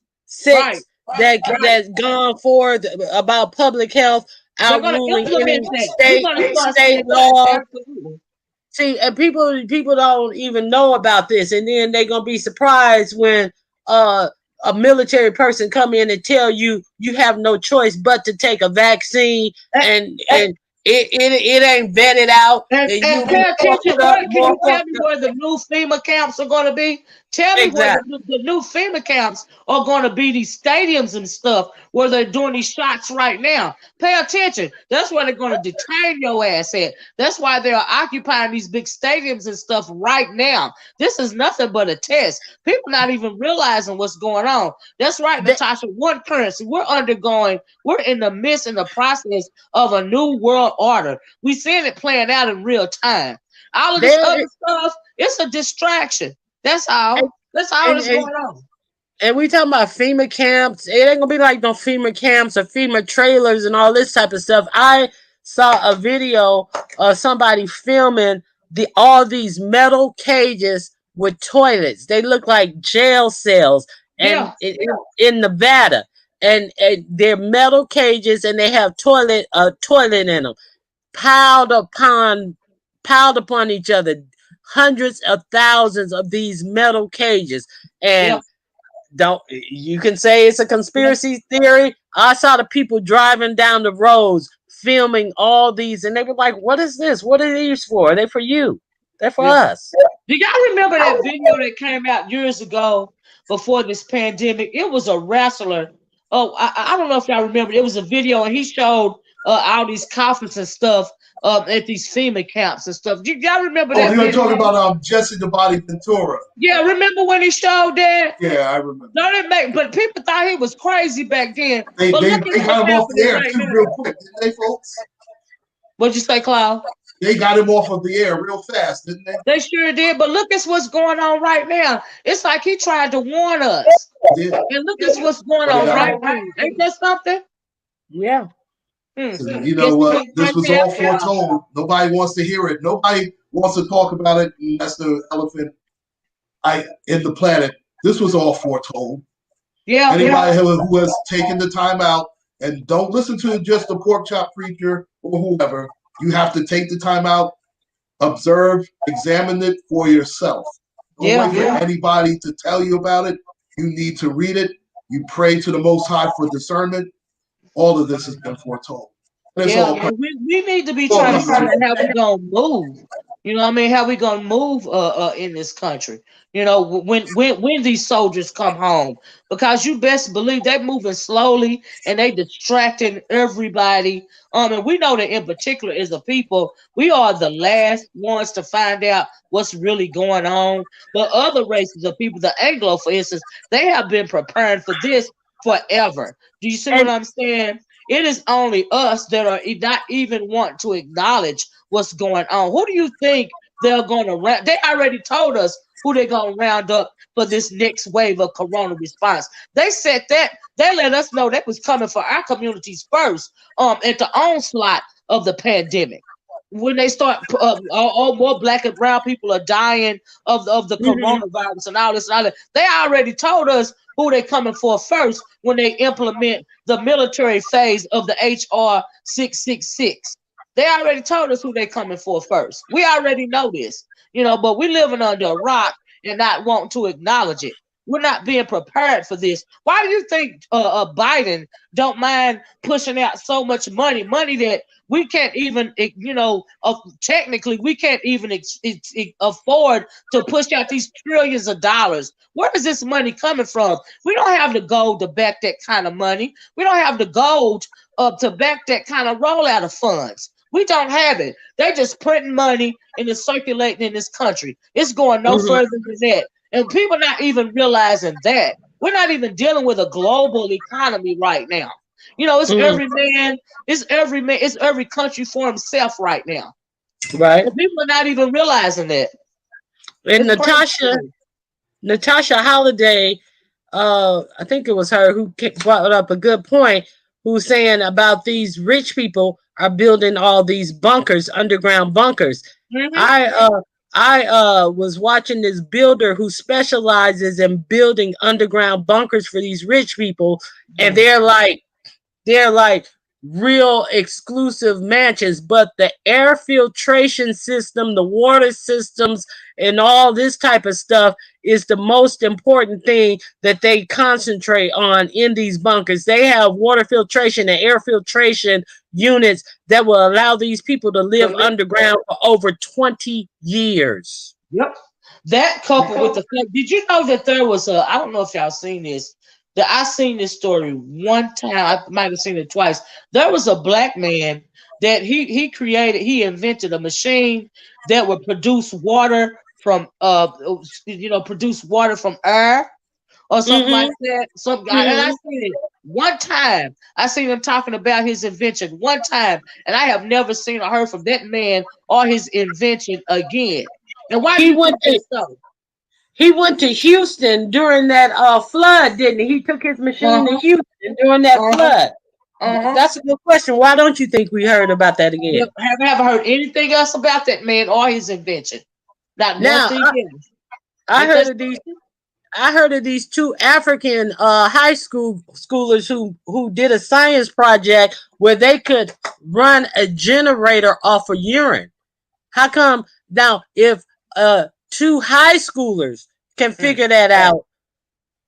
Right, right. that's gone forward about public health They're gonna outruling any implement that. You're gonna start state seeing that. law. Absolutely. See, and people don't even know about this, and then they're gonna be surprised when uh a military person come in and tell you you have no choice but to take a vaccine, And, and it ain't vetted out, and and you'll be pay attention. fucked up, Can more you tell fucked me up. where the new FEMA camps are going to be? Tell me where Exactly. the new FEMA camps are going to be. These stadiums and stuff where they're doing these shots right now. Pay attention. That's where they're going to detain your ass at. That's why they're occupying these big stadiums and stuff right now. This is nothing but a test. People not even realizing what's going on. That's right, They, Natasha. One currency. We're in the midst, in the process of a new world order. We seeing it playing out in real time. All of this they other stuff, it's a distraction. That's all. That's all and, that's and going on. And we talking about FEMA camps. It ain't gonna be like no FEMA camps or FEMA trailers and all this type of stuff. I saw a video of somebody filming all these metal cages with toilets. They look like jail cells, and Yeah, in Nevada, and they're metal cages, and they have toilet in them, piled upon piled upon each other, hundreds of thousands of these metal cages, yeah, and don't you can say it's a yeah, conspiracy theory. I saw the people driving down the roads filming all these, and they were like, "What is this? What are these for? They're for you. They're for yeah. us." Do y'all remember that video that came out years ago before this pandemic? It was a wrestler. Oh, I don't know if y'all remember. It was a video, and he showed all these coffins and stuff at these FEMA camps and stuff. Y'all remember Oh, that? you're talking about Jesse the Body Ventura. Yeah, remember when he showed that? Yeah, I remember. No, but people thought he was crazy back then. They but got him off the air too real quick, didn't they, folks? What'd you say, Cloud? They got him off of the air real fast, didn't they? They sure did. But look at what's going on right now. It's like he tried to warn us. Yeah. And look at what's going on right now. Ain't that something? Yeah. You know what? This was all foretold. Nobody wants to hear it. Nobody wants to talk about it. And that's the elephant in the planet. This was all foretold. Yeah. Anybody who has taken the time out, and don't listen to just the pork chop preacher or whoever. You have to take the time out, observe, examine it for yourself. Don't wait for anybody to tell you about it. You need to read it. You pray to the Most High for discernment. All of this has been foretold. We need to be trying to find out how we're gonna move. You know what I mean? How we gonna move in this country? You know, when these soldiers come home, because you best believe they're moving slowly and they distracting everybody. And we know that in particular as a people, we are the last ones to find out what's really going on. But other races of people, the Anglo, for instance, they have been preparing for this forever. Do you see what I'm saying? It is only us that are not even want to acknowledge what's going on. Who do you think they're going to round? They already told us who they're going to round up for this next wave of corona response. They said that. They let us know that was coming for our communities first at the onslaught of the pandemic. When they start, all more black and brown people are dying of the coronavirus and all this and all that. They already told us who they coming for first when they implement the military phase of the HR 666. They already told us who they coming for first. We already know this, but we living under a rock and not wanting to acknowledge it. We're not being prepared for this. Why do you think Biden don't mind pushing out so much money that we can't even, technically we can't even afford to push out these trillions of dollars? Where is this money coming from? We don't have the gold to back that kind of money. We don't have the gold to back that kind of rollout of funds. We don't have it. They're just printing money and it's circulating in this country. It's going no further than that. And people not even realizing that. We're not even dealing with a global economy right now. It's it's every country for himself right now. Right. And people are not even realizing that. And Natasha Holiday, I think it was her who brought up a good point, who's saying about these rich people are building all these bunkers, underground bunkers. I was watching this builder who specializes in building underground bunkers for these rich people, and they're like real exclusive mansions, but the air filtration system, the water systems, and all this type of stuff is the most important thing that they concentrate on in these bunkers. They have water filtration and air filtration units that will allow these people to live underground for over 20 years. Yep. That coupled with the fact, did you know that there was I don't know if y'all seen this, that I seen this story one time, I might have seen it twice. There was a black man that he invented a machine that would produce water from produce water from air or something like that. And I seen it one time. I seen him talking about his invention one time, and I have never seen or heard from that man or his invention again. And why do you think that's so? He went to Houston during that flood, didn't he? He took his machine to Houston during that flood. That's a good question. Why don't you think we heard about that again? Yep. Haven't heard anything else about that man or his invention. Not one thing else. I heard of these two African high schoolers who did a science project where they could run a generator off of urine. How come now if two high schoolers can figure that out?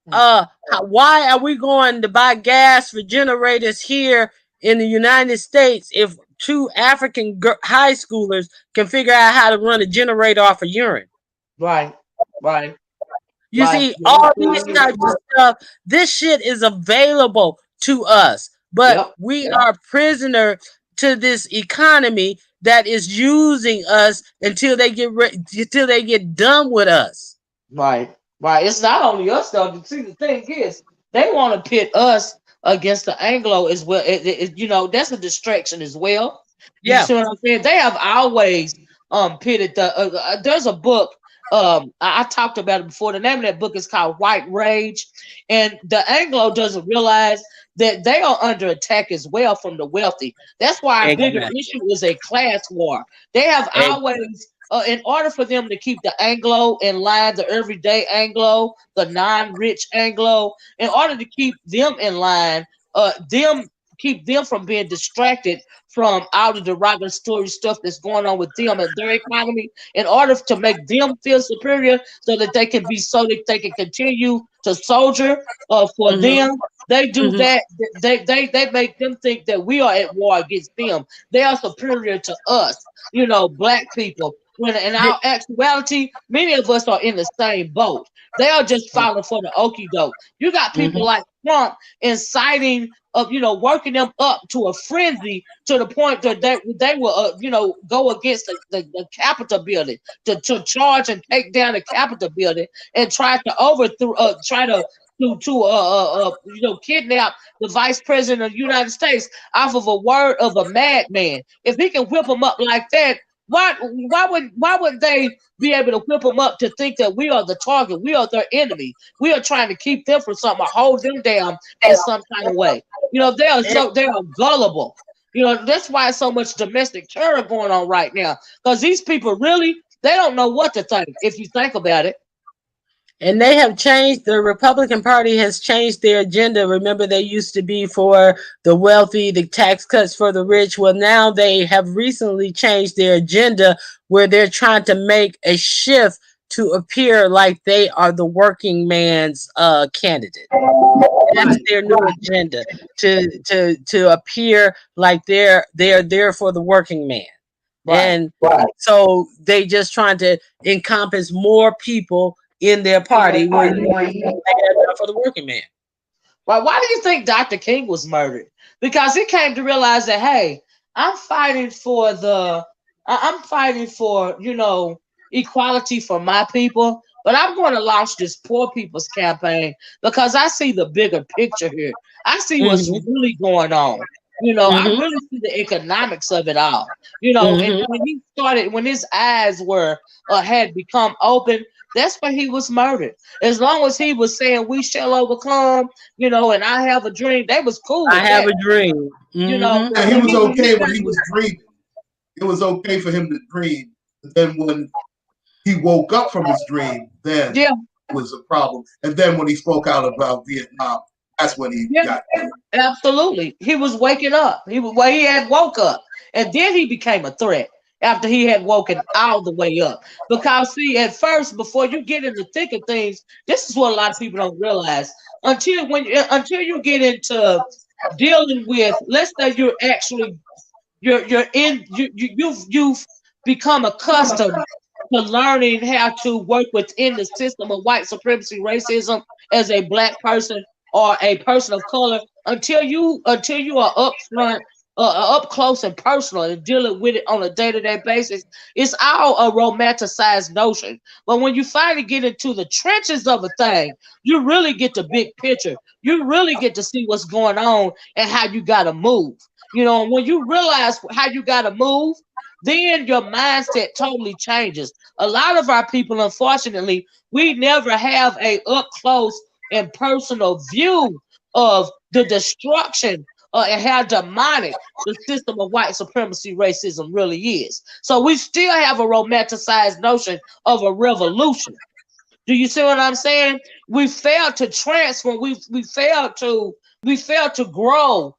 Why are we going to buy gas for generators here in the United States if two African high schoolers can figure out how to run a generator off of urine? Right. You see, all these types of stuff, this shit is available to us, but we are prisoner to this economy that is using us until they get done with us. Right, right. It's not only us though. See, the thing is, they want to pit us against the Anglo as well. That's a distraction as well. You Yeah. see what I'm saying? They have always pitted the. There's a book. I talked about it before. The name of that book is called White Rage, and the Anglo doesn't realize that they are under attack as well from the wealthy. That's why our bigger Exactly. issue is a class war. They have always in order for them to keep the Anglo in line, the everyday Anglo, the non-rich Anglo, in order to keep them in line, keep them from being distracted from all the derogatory stuff that's going on with them and their economy, in order to make them feel superior, so that they can continue to soldier for Mm-hmm. them. They do Mm-hmm. that. They make them think that we are at war against them. They are superior to us, black people. When in our actuality, many of us are in the same boat. They are just falling for the okie doke. You got people Mm-hmm. like Trump inciting of working them up to a frenzy to the point that they will go against the Capitol building to charge and take down the Capitol building and try to overthrow try to kidnap the vice president of the United States off of a word of a madman. If he can whip them up like that, why would they be able to whip them up to think that we are the target? We are their enemy. We are trying to keep them from something, or hold them down in some kind of way. They are gullible. That's why so much domestic terror going on right now. Because these people really, they don't know what to think, if you think about it. And they have changed. The Republican Party has changed their agenda. Remember, they used to be for the wealthy, the tax cuts for the rich. Well, now they have recently changed their agenda, where they're trying to make a shift to appear like they are the working man's candidate. That's Right, their new agenda, to appear like they're there for the working man. right. And so they just trying to encompass more people in their party, where you for the working man. Why do you think Dr. King was murdered? Because he came to realize that, hey, I'm fighting for I'm fighting for, equality for my people, but I'm going to launch this poor people's campaign because I see the bigger picture here. I see what's Mm-hmm. really going on. I Mm-hmm. really see the economics of it all. And Mm-hmm. when his eyes had become open, that's when he was murdered. As long as he was saying we shall overcome, and I have a dream, they was cool I with have that. a dream. Mm-hmm. But And he when was he okay when he came was with, dreaming. It was okay for him to dream. But then when he woke up from his dream, then yeah, it was a problem. And then when he spoke out about Vietnam, that's when he yeah, got killed. absolutely. He was waking up. He had woke up, and then he became a threat after he had woken all the way up. Because see, at first, before you get in the thick of things, this is what a lot of people don't realize. Until you get into dealing with, let's say you're in you've become accustomed to learning how to work within the system of white supremacy racism as a black person or a person of color, until you are up front, up close and personal, and dealing with it on a day-to-day basis. It's all a romanticized notion, but when you finally get into the trenches of a thing, you really get the big picture. You really get to see what's going on and how you got to move. When you realize how you got to move, then your mindset totally changes. A lot of our people, unfortunately, we never have a up close and personal view of the destruction and how demonic the system of white supremacy racism really is. So we still have a romanticized notion of a revolution. Do you see what I'm saying? We failed to transform. We failed to grow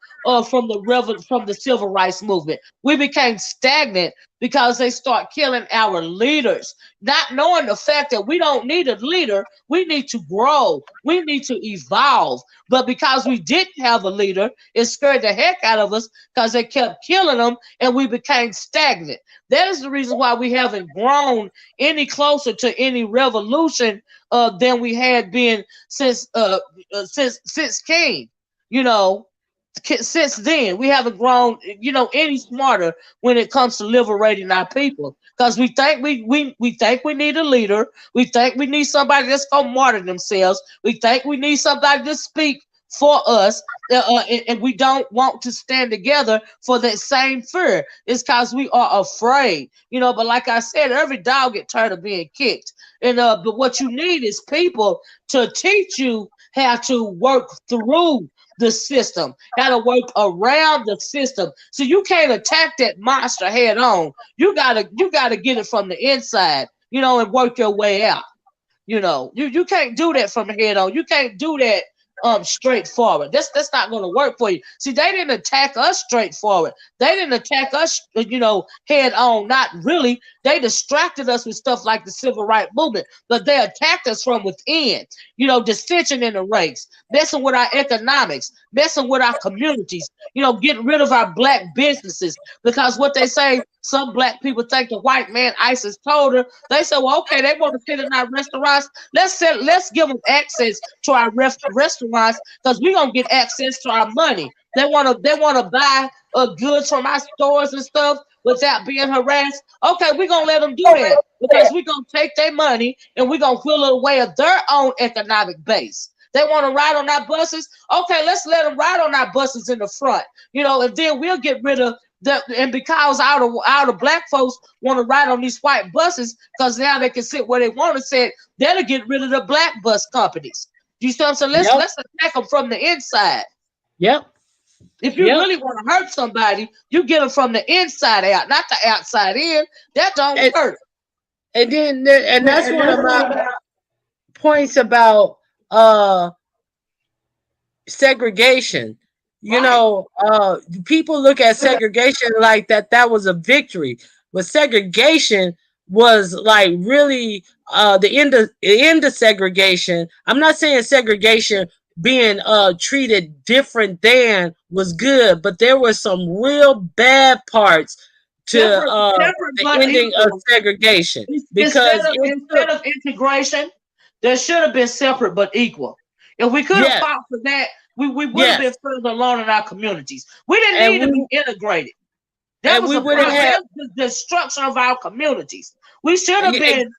from the civil rights movement. We became stagnant because they start killing our leaders, not knowing the fact that we don't need a leader. We need to grow. We need to evolve. But because we didn't have a leader, it scared the heck out of us because they kept killing them and we became stagnant. That is the reason why we haven't grown any closer to any revolution than we had been since King. You know, since then we haven't grown, any smarter when it comes to liberating our people, because we think we think we need a leader, we think we need somebody that's gonna martyr themselves, we think we need somebody to speak for us, and we don't want to stand together for that same fear. It's because we are afraid, but like I said, every dog get tired of being kicked, and but what you need is people to teach you how to work through the system, got to work around the system. So you can't attack that monster head on. You gotta get it from the inside, and work your way out. You can't do that from the head on. You can't do that straightforward. That's not going to work for you. See, they didn't attack us straightforward. They didn't attack us, head on. Not really. They distracted us with stuff like the civil rights movement, but they attacked us from within. Dissension in the ranks, messing with our economics, messing with our communities. Getting rid of our black businesses, because what they say, some black people think the white man ISIS told her. They said, well, okay, they want to sit in our restaurants. Let's give them access to our restaurants, because we're gonna get access to our money. They wanna buy goods from our stores and stuff without being harassed. Okay, we're gonna let them do that, because we're gonna take their money and we're gonna whittle away at their own economic base. They want to ride on our buses. Okay, let's let them ride on our buses in the front. And then we'll get rid of that. And because all the black folks want to ride on these white buses, because now they can sit where they want to sit, that'll get rid of the black bus companies. You see what I'm saying? Let's attack them from the inside. Yep. If you really want to hurt somebody, you get them from the inside out, not the outside in. That don't work. And that's one of my points about segregation. People look at segregation like that was a victory, but segregation was like really the end of segregation. I'm not saying segregation being treated different than was good, but there were some real bad parts to the ending of segregation, because instead of integration, there should have been separate but equal. If we could have fought for that, we would have been further along in our communities. We didn't need to be integrated. That was the destruction of our communities. We should have been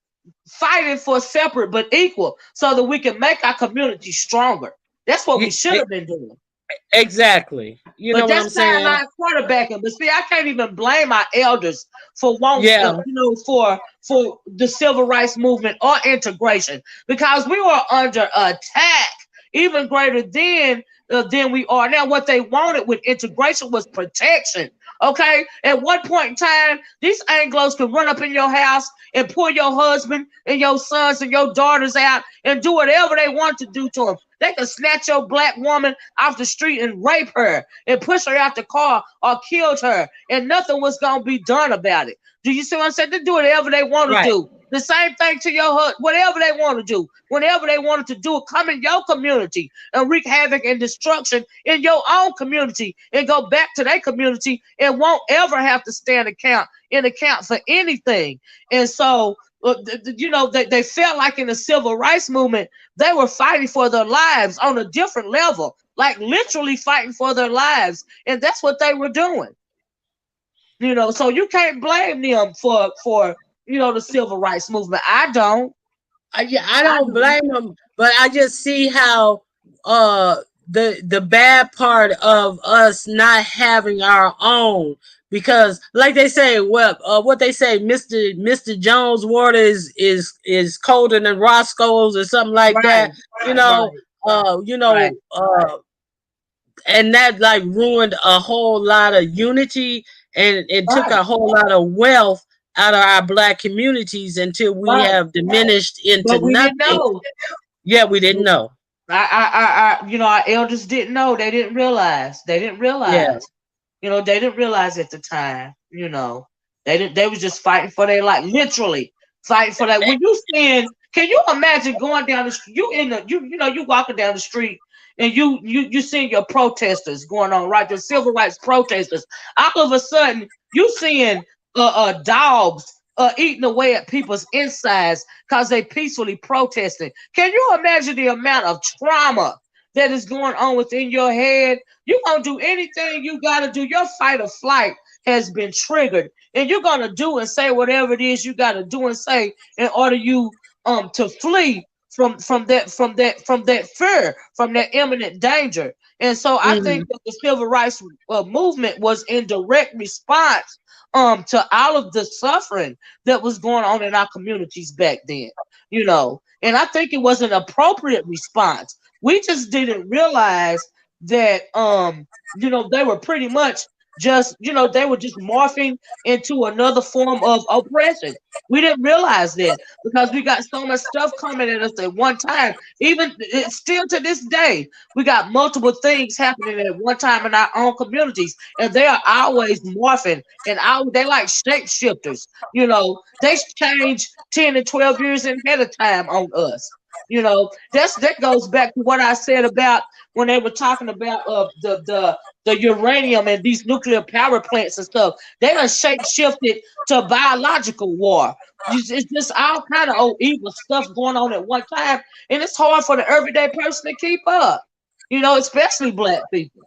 fighting for separate but equal, so that we can make our community stronger. That's what we should have been doing. Exactly. But that's what I'm saying? Like quarterbacking. But see, I can't even blame our elders for for the civil rights movement or integration, because we were under attack even greater than we are now. What they wanted with integration was protection. Okay, at one point in time, these Anglos could run up in your house and pull your husband and your sons and your daughters out and do whatever they want to do to them. They could snatch your black woman off the street and rape her and push her out the car or kill her, and nothing was going to be done about it. Do you see what I'm saying? They do whatever they want to do. The same thing to your husband, whatever they want to do. Whenever they wanted to do it, come in your community and wreak havoc and destruction in your own community and go back to their community and won't ever have to stand account for anything. And so, they felt like in the civil rights movement, they were fighting for their lives on a different level, like literally fighting for their lives. And that's what they were doing. So you can't blame them for the civil rights movement. I don't. I don't blame them, but I just see how the bad part of us not having our own, because like they say, what they say, Mr. Jones' water is colder than Roscoe's or something like that. And that like ruined a whole lot of unity, and it took a whole lot of wealth out of our black communities until we have diminished into nothing. We didn't know. Our elders didn't know. They didn't realize. They didn't realize at the time. They was just fighting for their life, literally fighting for that. When you seeing, can you imagine going down the street? You walking down the street and you seeing your protesters going on, right? The civil rights protesters. All of a sudden, you seeing dogs eating away at people's insides because they peacefully protesting. Can you imagine the amount of trauma that is going on within your head, you're going to do anything you got to do. Your fight or flight has been triggered, and you're going to do and say whatever it is you got to do and say in order you to flee from that fear, from that imminent danger. And so I think that the civil rights movement was in direct response to all of the suffering that was going on in our communities back then, and I think it was an appropriate response. We just didn't realize that they were pretty much just they were just morphing into another form of oppression. We didn't realize that because we got so much stuff coming at us at one time. Even it's still to this day, we got multiple things happening at one time in our own communities, and they are always morphing, and they like shapeshifters. They change 10 and 12 years ahead of time on us. That goes back to what I said about when they were talking about the uranium and these nuclear power plants and stuff. They done shape shifted to biological war. It's just all kind of old evil stuff going on at one time, and it's hard for the everyday person to keep up. Especially Black people.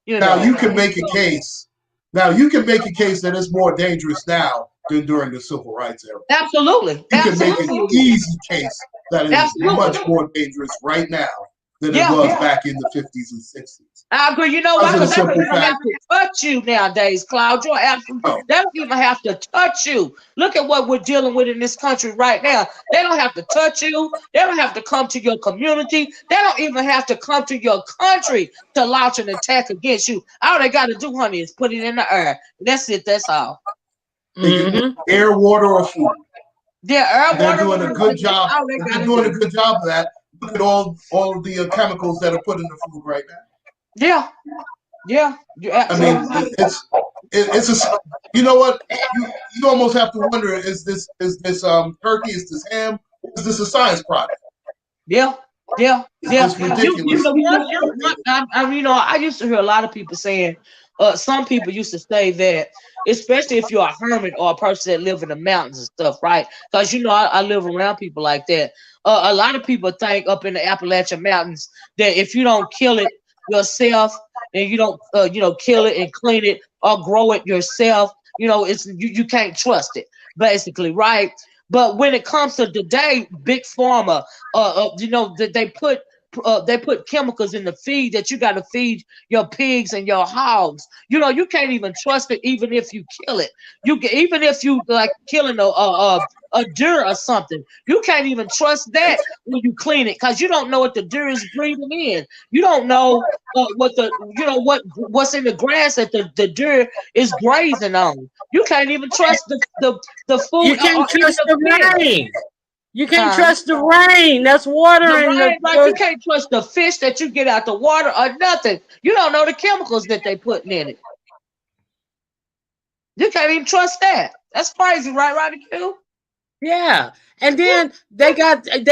Now you can make a case. Now you can make a case that it's more dangerous now than during the civil rights era. Absolutely. You can make an easy case that it is much more dangerous right now than it was back in the 50s and 60s. I agree. You know why? Because they don't even have to touch you nowadays, Cloud. You're absolutely. They don't even have to touch you. Look at what we're dealing with in this country right now. They don't have to touch you. They don't have to come to your community. They don't even have to come to your country to launch an attack against you. All they got to do, honey, is put it in the air. That's it. That's all. Air, water, or food. Yeah, air, they're water. Doing a good job. They're doing a good job of that. Look at all of the chemicals that are put in the food right now. Yeah. I mean, it's a. You know what? You almost have to wonder: is this turkey? Is this ham? Or is this a science product? Yeah. It's ridiculous. I used to hear a lot of people saying. Some people used to say that, especially if you're a hermit or a person that live in the mountains and stuff, right? Because I live around people like that. A lot of people think up in the Appalachian Mountains that if you don't kill it yourself and you don't, kill it and clean it or grow it yourself, it's you can't trust it, basically, right? But when it comes to today, big pharma, that they put chemicals in the feed that you got to feed your pigs and your hogs. You can't even trust it, even if you kill it. Even if you like killing a deer or something, you can't even trust that when you clean it because you don't know what the deer is breathing in. You don't know what's in the grass that the deer is grazing on. You can't even trust the food. You can't trust the rain. You can't trust the rain. That's water in the right? You can't trust the fish that you get out the water or nothing. You don't know the chemicals that they putting in it. You can't even trust that. That's crazy, right, Roddy Q? Yeah. And then they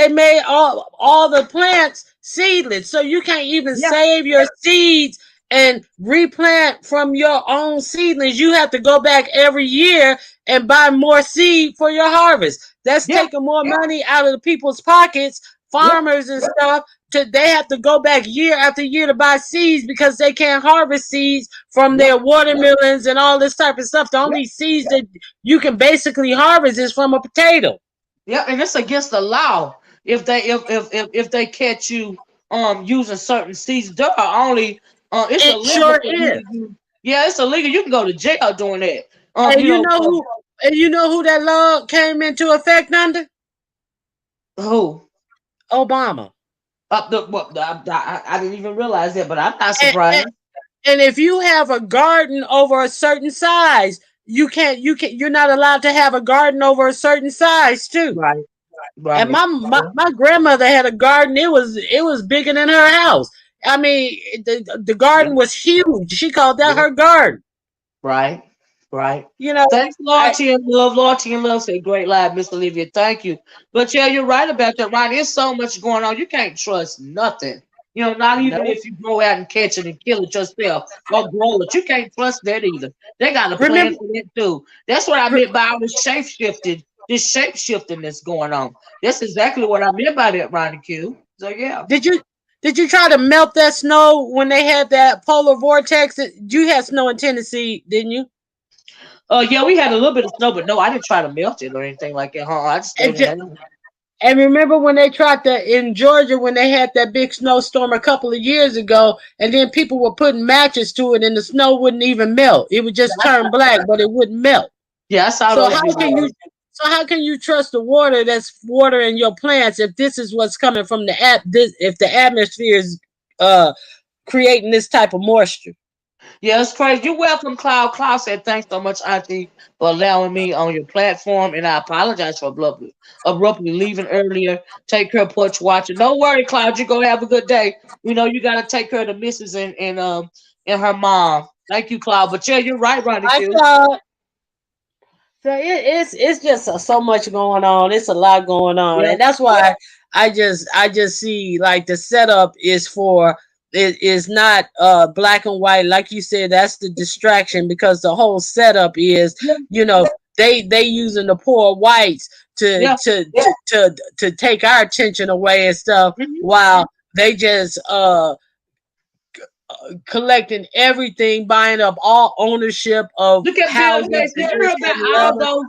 made all the plants seedless. So you can't even save your seeds and replant from your own seedlings. You have to go back every year and buy more seed for your harvest. That's taking more money out of the people's pockets, farmers and stuff. They have to go back year after year to buy seeds because they can't harvest seeds from their watermelons and all this type of stuff. The only seeds that you can basically harvest is from a potato. Yeah, and it's against the law if they catch you using certain seeds. There are only it's illegal. Sure is. Yeah, it's illegal. You can go to jail doing that. And you know who that law came into effect under? Who? Obama. I didn't even realize that, but I'm not surprised. And if you have a garden over a certain size, you're not allowed to have a garden over a certain size too. Right. And my grandmother had a garden. It was bigger than her house. I mean, the garden was huge. She called that her garden. Right. Thanks, loyalty and love. Say great live, Miss Olivia. Thank you. But yeah, you're right about that, Ron. There's so much going on. You can't trust nothing. Not even if you go out and catch it and kill it yourself or grow it. You can't trust that either. They got a plan for that too. That's what I meant by all this shape-shifting that's going on. That's exactly what I meant by that, Ronnie Q. So yeah. Did Did you try to melt that snow when they had that polar vortex? You had snow in Tennessee, didn't you? Yeah, we had a little bit of snow, but no, I didn't try to melt it or anything like that. I just stayed And, in the house. and remember when they tried to in Georgia when they had that big snowstorm a couple of years ago, and then people were putting matches to it, and the snow wouldn't even melt. It would just turn black, but it wouldn't melt. Yeah, I saw So those how can videos. you? So how can you trust the water that's watering your plants if this is what's coming from the if the atmosphere is uh creating this type of moisture? Yeah, it's crazy. You're welcome, Cloud. Cloud said, thanks so much, Auntie, for allowing me on your platform. And I apologize for abruptly leaving earlier. Take care, porch watching. Don't worry, Cloud. You're going to have a good day. You know, you got to take care of the missus and her mom. Thank you, Cloud. But yeah, you're right, Ronnie, I too. thought so. It's just so much going on. It's a lot going on, Yeah. and that's why I just see like the setup is for it is not black and white like you said. That's the distraction because the whole setup is Yeah. they using the poor whites to Yeah. to to take our attention away and stuff Mhm. while they just collecting everything, buying up all ownership of Look at Bill houses Gates. and Did you this, hear that, about and the all other. those?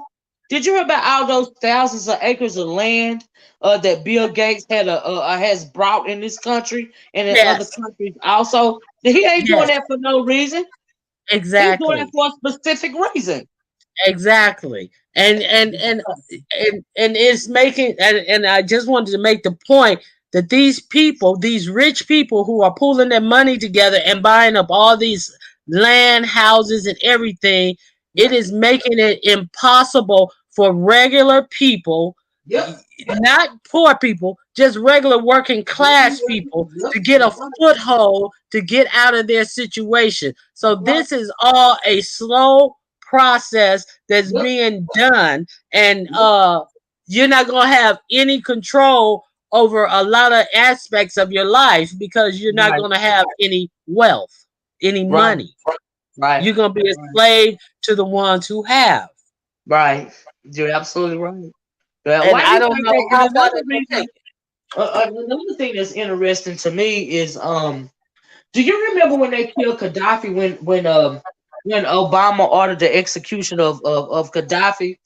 Did you hear about all those thousands of acres of land that Bill Gates has brought in this country and in other Yes, countries also? He ain't doing yes, that for no reason. He's doing that exactly, for a specific reason. exactly, and it's making and I just wanted to make the point that these people, these rich people who are pooling their money together and buying up all these land, houses, and everything, it Yep. is making it impossible for regular people, Yep. not poor people, just regular working class people Yep. to get a That's right. foothold to get out of their situation. So That's right. this is all a slow process that's Yep. being done, and Yep. you're not going to have any control over a lot of aspects of your life because you're not Right. going to have any wealth, any Right. money. Right. You're going to be a Right. slave to the ones who have. Right. You're absolutely right. And Why do I you don't think know that? And how far another they're going to reason, take it. another thing that's interesting to me is do you remember when they killed Gaddafi when Obama ordered the execution of Gaddafi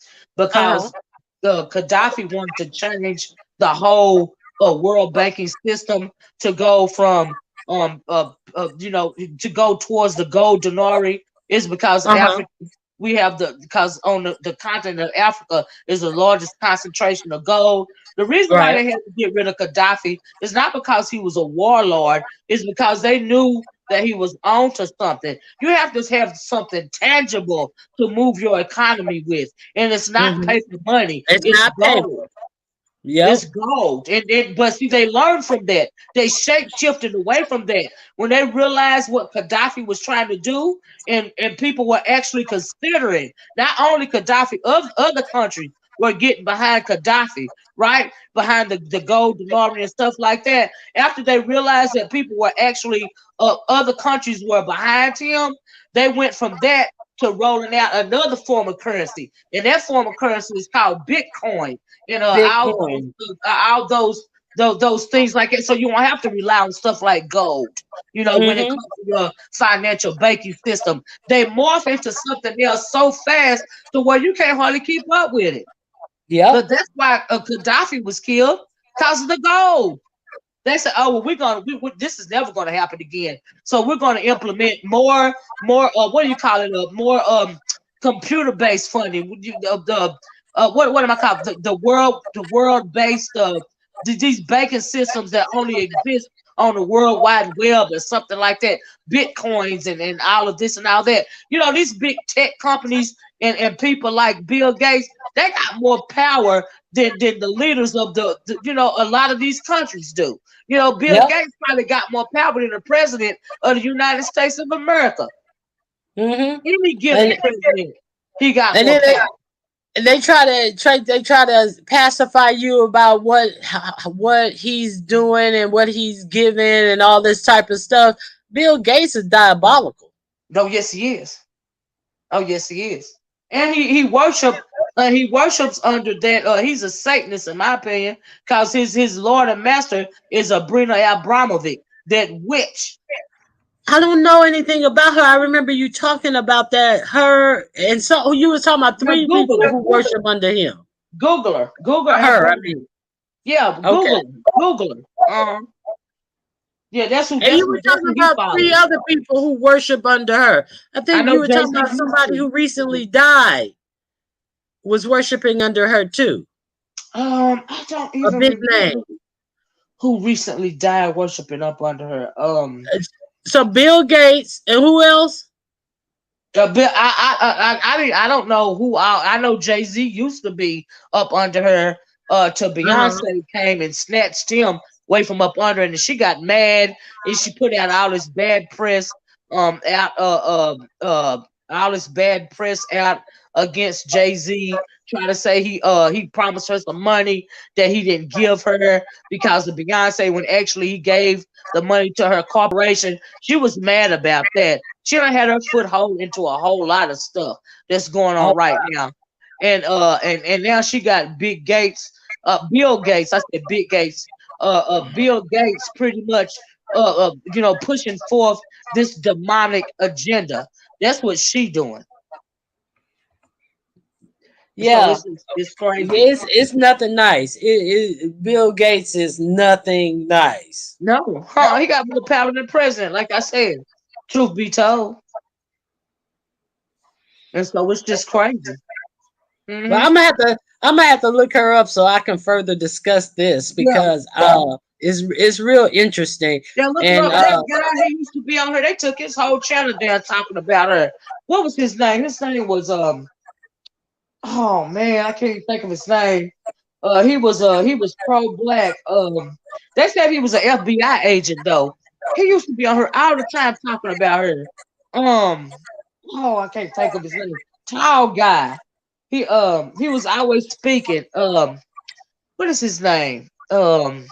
Uh-huh. because the Gaddafi wanted to change the whole world banking system to go from to go towards the gold denari is because Uh-huh. Africa we have because on the continent of Africa is the largest concentration of gold. The reason why Right. they had to get rid of Gaddafi is not because he was a warlord, it's because they knew that he was onto something. You have to have something tangible to move your economy with. And it's not Mm-hmm. paper money, It's it's not gold. paper. Yep. It's gold. But see, they learned from that. They shape shifted away from that. When they realized what Gaddafi was trying to do, and people were actually considering not only Gaddafi, other countries were getting behind Gaddafi, right? Behind the gold denarii and stuff like that. After they realized that people were actually other countries were behind him, they went from that to rolling out another form of currency. And that form of currency is called Bitcoin Bitcoin. all those things like that. So you won't have to rely on stuff like gold. You know, when it Mm-hmm. comes to your financial banking system, they morph into something else so fast to where you can't hardly keep up with it. Yep. But that's why Gaddafi was killed because of the gold. They said, "Oh, well, this is never going to happen again. So we're going to implement more. What do you call it? More computer based funding. What am I calling the world based these banking systems that only exist on the World Wide Web or something like that. Bitcoins and all of this and all that. You know, these big tech companies and people like Bill Gates, they got more power than the leaders of a lot of these countries do. You know, Bill Yep. Gates probably got more power than the president of the United States of America. Mm-hmm. Any given And president, he got and more then power. they try to pacify you about what he's doing and what he's giving and all this type of stuff. Bill Gates is diabolical. Oh, yes, he is. Oh, yes, he is. And he worships under that. He's a Satanist in my opinion, because his Lord and Master is a Brina Abramovic, that witch. I don't know anything about her. I remember you talking about that. Her and so you were talking about Now three people who worship under him. Google her. Google Her, I Abramovic. mean. Yeah, Okay. Google her. Yeah, that's who And you were talking he about three follows. other people who worship under her. I I think know you were talking Jay-Z about used somebody to. who recently died was worshiping under her too. I don't A even big remember name. who recently died worshiping up under her. So Bill Gates and who else? But I don't know who. I know Jay-Z used to be up under her. Till Beyonce came and snatched him away from up under her, and she got mad and she put out all this bad press. Out all this bad press out against Jay-Z, trying to say he promised her some money that he didn't give her because of Beyonce, when actually he gave the money to her corporation. She was mad about that. She done had her foothold into a whole lot of stuff that's going on right now. And now she got Big Gates, Bill Gates. I said Big Gates. Bill Gates pretty much pushing forth this demonic agenda. That's what she doing. Yeah. So it's crazy. It's nothing nice. Bill Gates is nothing nice. No, he got more power than the president, like I said. Truth be told. And so it's just crazy. But I'm gonna have to look her up so I can further discuss this, because it's real interesting. Yeah, look And up. That guy he used to be on her. They took his whole channel down talking about her. What was his name? His name was oh man, I can't think of his name. He was pro-black. They said he was an FBI agent though. He used to be on her all the time talking about her. I can't think of his name. Tall guy. He was always speaking. What is his name? I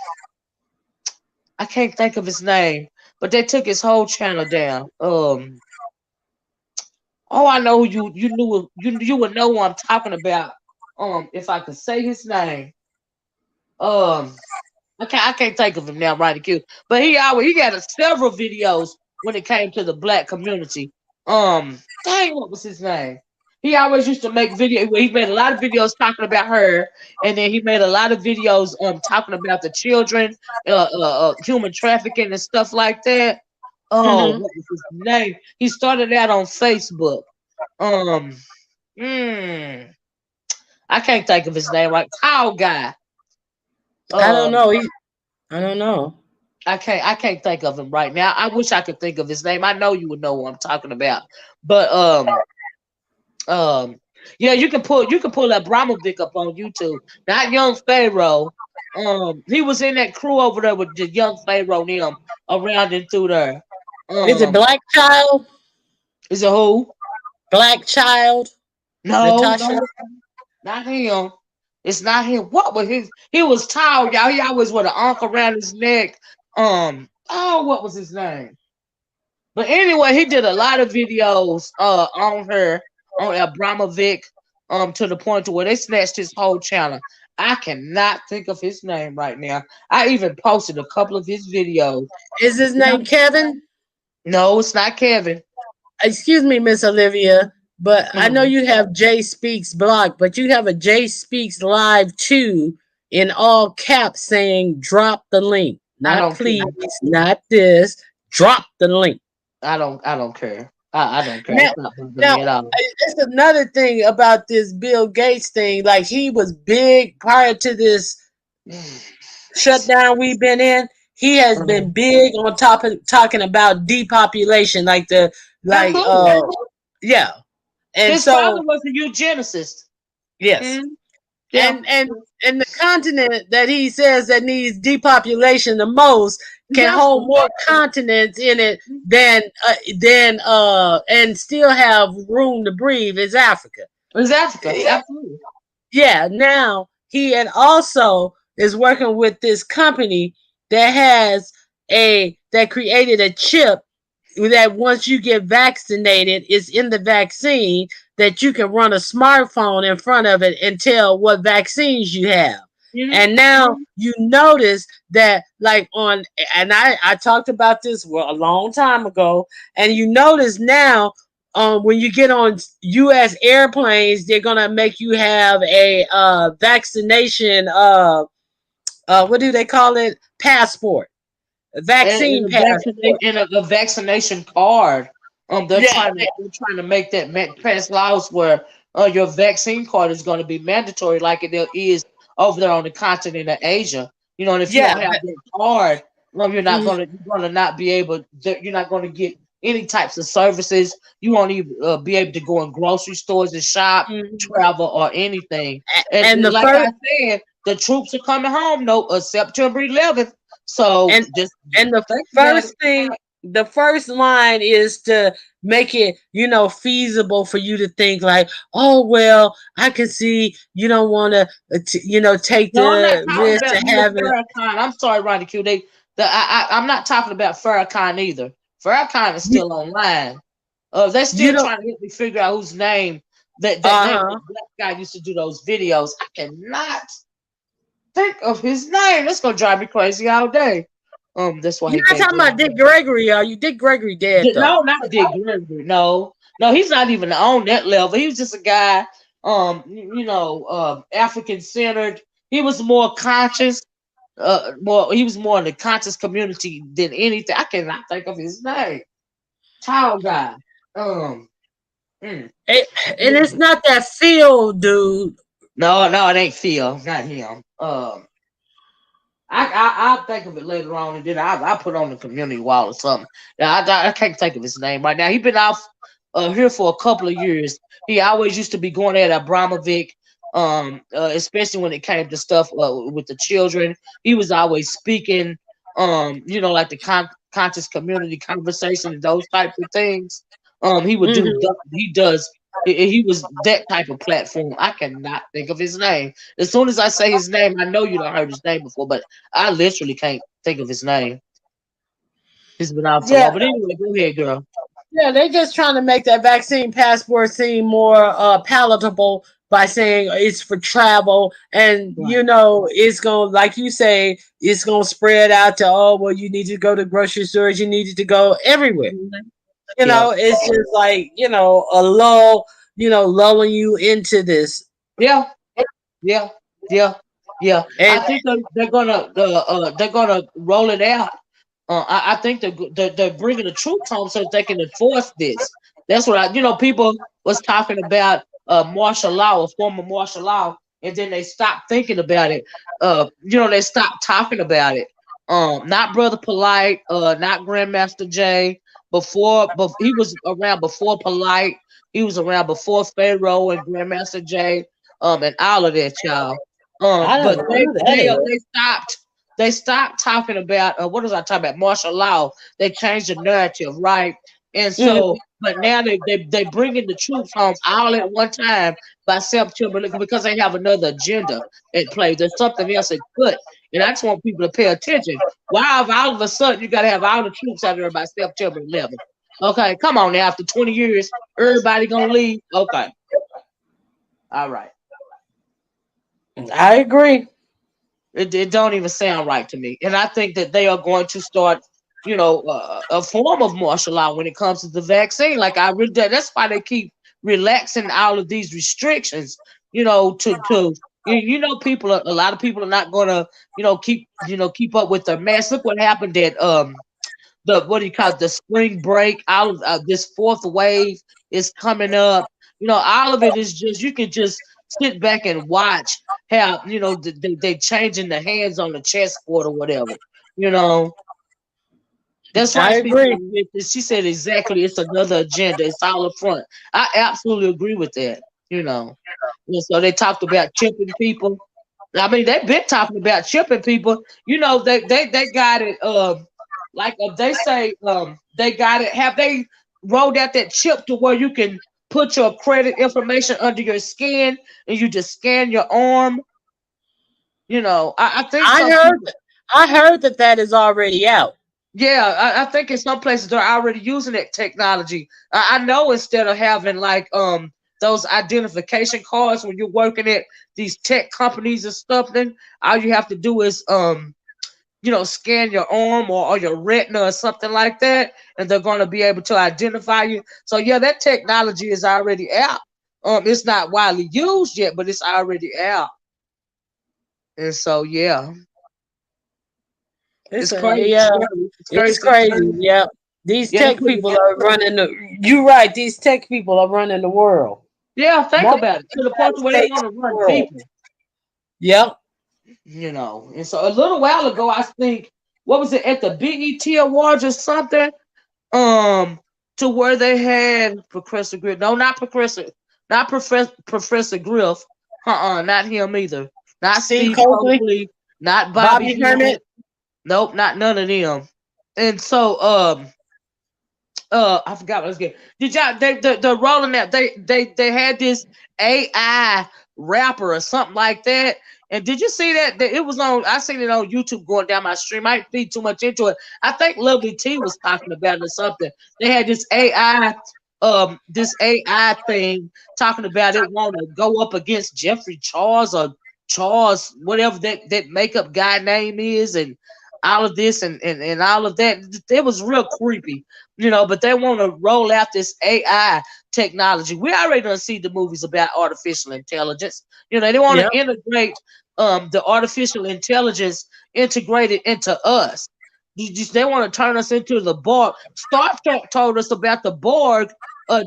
can't think of his name, but they took his whole channel down. I know you would know who I'm talking about. If I could say his name. I can't think of him now, right? Q. But he got several videos when it came to the black community. Dang, what was his name? He always used to make video. He made a lot of videos talking about her, and then he made a lot of videos talking about the children, human trafficking and stuff like that. What was his name? He started out on Facebook. I can't think of his name. Right, tall guy. I don't know. I don't know. I can't think of him right now. I wish I could think of his name. I know you would know what I'm talking about. But yeah, you can pull Abramovic up on YouTube. Not Young Pharaoh. He was in that crew over there with the Young Pharaoh and him around and through there. Is it Black Child? Is it who? Black Child? No, not him. It's not him. What was his? He was tall, y'all. He always with an ankh around his neck. What was his name? But anyway, he did a lot of videos on her, on Abramovic, to the point to where they snatched his whole channel. I cannot think of his name right now. I even posted a couple of his videos. Is his name Kevin? No, it's not Kevin. Excuse me, Miss Olivia, but I know you have Jay Speaks blog, but you have a Jay Speaks live too, in all caps, saying drop the link. Not please, not this. Drop the link. I don't care. I don't care. Now, it's another thing about this Bill Gates thing. Like, he was big prior to this shutdown we've been in. He has been big on top of talking about depopulation, yeah. And his father was a eugenicist. Yes. And the continent that he says that needs depopulation the most can hold more continents in it than and still have room to breathe is Africa. It's Africa, absolutely. Yeah. Now he also is working with this company that created a chip that once you get vaccinated is in the vaccine that you can run a smartphone in front of it and tell what vaccines you have. And now you notice that, like and I talked about this a long time ago, and you notice now, when you get on U.S. airplanes, they're gonna make you have a vaccination. What do they call it? Passport, a vaccine passport. A vaccination card. They're Yeah, trying to make that pass laws where your vaccine card is going to be mandatory, like it is over there on the continent of Asia. You know, and if you yeah. don't have that card, Mhm. you're gonna not be able. You're not going to get any types of services. You won't even be able to go in grocery stores and shop, Mhm. travel, or anything. And And the like first I said, the troops are coming home. No, September 11th. So and just and the think about it. first thing, the first line is to make it, feasible for you to think like, oh well, I can see you don't want to, take No, I'm not the talking risk to about you and have it. Farrakhan. I'm sorry, Ronnie Q. I'm not talking about Farrakhan either. Farrakhan is You, still online. They're you still don't. trying to help me figure out whose name that Uh name huh. that black guy used to do those videos. I cannot think of his name. That's gonna drive me crazy all day. That's why You're he not can't talking do about Dick Gregory, are you? Dick Gregory dead it. though. No, not Dick Gregory. No, no, he's not even on that level. He was just a guy. African centered. He was more conscious. He was more in the conscious community than anything. I cannot think of his name. Tall guy. Um. mm. And it's not that Phil dude. No, it ain't Phil. Not him. I'll think of it later on, and then I put on the community wall or something. Yeah, I can't think of his name right now. He's been off here for a couple of years. He always used to be going at Abramovic, especially when it came to stuff with the children. He was always speaking, like the conscious community conversation and those types of things. He would do. Mhm. He does. He was that type of platform. I cannot think of his name. As soon as I say his name, I know you don't heard his name before, but I literally can't think of his name. He's been out so Yeah, long. But anyway, go ahead, girl. yeah, they're just trying to make that vaccine passport seem more palatable by saying it's for travel, and Right. it's gonna, like you say, it's gonna spread out to, oh well, you need to go to grocery stores, you needed to go everywhere. Mhm. You Yeah. know, it's just like, a lull, lulling you into this. Yeah. Yeah. Yeah. Yeah. I And think they're gonna roll it out. I think they're bringing the troops home so that they can enforce this. That's what people was talking about martial law, a form of martial law, and then they stopped thinking about it. They stopped talking about it. Not Brother Polite, not Grandmaster Jay. But he was around before Polite. He was around before Pharaoh and Grandmaster Jay. And all of that, y'all. I don't But know who that is. they stopped talking about what was I talking about? Martial law. They changed the narrative, right? And Mhm. so, but now they bringing the troops home all at one time by September because they have another agenda at play. There's something else at foot, and I just want people to pay attention. Why have all of a sudden you got to have all the troops out there by September 11th? Okay, come on now. After 20 years, everybody gonna leave. Okay, all right. I agree. It don't even sound right to me. And I think that they are going to start, a form of martial law when it comes to the vaccine. Like I really, that's why they keep relaxing all of these restrictions. People, a lot of people are not gonna, keep up with their mask. Look what happened at the what do you call it, the spring break. All of this fourth wave is coming up. All of it is just you can just sit back and watch how they changing the hands on the chessboard or whatever. You know, that's why I people. agree. She said exactly. It's another agenda. It's all up front. I absolutely agree with that. You know, and so they talked about chipping people. I mean, they've been talking about chipping people. They got it. Like they say, they got it. Have they rolled out that chip to where you can put your credit information under your skin and you just scan your arm? I think I some heard people. I heard that is already out. Yeah, I think in some places they're already using that technology. I know instead of having like those identification cards when you're working at these tech companies and stuff. Then all you have to do is scan your arm or your retina or something like that, and they're going to be able to identify you. So yeah, that technology is already out. It's not widely used yet, but it's already out. And so yeah, it's crazy. Yeah, It's it's crazy. crazy. Yeah, these Yeah, tech people are running the. You're right. These tech people are running the world. yeah. Think Not about it, to the point the where they United want States, to the run world. people. Yep. And so a little while ago, I think, what was it, at the BET Awards or something? Um, to where they had Professor Griff. No, not Professor Griff. Not him either. Not Steve Steve Coakley, Coakley. Not Bobby Bobby Hemmett. Hermit. Nope, not none of them. And so, I forgot what I was getting. Did y'all? They're rolling out. They had this AI rapper or something like that. And did you see that? It was on. I seen it on YouTube going down my stream. I didn't feed too much into it. I think Lovely T was talking about it or something. They had this AI thing talking about it want to go up against Jeffrey Charles or Charles, whatever that makeup guy name is, and all of this and all of that. It was real creepy, but they want to roll out this AI technology. We already done see the movies about artificial intelligence. They want Yep. to integrate the artificial intelligence integrated into us. They want to turn us into the Borg. Star Trek told us about the Borg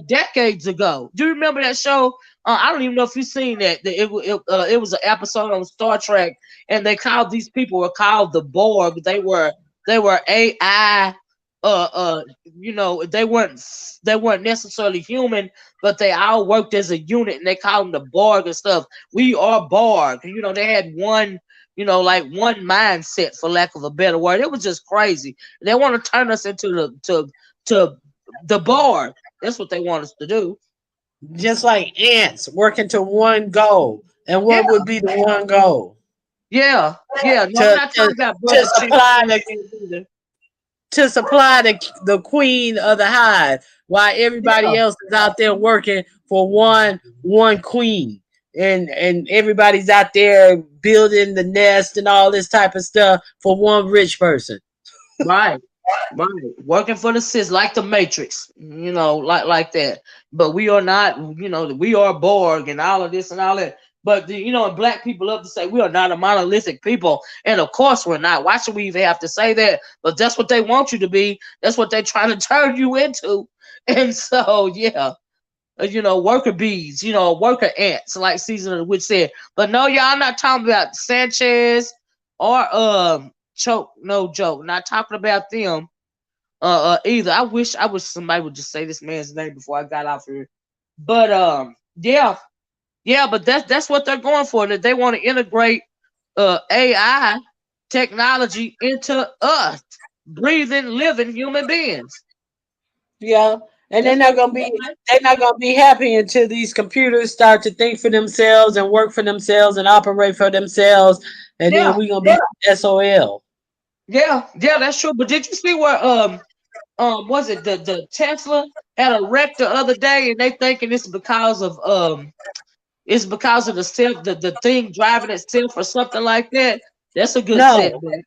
decades ago. Do you remember that show? I don't even know if you've seen that. It was an episode on Star Trek, and they called these people were called the Borg. They were AI. They weren't necessarily human, but they all worked as a unit, and they called them the Borg and stuff. We are Borg. They had like one mindset, for lack of a better word. It was just crazy. They want to turn us into to the Borg. That's what they want us to do. Just like ants working to one goal. And Yeah, what would be the one goal? yeah, yeah. No, I'm To not to, talking about to burger chicken supply the either. to supply the queen of the hive, while everybody Yeah, else is out there working for one queen, and everybody's out there building the nest and all this type of stuff for one rich person. right. Right, working for the sis like the Matrix, like that. But we are not, we are Borg and all of this and all that. But and black people love to say we are not a monolithic people, and of course we're not. Why should we even have to say that? But that's what they want you to be. That's what they're trying to turn you into. And so, yeah, worker bees, worker ants, like Season of the Witch said. But no, y'all, I'm not talking about Sanchez or Choke. No joke, not talking about them either. I wish somebody would just say this man's name before I got off here. But yeah, but that's what they're going for. That they want to integrate AI technology into us, breathing, living human beings. Yeah. And they're That's not what gonna be they're not gonna be happy until these computers start to think for themselves and work for themselves and operate for themselves, and then yeah, we're gonna be SOL. yeah, that's true. But did you see where was it the Tesla had a wreck the other day, and they thinking it's because of the thing driving itself or something like that. That's a good No. setback. Oh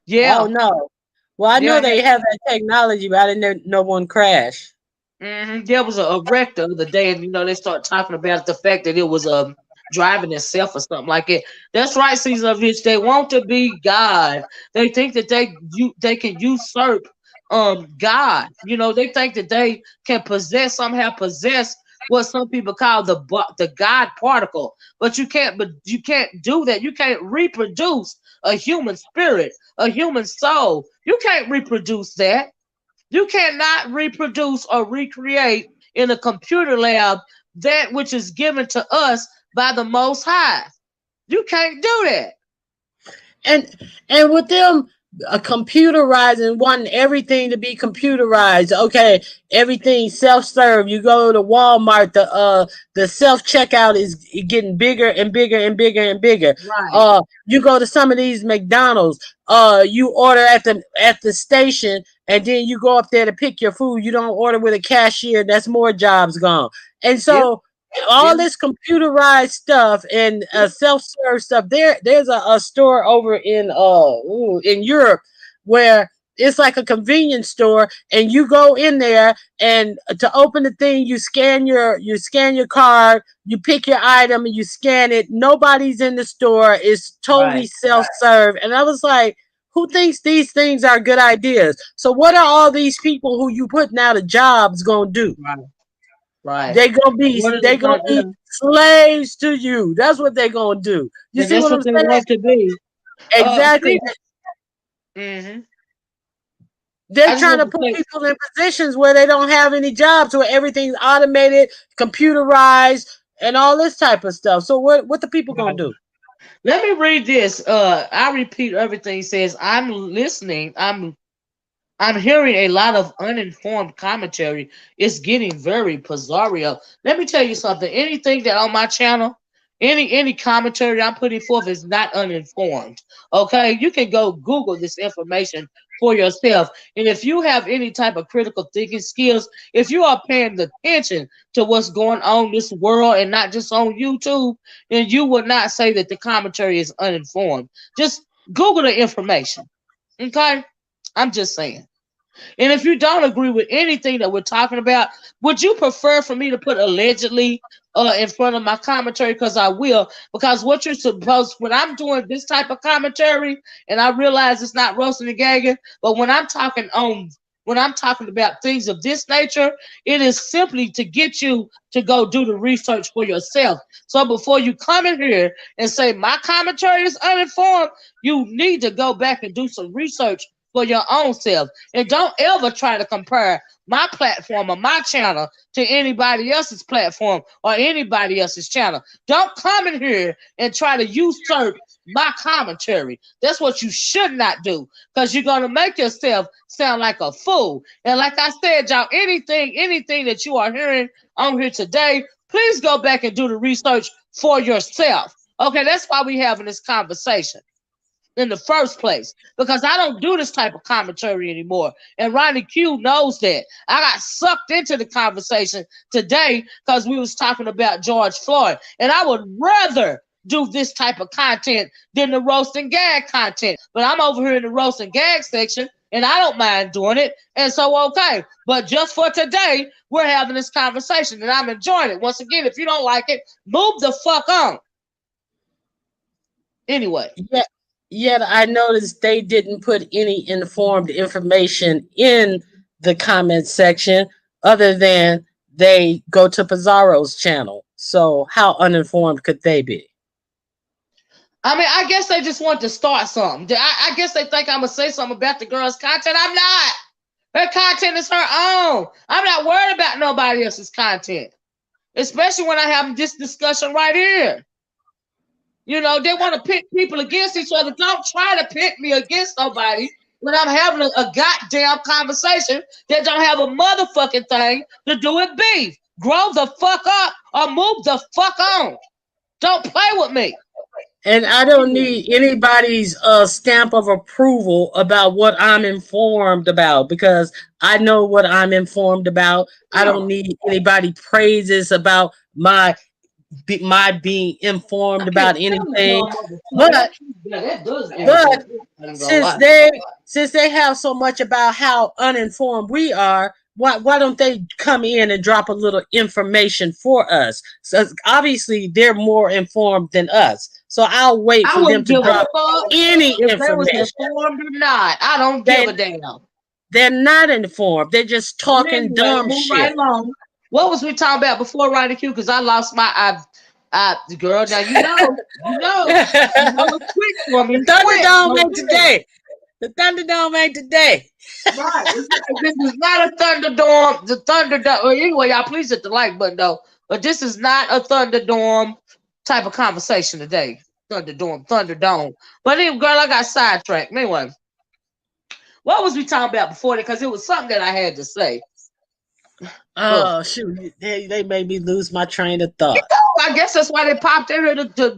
Yeah, no. Well, I yeah, know they have that technology, but I didn't know one crash. There was a wreck the other day, and they start talking about the fact that it was driving itself or something like it. That's right, Caesar of Rich. They want to be God. They think that they can usurp God. They think that they can somehow possess what some people call the God particle. But you can't do that. You can't reproduce a human spirit, a human soul. You can't reproduce that. You cannot reproduce or recreate in a computer lab that which is given to us by the Most High. You can't do that. And with them computerizing, wanting everything to be computerized. Okay, everything self-serve. You go to Walmart, the self-checkout is getting bigger and bigger and bigger and bigger. Right. You go to some of these McDonald's, you order at the station, and then you go up there to pick your food. You don't order with a cashier. That's more jobs gone. And so all this computerized stuff and self-serve stuff. There's a store over in Europe where it's like a convenience store, and you go in there, and to open the thing, you scan your card, you pick your item, and you scan it. Nobody's in the store. It's totally self-serve. And I was like, who thinks these things are good ideas? So what are all these people who you putting out of jobs gonna do? Right. They gonna be slaves to you. That's what they gonna do. You see that's what I'm they saying? want to be. Exactly. Mm-hmm. They're trying to put people in positions where they don't have any jobs, where everything's automated, computerized, and all this type of stuff. So what the people gonna do? Let me read this. I repeat everything he says. I'm listening. I'm hearing a lot of uninformed commentary. It's getting very bizarro. Let me tell you something. Anything that on my channel, any commentary I'm putting forth is not uninformed. Okay, you can go Google this information for yourself. And if you have any type of critical thinking skills, if you are paying attention to what's going on in this world and not just on YouTube, then you would not say that the commentary is uninformed. Just Google the information. Okay? I'm just saying. And if you don't agree with anything that we're talking about, would you prefer for me to put allegedly in front of my commentary? Because I will. Because what you're supposed, when I'm doing this type of commentary, and I realize it's not roasting and gagging, but when I'm talking about things of this nature, it is simply to get you to go do the research for yourself. So before you come in here and say my commentary is uninformed, you need to go back and do some research for your own self. And don't ever try to compare my platform or my channel to anybody else's platform or anybody else's channel. Don't come in here and try to usurp my commentary. That's what you should not do, because you're going to make yourself sound like a fool. And like I said, y'all, anything that you are hearing on here today, please go back and do the research for yourself. Okay, that's why we're having this conversation in the first place, because I don't do this type of commentary anymore. And Ronnie Q knows that. I got sucked into the conversation today because we was talking about George Floyd. And I would rather do this type of content than the roast and gag content. But I'm over here in the roast and gag section, and I don't mind doing it. And so, okay. But just for today, we're having this conversation, and I'm enjoying it. Once again, if you don't like it, move the fuck on. Anyway. Yeah. Yet I noticed they didn't put any informed information in the comment section other than they go to Pizarro's channel. So how uninformed could they be? I mean, I guess they just want to start something. I guess they think I'm going to say something about the girl's content. I'm not. Her content is her own. I'm not worried about nobody else's content, especially when I have this discussion right here. You know, they want to pit people against each other. Don't try to pit me against nobody when I'm having a goddamn conversation that don't have a motherfucking thing to do with beef. Grow the fuck up or move the fuck on. Don't play with me. And I don't need anybody's stamp of approval about what I'm informed about, because I know what I'm informed about. I don't need anybody praises about my being informed about anything. But since they have so much about how uninformed we are, why don't they come in and drop a little information for us? So obviously they're more informed than us. So I'll wait for them to drop any information. If they was informed or not, I don't give a damn. They're not informed. They're just talking dumb shit. Right along. What was we talking about before Ronnie Q? Because I lost my girl. Now you know it's quick for me. The Thunderdome ain't today. The Thunderdome ain't today. Right. This is not a Thunderdome. The Thunderdome. Anyway, y'all please hit the like button though. But this is not a Thunderdome type of conversation today. Thunderdome. But anyway, girl, I got sidetracked. Anyway, what was we talking about before that? Because it was something that I had to say. Oh shoot! They made me lose my train of thought. I guess that's why they popped in here to do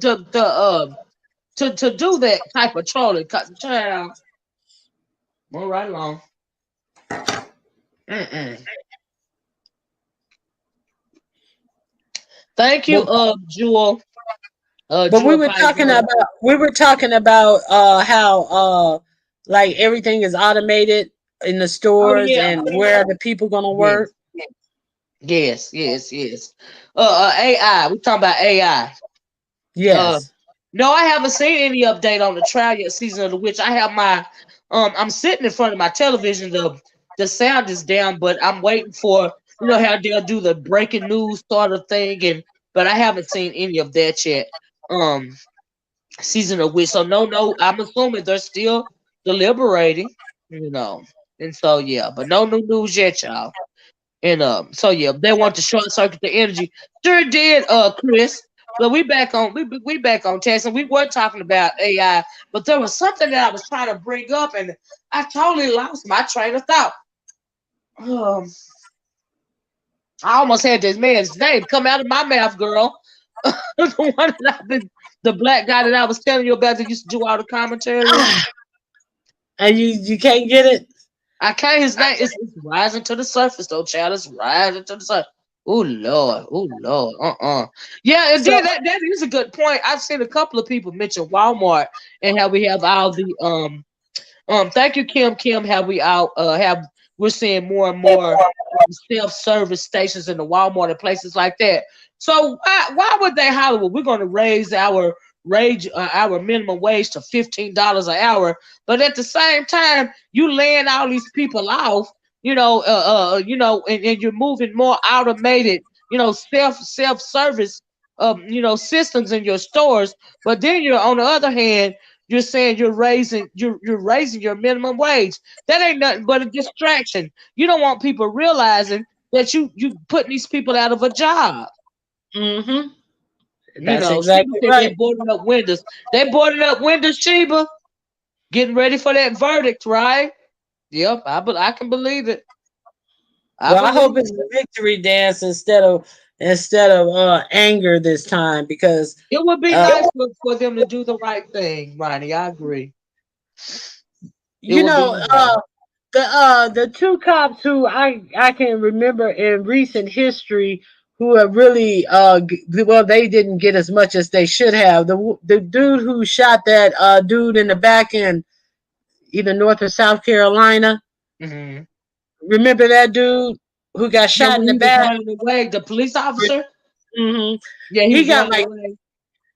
that type of trolling. Child, move right along. Thank you, But, Jewel. but we Jewel were talking Piper. about how like everything is automated in the Oh stores yeah. and where the people gonna Yes. work. Yes. AI. We talking about AI. Uh, Yes. no, I haven't seen any update on the trial yet. Season of the Witch. I have my I'm sitting in front of my television. The sound is down, but I'm waiting for how they'll do the breaking news sort of thing, but I haven't seen any of that yet. Season of Witch. So no, I'm assuming they're still deliberating, and so yeah, but no new news yet, y'all. And so yeah, they want to short circuit the energy. Sure did, Chris. But we back on text, and we were talking about AI, but there was something that I was trying to bring up, and I totally lost my train of thought. Um, I almost had this man's name come out of my mouth, girl. the one that the black guy that I was telling you about that used to do all the commentary. And you can't get it. I can't. His name is it's rising to the surface, though, child. It's rising to the surface. Oh Lord, oh Lord, Yeah, and So then that is a good point. I've seen a couple of people mention Walmart and how we have all the Thank you, Kim. Kim, how we out have we're seeing more and more self-service stations in the Walmart and places like that. So why would they holler? Well, we're going to raise our minimum wage to $15 an hour, but at the same time, you laying all these people off, and you're moving more automated, self-service, systems in your stores. But then you're on the other hand, you're saying you're raising your minimum wage. That ain't nothing but a distraction. You don't want people realizing that you putting these people out of a job. mm-hmm. That's Sheba exactly said they right. boarded up windows. They boarded up windows, Sheba, getting ready for that verdict, right? Yep, I can believe it. I Well, I hope believe it's it. a victory dance instead of anger this time because It would be uh, nice for them to do the right thing, Ronnie. I agree. It you would be know nice. the two cops who I can remember in recent history who have really well, they didn't get as much as they should have. The dude who shot that dude in the back in either North or South Carolina. Hmm. Remember that dude who got Yeah, shot in when the he was back? running away, the police officer. Hmm. Yeah, he He was got running like away.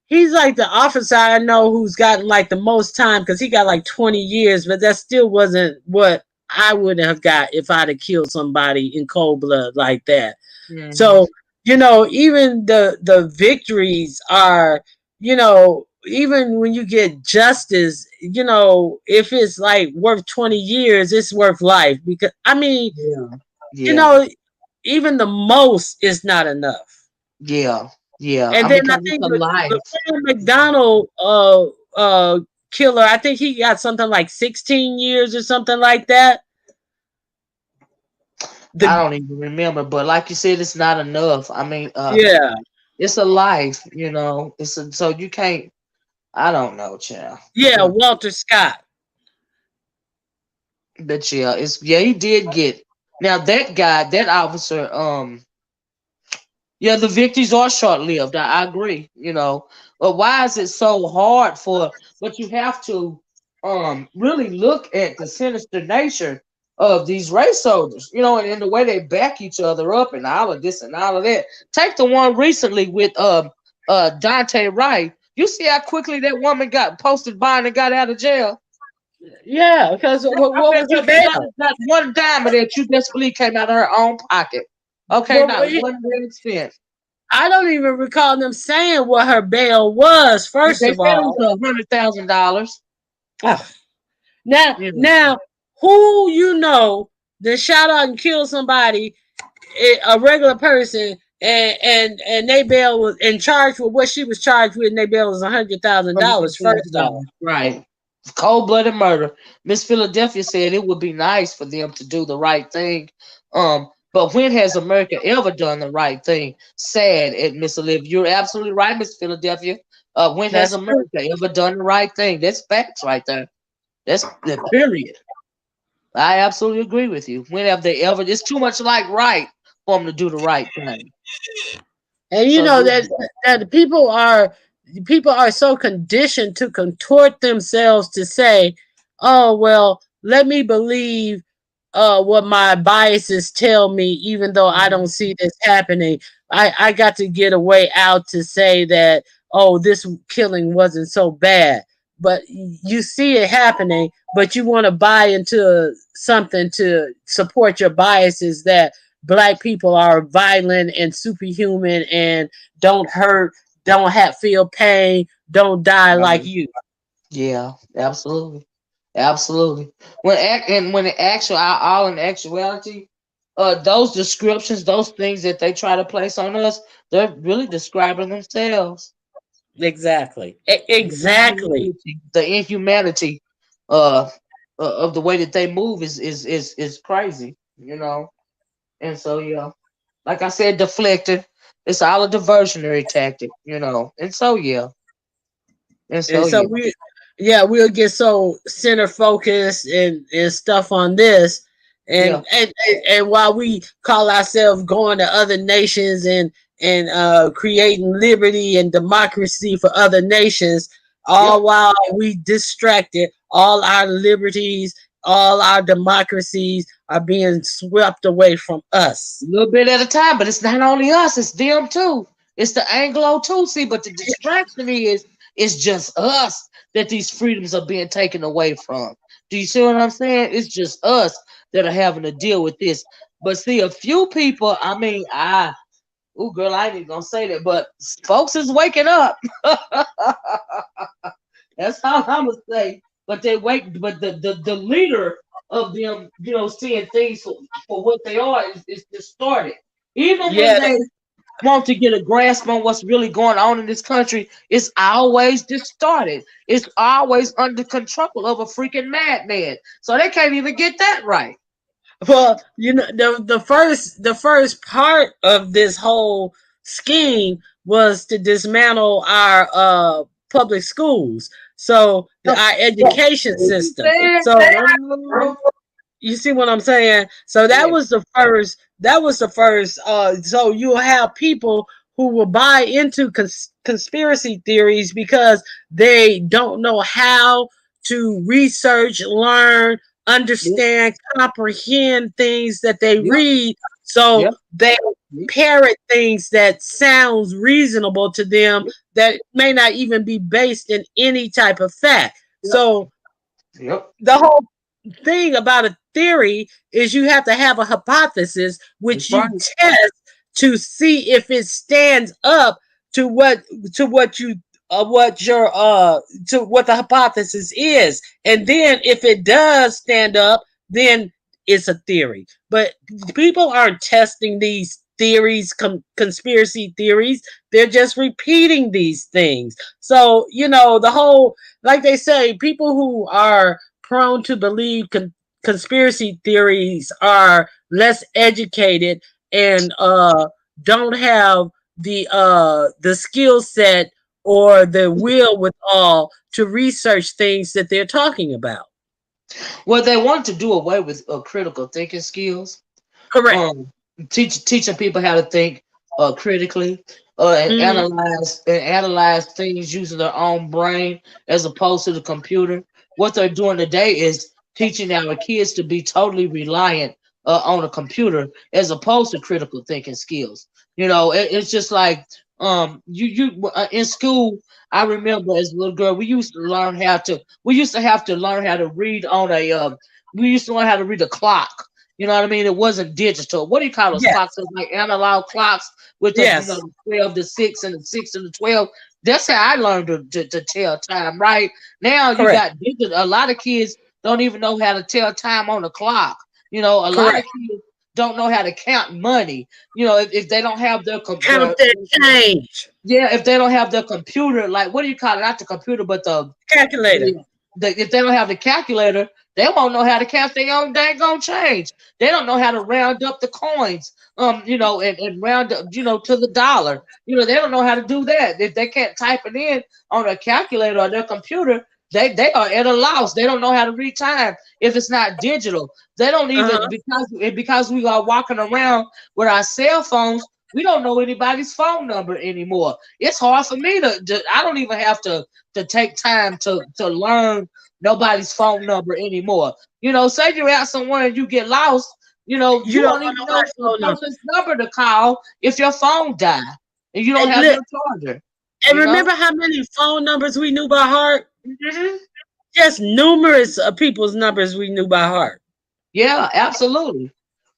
he's like the officer I know who's gotten like the most time because he got like 20 years, but that still wasn't what I would have got if I'd have killed somebody in cold blood like that. Hmm. So, even the victories are, even when you get justice, if it's like worth 20 years, it's worth life. Because I mean, Yeah. you Yeah. know, even the most is not enough. Yeah. Yeah. And I then mean, I because it's think a the life. William McDonald killer, I think he got something like 16 years or something like that. I The don't even remember, but like you said, it's not enough. I mean, Yeah. it's a life. So you can't. I don't know, child. Yeah, Walter Scott. But yeah, he did get now that guy, that officer. Yeah, the victories are short lived. I agree. But why is it so hard for? But you have to really look at the sinister nature of these race soldiers. And the way they back each other up and all of this and all of that. Take the one recently with Dante Wright. You see how quickly that woman got posted bond and got out of jail. Yeah, because I what bet was you her bail? not one dime of that you just believe came out of her own pocket. Okay, Well, not one red cent. I don't even recall them saying what her bail was. First They of said it was all, $100,000. ah, now, You know, now, who that shot out and killed somebody, a regular person, and they bail was in charge with what she was charged with, and they bail was $100,000. First off, $100,000. Right. Cold blooded murder. Miss Philadelphia said it would be nice for them to do the right thing. But when has America ever done the right thing? Sad, Miss Olivia. You're absolutely right, Miss Philadelphia. When has that's true. America ever done the right thing? That's facts right there. That's the period. I absolutely agree with you. When have they ever? It's too much like right for them to do the right thing. And you So know that people are so conditioned to contort themselves to say, "Oh well, let me believe what my biases tell me, even though I don't see this happening. I got to get a way out to say that, oh, this killing wasn't so bad." But you see it happening, but you want to buy into something to support your biases that black people are violent and superhuman and don't hurt, don't have feel pain, don't die like Right. you. yeah, absolutely, absolutely. When in all in actuality, those descriptions, those things that they try to place on us, they're really describing themselves. Exactly. The Exactly. inhumanity, uh, of the way that they move is crazy, you know. And so yeah, like I said, deflected. It's all a diversionary tactic, you know. And so yeah, and And so so yeah, we'll get so center focused and stuff on this. yeah, And while we call ourselves going to other nations and creating liberty and democracy for other nations, yep. all while we distracted, all our liberties, all our democracies are being swept away from A us. little bit at a time, but it's not only us, it's them too. It's the Anglo too. See, but the distraction is it's just us that these freedoms are being taken away from. Do you see what I'm saying? It's just us that are having to deal with this. But see, a few people, I mean, oh girl, I ain't even gonna say that, but folks is waking up. That's all I'm gonna say. But they wait, but the leader of them, you know, seeing things for what they are is distorted. Even when Yes. they want to get a grasp on what's really going on in this country, it's always distorted. It's always under control of a freaking madman. So they can't even get that right. Well, you know, the first part of this whole scheme was to dismantle our public schools. So No, our education system. man, So no. you see what I'm saying? So that Yeah, was the first. That was the first. So you'll have people who will buy into conspiracy theories because they don't know how to research, learn, yep, understand, comprehend things that they yep, read. So yep, they yep, parrot things that sounds reasonable to them that may not even be based in any type of fact. yep, So yep. the whole thing about a theory is you have to have a hypothesis That's which right. you test to see if it stands up to what you what your to what the hypothesis is, and then if it does stand up, then it's a theory. But people aren't testing these theories, conspiracy theories. They're just repeating these things. So you know the whole, like they say, people who are prone to believe conspiracy theories are less educated and don't have the skill set or the will with all to research things that they're talking about. Well, they want to do away with critical thinking skills. Correct. um teaching people how to think critically, Hmm. and analyze things using their own brain as opposed to the computer. What they're doing today is teaching our kids to be totally reliant on a computer as opposed to critical thinking skills. You know, it's just like in school. I remember as a little girl, we used to have to learn how to read on a we used to learn how to read a clock. You know what I mean? It wasn't digital. What do you call those Yes. clocks? It was like analog clocks with the Yes. the 12 to 6 and the 6 and the 12. That's how I learned to tell time, right? Now you Correct. got digital. A lot of kids don't even know how to tell time on the clock. You know, a lot of Correct. kids don't know how to count money. You know, if they don't have Count that change. yeah, if they don't have the computer, like what do you call it? Not the computer, but Calculator. the, if they don't have the calculator, they won't know how to count their own dang on change. They don't know how to round up the coins, you know, and round up, you know, to the dollar. You know, they don't know how to do that. If they can't type it in on a calculator or their computer, they are at a loss. They don't know how to read time if it's not digital. They don't Uh even huh. because we are walking around with our cell phones. we don't know anybody's phone number anymore. It's hard for me I don't even have to take time to learn nobody's phone number anymore. Say you're out somewhere and you get lost, you You don't don't know even know nobody's the phone number. person's number to call if your phone died and you don't And, have look, your charger. and remember how many phone numbers we knew by heart? Mm-hmm. Just numerous of people's numbers we knew by heart. Yeah, absolutely.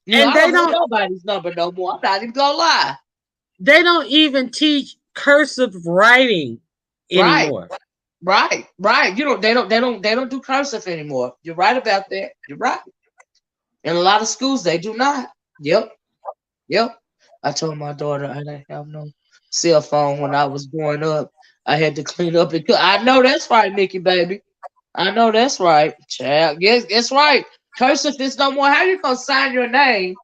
And I don't know nobody's number no more. I'm not even gonna lie. they don't even teach cursive writing anymore. Right. They don't do cursive anymore. You're right about that. You're right. In a lot of schools, they do not. Yep. I told my daughter I didn't have no cell phone when I was growing up. I had to clean up and cook. I know that's right, Nikki, baby. I know that's right, child. Yes, that's right. Cursive is no more. How you gonna sign your name?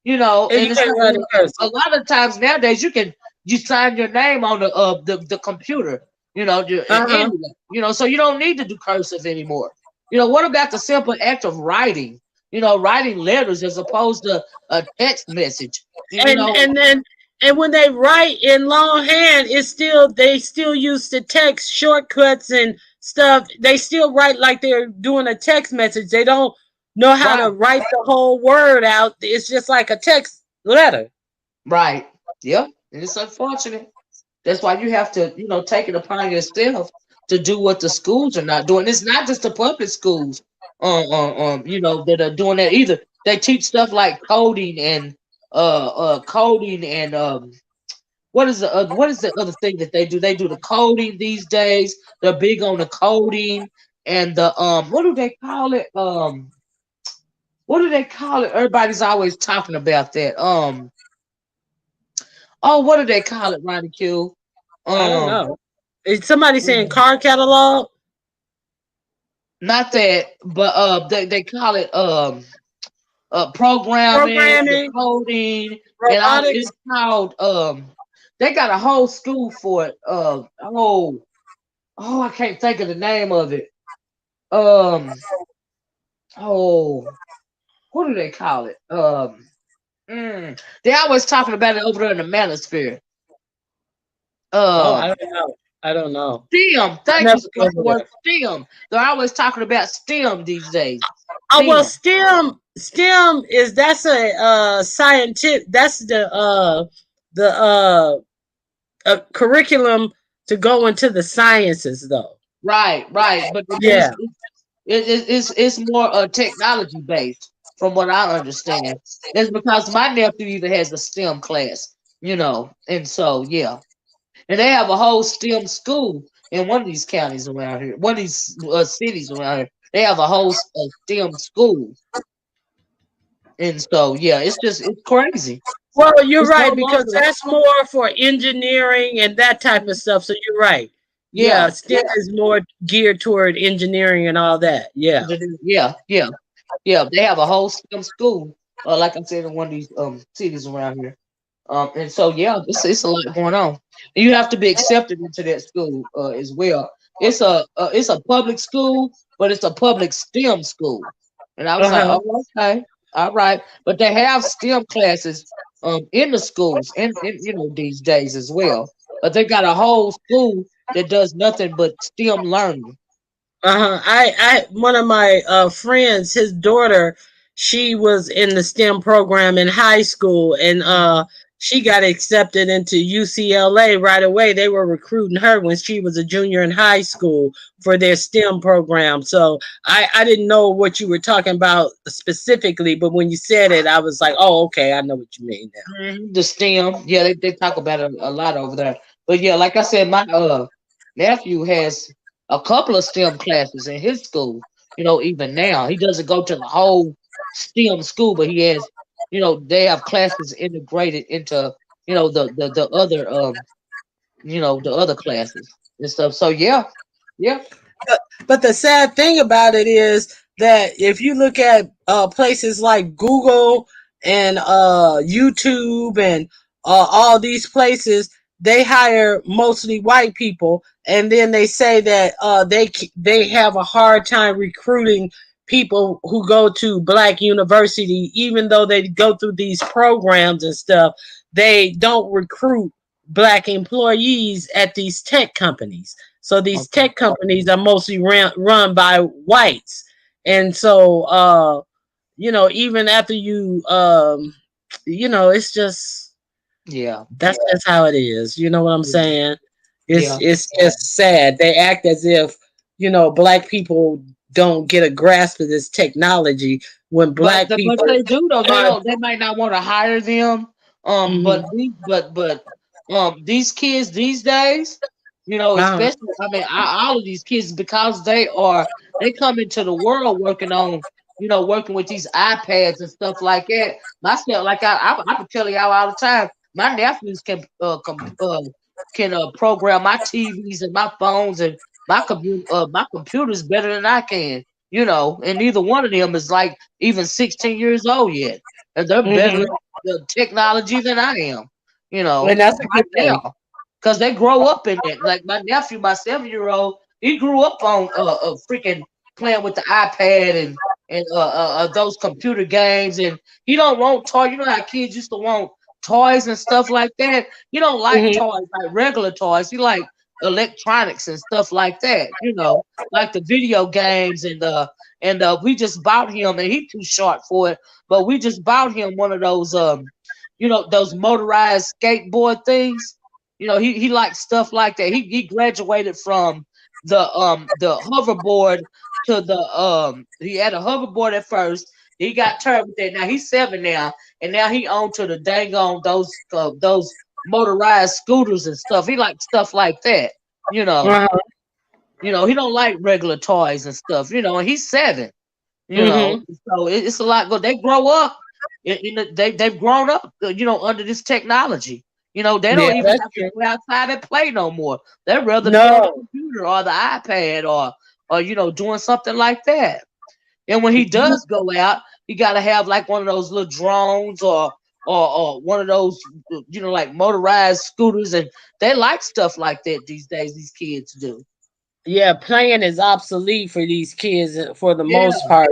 And you And it's can't write in a cursive. lot of times nowadays you sign your name on the computer. Anyway. So you don't need to do cursive anymore. What about the simple act of writing? Writing letters as opposed to a text message. And when they write in longhand, they still use the text shortcuts and stuff. They still write like they're doing a text message. They don't know how Right. to write the whole word out. It's just like a text letter. Right. Yep. And it's unfortunate. That's why you have to, take it upon yourself to do what the schools are not doing. It's not just the public schools, that are doing that either. They teach stuff like coding and what is the other thing that they do? They do the coding these days. They're big on the coding and the what do they call it? What do they call it? Everybody's always talking about that. Oh, what do they call it, Ronnie Q? I don't Um, know. Is somebody saying car catalog? Not that, but they call it programming, the Programming, coding, and all. robotics. It's called they got a whole school for it. I can't think of the name of it. Um, oh, what do they call it? They always talking about it over there in the manosphere. Oh, Um, I don't know. I don't know. STEM. I Thank never you for go the there. word STEM. They're always talking about STEM these days. Oh well, STEM. STEM is that's a scientific. That's the curriculum to go into the sciences, though. Right. But Yeah. it's more technology based, from what I understand. It's because my nephew even has a STEM class, and so yeah, and they have a whole STEM school in one of these counties around here, one of these cities around here. They have a whole STEM school, and so yeah, it's crazy. Well, you're It's no right because longer that's more for engineering and that type of stuff. So you're right. Yeah, yeah, STEM is more geared toward engineering and all that. Yeah. yeah. They have a whole STEM school, like I said, in one of these cities around here. And so yeah, it's a lot going on. And you have to be accepted into that school as well. It's a public school, but it's a public STEM school. And I was like, Uh-huh. oh, okay, all right. But they have STEM classes in the schools and these days as well. But they got a whole school that does nothing but STEM learning. I one of my friends, his daughter, she was in the STEM program in high school, and she got accepted into UCLA right away. They were recruiting her when she was a junior in high school for their STEM program. So I didn't know what you were talking about specifically, but when you said it, I was like, oh, okay, I know what you mean now. The STEM, yeah, they talk about it a lot over there. But yeah, like I said, my nephew has a couple of STEM classes in his school. Even now he doesn't go to the whole STEM school, but he has, they have classes integrated into, the other the other classes and stuff. So yeah, But the sad thing about it is that if you look at places like Google and YouTube and all these places, they hire mostly white people, and then they say that they have a hard time recruiting people who go to black university, even though they go through these programs and stuff. they don't recruit black employees at these tech companies. So these Okay. tech companies are mostly run by whites. And so, even after you, it's just, Yeah. that's just how it is. You know what I'm saying? It's Yeah. it's just sad. They act as if, black people don't get a grasp of this technology when black But people they do though. They are. don't. They might not want to hire them. Mhm. These kids these days, Uh-huh. especially all of these kids because they come into the world working on working with these iPads and stuff like that. Myself, like I been telling y'all all the time. My nephews can program my TVs and my phones and my computers better than I can. And neither one of them is like even 16 years old yet. And they're better Mhm. at the technology than I am, And that's a right good thing. now. Because they grow up in it. Like my nephew, my 7-year-old, he grew up on freaking playing with the iPad and those computer games. And he don't want toys. You know how kids used to want toys and stuff like that? He don't like Mhm. toys like regular toys. He like electronics and stuff like that, like the video games and we just bought him, and he too short for it, but we just bought him one of those those motorized skateboard things. He likes stuff like that. He graduated from the hoverboard to the he had a hoverboard at first. He got turned with that. Now he's 7 now, and now he on to the dang on those motorized scooters and stuff. He likes stuff like that. You know, Uh-huh. he don't like regular toys and stuff. And he's 7. Mhm. So it's a lot good. They grow up. They've grown up. Under this technology. They Yeah, don't even that's have to true. go outside and play no more. They'd rather be on the No. computer or the iPad or doing something like that. And when he does go out, he got to have like one of those little drones or one of those like motorized scooters, and they like stuff like that these days. These kids do. Yeah, playing is obsolete for these kids for the Yeah. most part.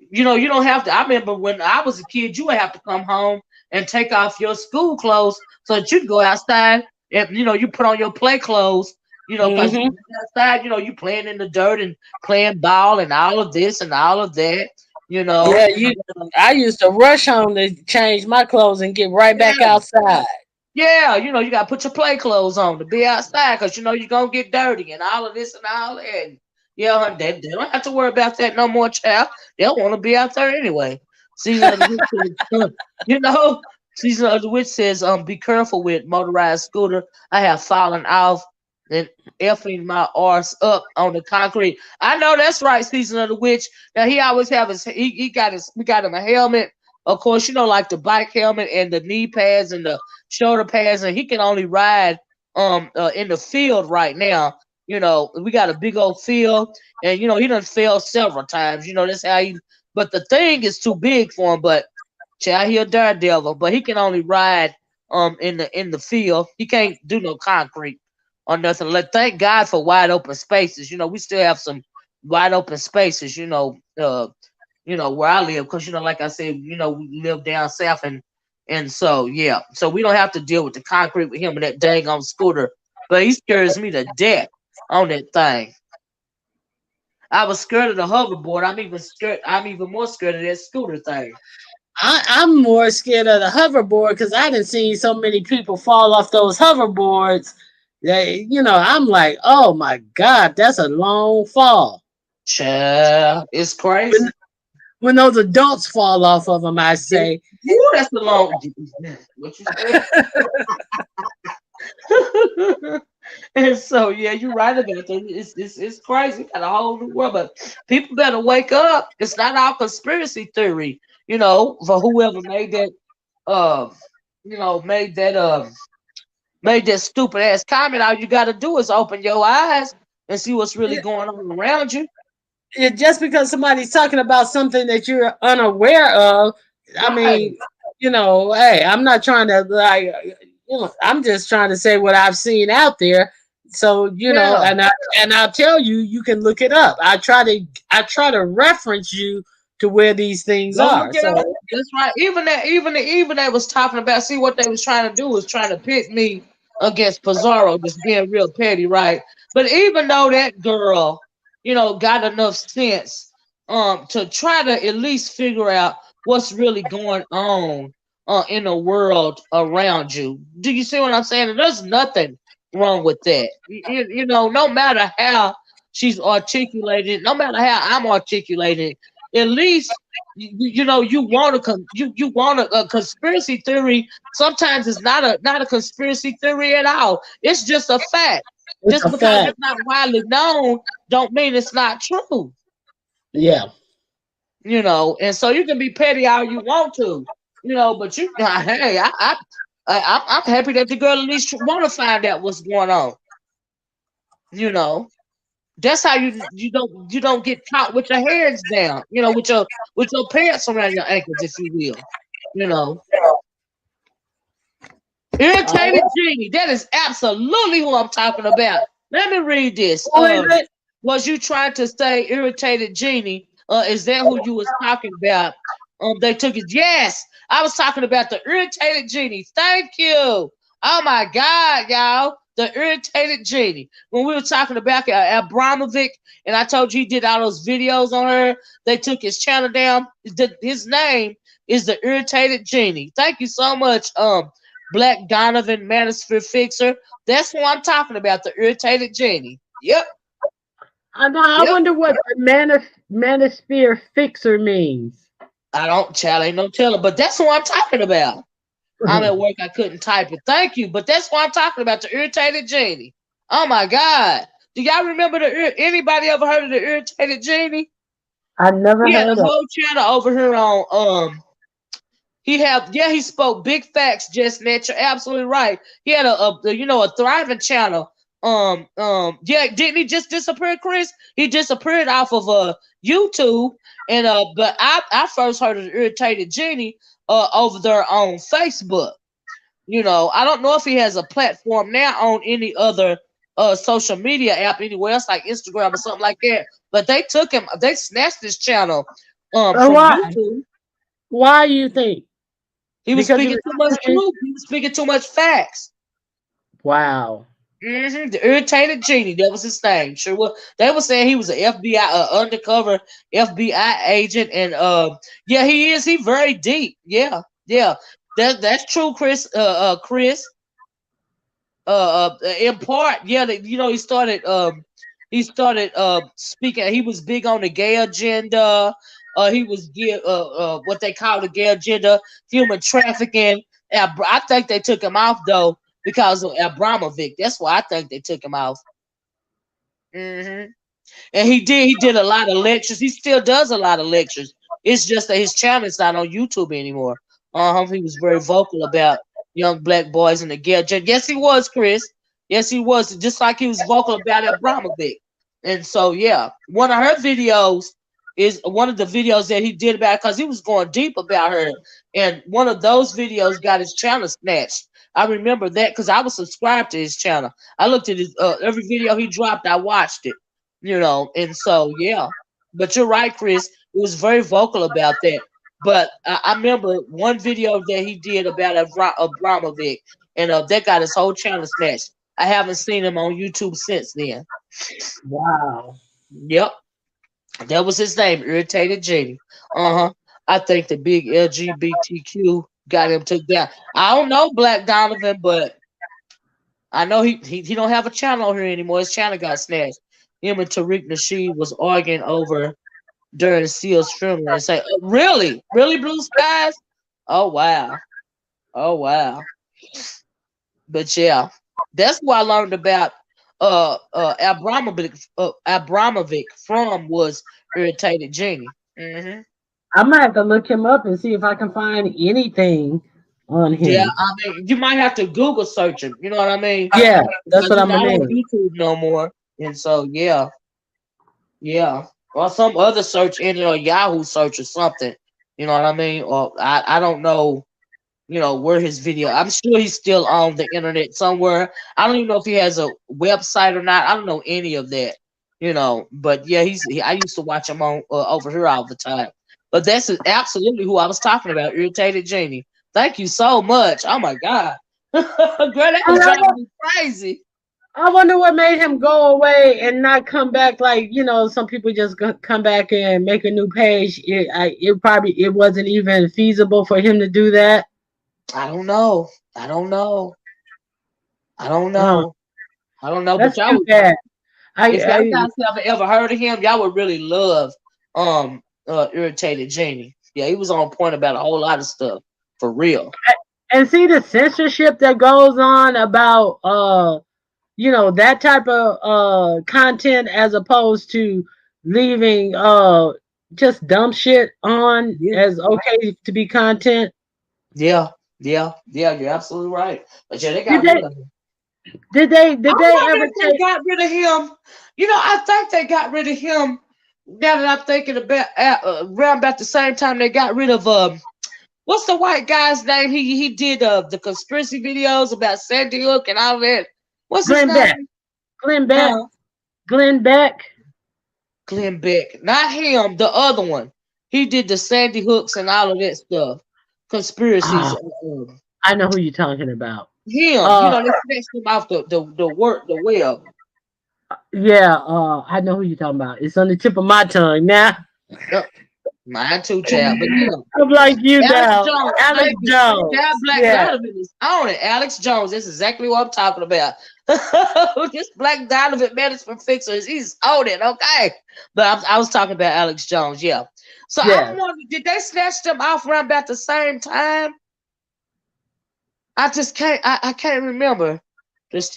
You don't have to. I remember when I was a kid, you would have to come home and take off your school clothes so that you could go outside and you put on your play clothes. Because Mhm. outside, you playing in the dirt and playing ball and all of this and all of that. You know, Yeah, I used to rush home to change my clothes and get right back yeah, outside. yeah. You gotta put your play clothes on to be outside because you're gonna get dirty and all of this and all that. And, yeah, honey, they don't have to worry about that no more, child. They'll want to be out there anyway. Season of the Witch says, you know, Season of the Witch says, be careful with motorized scooter. I have fallen off and effing my arse up on the concrete. I know that's right, Season of the Witch. Now he always have we got him a helmet. Of course, like the bike helmet and the knee pads and the shoulder pads, and he can only ride in the field right now. We got a big old field, and he done fell several times. That's how he. But the thing is too big for him. But child, he a daredevil, but he can only ride in the field. He can't do no concrete or nothing. Thank God for wide open spaces. We still have some wide open spaces. Where I live, because like I said, we live down south, and so yeah, so we don't have to deal with the concrete with him and that dang on scooter. But he scares me to death on that thing. I was scared of the hoverboard. I'm even scared. I'm even more scared of that scooter thing. I'm more scared of the hoverboard because I didn't see so many people fall off those hoverboards. I'm like, oh my God, that's a long fall. Child, it's When, crazy. when those adults fall off of them, I say, Ooh, that's the long. What you say? And so yeah, you're right about that. It's crazy. Got a whole new world, but people better wake up. It's not all conspiracy theory. For whoever made that, uh, you know, made that stupid ass comment. All you got to do is open your eyes and see what's really going on around you. just because somebody's talking about something that you're unaware of, I Right. mean, hey, I'm not trying to I'm just trying to say what I've seen out there. So, Yeah. and I'll tell you, you can look it up. I try to reference you to where these things Go look are. it So up. That's right. Even they was talking about. See what they was trying to do was trying to pit me against Pizarro, just being real petty, right? But even though that girl, got enough sense, to try to at least figure out what's really going on, in the world around you. Do you see what I'm saying? And there's nothing wrong with that. No matter how she's articulated, no matter how I'm articulated, at least you want you want a conspiracy theory. Sometimes it's not a conspiracy theory at all. It's just a fact. it's Just a because fact. it's not widely known, don't mean it's not true. Yeah. And so you can be petty all you want to, but hey, I'm happy that the girl at least want to find out what's going on. You know, that's how you don't get caught with your hands down. With your pants around your ankles, if you will. You know, All irritated right. genie. That is absolutely who I'm talking about. Let me read this. Who is it? Was you trying to say irritated genie? Is that who you was talking about? They took it. Yes, I was talking about the irritated genie. Thank you. Oh my God, y'all. The irritated genie. When we were talking about Abramovic, and I told you he did all those videos on her, they took his channel down. His name is the irritated genie. Thank you so much, Black Donovan Manosphere Fixer. That's what I'm talking about. The irritated genie. Yep. I Yep. wonder what the manosphere fixer means. I don't, child, ain't no telling, but that's what I'm talking about. I'm at work, I couldn't type it. Thank you, but that's what I'm talking about, the irritated genie. Oh my God. Do y'all remember anybody ever heard of the irritated genie? I never He had a heard of. whole channel over here on he spoke big facts just net. You're absolutely right. He had a thriving channel. Didn't he just disappear, Chris? He disappeared off of YouTube, and but I first heard of the irritated genie over there on Facebook. I don't know if he has a platform now on any other social media app anywhere else like Instagram or something like that. But they snatched his channel from Why? YouTube. Why you think? He was Because he speaking was too much talking. truth. He was speaking too much facts. Wow. The irritated genie, that was his name. Sure, well, they were saying he was an FBI, undercover FBI agent, and yeah, he is. He very deep. Yeah, yeah, that's true, Chris. Chris. In part, yeah, he started speaking. He was big on the gay agenda. He was what they call the gay agenda, human trafficking. I think they took him off though because of Abramovic. That's why I think they took him off. hmm And he did a lot of lectures. He still does a lot of lectures. It's just that his channel is not on YouTube anymore. He was very vocal about young black boys in the gay agenda. Yes, he was, Chris. Yes, he was. Just like he was vocal about Abramovic. And so, yeah, one of the videos that he did about, because he was going deep about her, and one of those videos got his channel snatched. I remember that because I was subscribed to his channel. I looked at his every video he dropped. I watched it, and so yeah. But you're right, Chris. He was very vocal about that. But I remember one video that he did about Abramovic, and that got his whole channel snatched. I haven't seen him on YouTube since then. Wow. Yep, that was his name, Irritated Genie. I think the big LGBTQ got him took down. I don't know Black Donovan, but I know he don't have a channel on here anymore. His channel got snatched. Him and Tariq Nasheed was arguing over during Seal's funeral and say, oh, really? Really, Blue Skies? Oh wow. Oh wow. But yeah, that's what I learned about Abramovic from was Irritated Genie. I might have to look him up and see if I can find anything on Yeah, him. I mean, you might have to Google search him. You know what I mean? Yeah, that's Because what he's I'm not gonna on do. YouTube no more. And so, yeah, yeah, or some other search engine or Yahoo search or something. You know what I mean? Or I don't know. Where his video. I'm sure he's still on the internet somewhere. I don't even know if he has a website or not. I don't know any of that. But yeah, I used to watch him on over here all the time. But that's absolutely who I was talking about, Irritated Genie. Thank you so much. Oh my God. Girl, that was driving me crazy. I wonder what made him go away and not come back. Like, you know, some people just come back and make a new page. It wasn't even feasible for him to do that. I don't know. I don't know. I don't Uh, know. I don't know. But that's y'all too would, bad. if y'all I guys have ever heard of him, y'all would really love Irritated Genie. Yeah, he was on point about a whole lot of stuff. For real. and see the censorship that goes on about you know, that type of content as opposed to leaving just dumb shit on Yeah. as okay to be content. Yeah. Yeah. Yeah, you're absolutely right. But yeah, they Did got rid they of him. I did they wonder ever if they take got rid of him. You know, I think they got rid of him. Now that I'm thinking about around about the same time they got rid of what's the white guy's name? He did the conspiracy videos about Sandy Hook and all that. What's his Glenn Beck? name? Glenn Beck? Huh? Glenn Beck? Glenn Beck. Not him, the other one. He did the Sandy Hooks and all of that stuff. Conspiracies. Oh, I know who you're talking about. Him. You Uh, know, they snatched him off the web. yeah, I know who you're talking about. It's on the tip of my tongue now. Yep. Mine too, child. But yeah. I'm like you Alex now. Jones, Alex thank you. Jones. Child Black Yeah. Donovan is on it. Alex Jones, that's exactly what I'm talking about. This Black Donovan management fixers, he's on it, okay? But I was talking about Alex Jones, yeah. So Yeah. I'm wondering, did they snatch them off around about the same time? I just can't. I can't remember. There's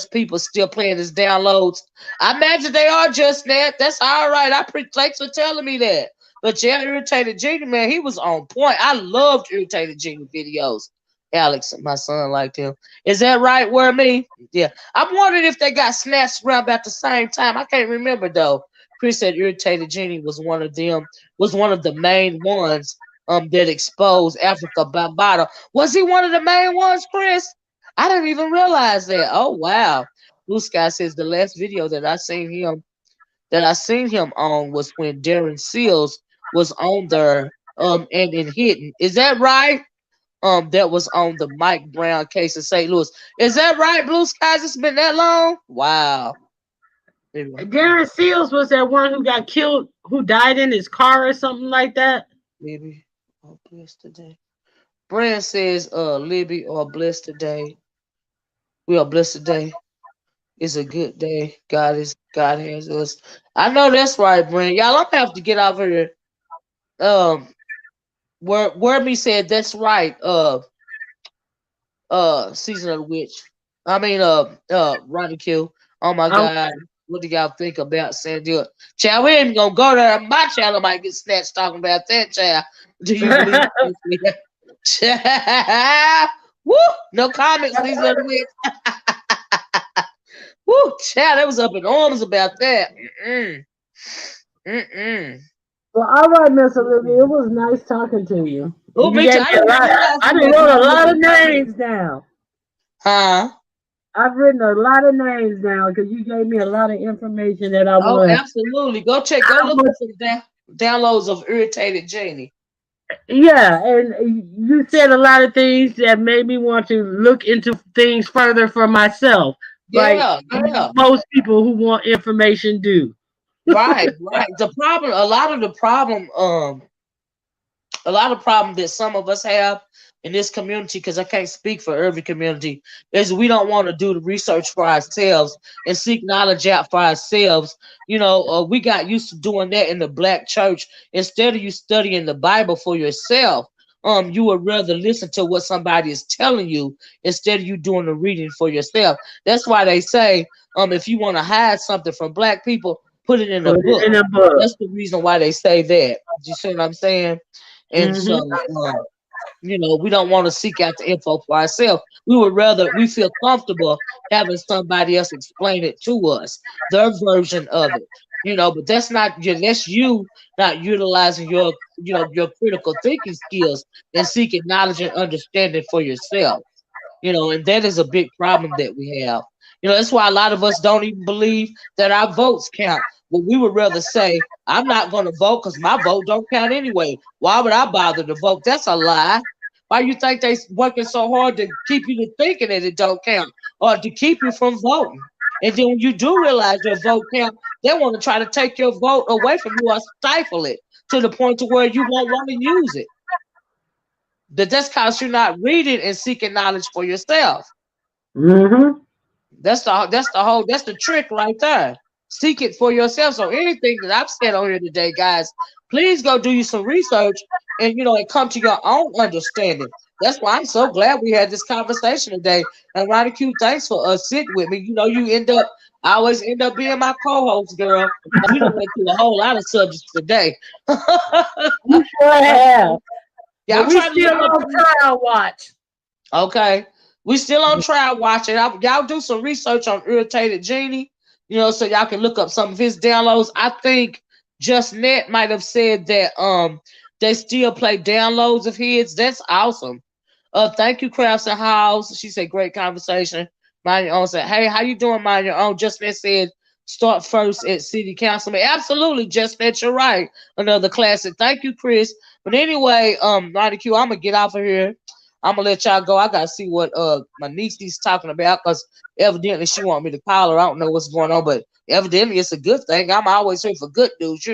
people still playing his downloads. I imagine they are just that. That's all right. Thanks for telling me that. But yeah, Irritated Genie, man, he was on point. I loved Irritated Genie videos. Alex, my son, liked him. Is that right? Where me? Yeah. I'm wondering if they got snatched around about the same time. I can't remember though. Chris said Irritated Genie was one of them, was one of the main ones that exposed Africa Bambaataa. Was he one of the main ones, Chris? I didn't even realize that. Oh wow. Blue Sky says the last video that I seen him on was when Darren Seals was on there and in hidden. Is that right? That was on the Mike Brown case in St. Louis. Is that right, Blue Skies? It's been that long? Wow. Anyway, Darren Seals was that one who got killed, who died in his car or something like that. Libby or blessed today. Brand says Libby or blessed today. We are blessed today. It's a good day. God has us. I know that's right, Brent. Y'all, I'm gonna have to get out here. Um, where me said that's right. Season of the Witch. I mean, Ronnie Q. Oh my Um, God, what do y'all think about Sandy Hook? Child, we ain't gonna go there. My child might get snatched talking about that. Child, do you believe it? Child, woo! No comments, Season of the Witch. Woo, child, they was up in arms about that. Mm-mm. Mm-mm. well, all right, Miss Olivia. It was nice talking to you. Oh, You me too. gave me a lot. I done wrote a lot of names down. Huh? I've written a lot of names down because you gave me a lot of information that I Oh, want. absolutely. Go look at some downloads of Irritated Janie. Yeah, and you said a lot of things that made me want to look into things further for myself. Like Yeah. most people who want information do. Right. A lot of problem that some of us have in this community, because I can't speak for every community, is we don't want to do the research for ourselves and seek knowledge out for ourselves. You know, we got used to doing that in the black church. Instead of you studying the Bible for yourself, you would rather listen to what somebody is telling you instead of you doing the reading for yourself. That's why they say, if you want to hide something from black people, put it in a Put it book. in a book. That's the reason why they say that. Do you see what I'm saying? And so, we don't want to seek out the info for ourselves. We feel comfortable having somebody else explain it to us, their version of it. But that's you not utilizing your critical thinking skills and seeking knowledge and understanding for yourself. And that is a big problem that we have. That's why a lot of us don't even believe that our votes count. But we would rather say, I'm not going to vote because my vote don't count anyway. Why would I bother to vote? That's a lie. Why you think they working so hard to keep you to thinking that it don't count or to keep you from voting? And then when you do realize your vote count, they want to try to take your vote away from you or stifle it to the point to where you won't want to use it. But that's because you're not reading and seeking knowledge for yourself. Mm-hmm. That's the trick right there. Seek it for yourself. So anything that I've said on here today, guys, please go do you some research and and come to your own understanding. That's why I'm so glad we had this conversation today. And Ronnie Q, thanks for sitting with me. I always end up being my co-host, girl. We done went through a whole lot of subjects today. You sure have. Yeah, I'm we trying still to on trial watch. Okay. We still on trial watching. Y'all do some research on Irritated Genie, so y'all can look up some of his downloads. I think Just Net might have said that they still play downloads of his. That's awesome. Thank you, Crafts and House. She said great conversation. Mind your own said, hey, how you doing, mind your own? Just Net said start first at City Councilman. Absolutely, Just Net, you're right. Another classic. Thank you, Chris. But anyway, Ronnie Q, I'm gonna get off of here. I'm gonna let y'all go. I gotta see what my niece is talking about because evidently she want me to call her. I don't know what's going on, but evidently it's a good thing. I'm always here for good news,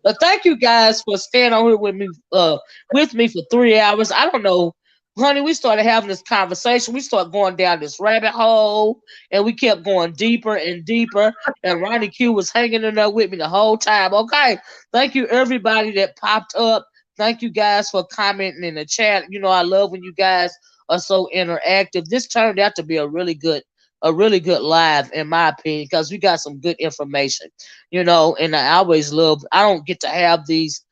But thank you guys for staying on here with me for 3 hours. I don't know, honey. We started having this conversation. We started going down this rabbit hole, and we kept going deeper and deeper. And Ronnie Q was hanging in there with me the whole time. Okay, thank you everybody that popped up. Thank you guys for commenting in the chat. I love when you guys are so interactive. This turned out to be a really good live, in my opinion, because we got some good information, and I always love, I don't get to have these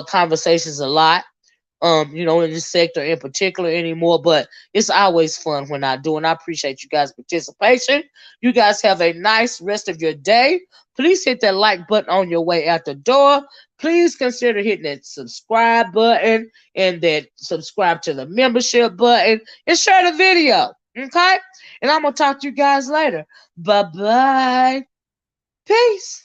conversations a lot, in this sector in particular anymore, but it's always fun when I do, and I appreciate you guys' participation. You guys have a nice rest of your day. Please hit that like button on your way out the door. Please consider hitting that subscribe button and that subscribe to the membership button and share the video. Okay? And I'm going to talk to you guys later. Bye-bye. Peace.